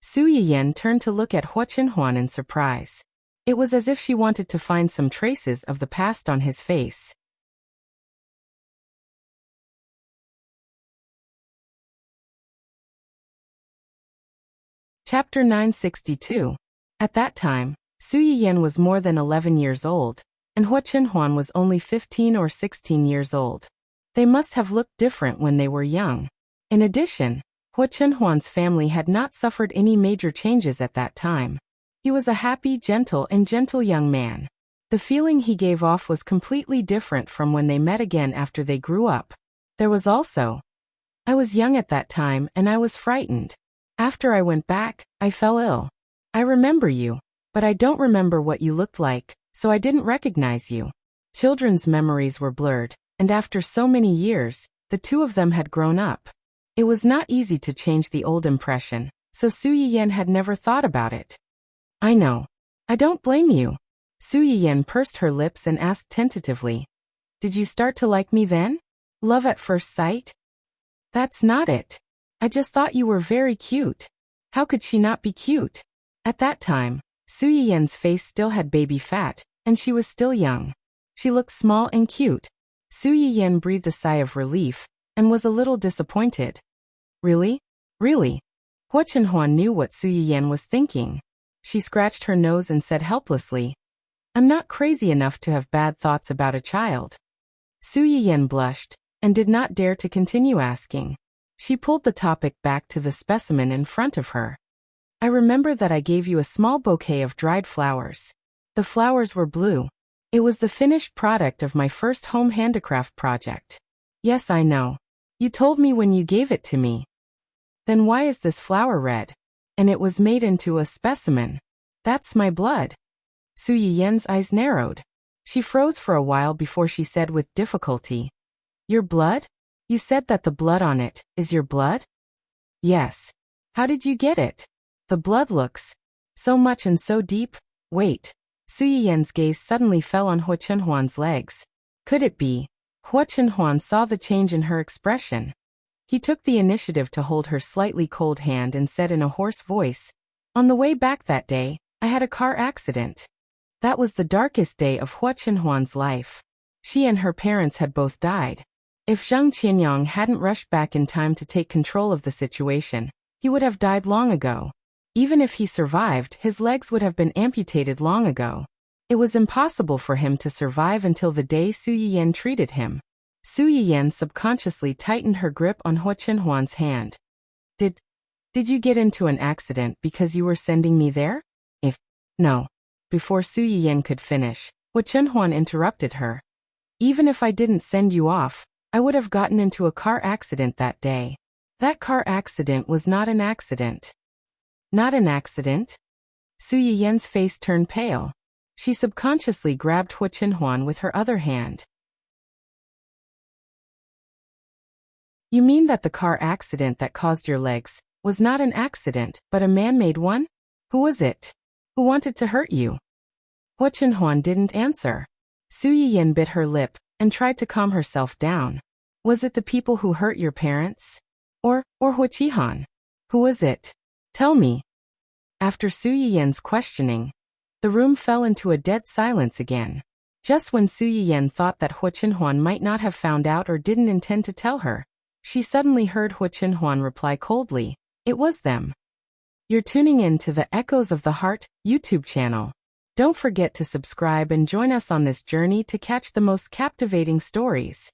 Su Yiyan turned to look at Hua Chenhuan in surprise. It was as if she wanted to find some traces of the past on his face. Chapter 962. At that time, Su Yiyan was more than 11 years old, and Hua Chenhuan was only 15 or 16 years old. They must have looked different when they were young. In addition, Hua Chenhuan's family had not suffered any major changes at that time. He was a happy, gentle young man. The feeling he gave off was completely different from when they met again after they grew up. There was also, I was young at that time and I was frightened. After I went back, I fell ill. I remember you, but I don't remember what you looked like, so I didn't recognize you. Children's memories were blurred, and after so many years, the two of them had grown up. It was not easy to change the old impression, so Su Yiyan had never thought about it. I know. I don't blame you. Su Yiyan pursed her lips and asked tentatively. Did you start to like me then? Love at first sight? That's not it. I just thought you were very cute. How could she not be cute? At that time, Su Yiyan's face still had baby fat, and she was still young. She looked small and cute. Su Yiyan breathed a sigh of relief, and was a little disappointed. Really? Really? Hua Chenhuan knew what Su Yiyan was thinking. She scratched her nose and said helplessly, I'm not crazy enough to have bad thoughts about a child. Su Yiyan blushed, and did not dare to continue asking. She pulled the topic back to the specimen in front of her. I remember that I gave you a small bouquet of dried flowers. The flowers were blue. It was the finished product of my first home handicraft project. Yes, I know. You told me when you gave it to me. Then why is this flower red? And it was made into a specimen. That's my blood. Su Yiyan's eyes narrowed. She froze for a while before she said with difficulty, Your blood? You said that the blood on it is your blood? Yes. How did you get it? The blood looks so much and so deep. Wait. Su Yiyan's gaze suddenly fell on Hua Chenhuan's legs. Could it be? Hua Chenhuan saw the change in her expression. He took the initiative to hold her slightly cold hand and said in a hoarse voice, On the way back that day, I had a car accident. That was the darkest day of Hua Chenhuan's life. She and her parents had both died. If Zhang Qianyang hadn't rushed back in time to take control of the situation, he would have died long ago. Even if he survived, his legs would have been amputated long ago. It was impossible for him to survive until the day Su Yiyan treated him. Su Yiyan subconsciously tightened her grip on Hua Chenhuan's hand. Did you get into an accident because you were sending me there? No. Before Su Yiyan could finish, Hua Chenhuan interrupted her. Even if I didn't send you off, I would have gotten into a car accident that day. That car accident was not an accident. Not an accident? Su Yiyan's face turned pale. She subconsciously grabbed Hu Qinhuan with her other hand. You mean that the car accident that caused your legs was not an accident, but a man-made one? Who was it? Who wanted to hurt you? Hu Qinhuan didn't answer. Su Yiyan bit her lip and tried to calm herself down. Was it the people who hurt your parents? Or Hu Qihan? Who was it? Tell me. After Su Yiyan's questioning, the room fell into a dead silence again. Just when Su Yiyan thought that Hu Qinhuan might not have found out or didn't intend to tell her, she suddenly heard Hu Qinhuan reply coldly, "It was them." You're tuning in to the Echoes of the Heart YouTube channel. Don't forget to subscribe and join us on this journey to catch the most captivating stories.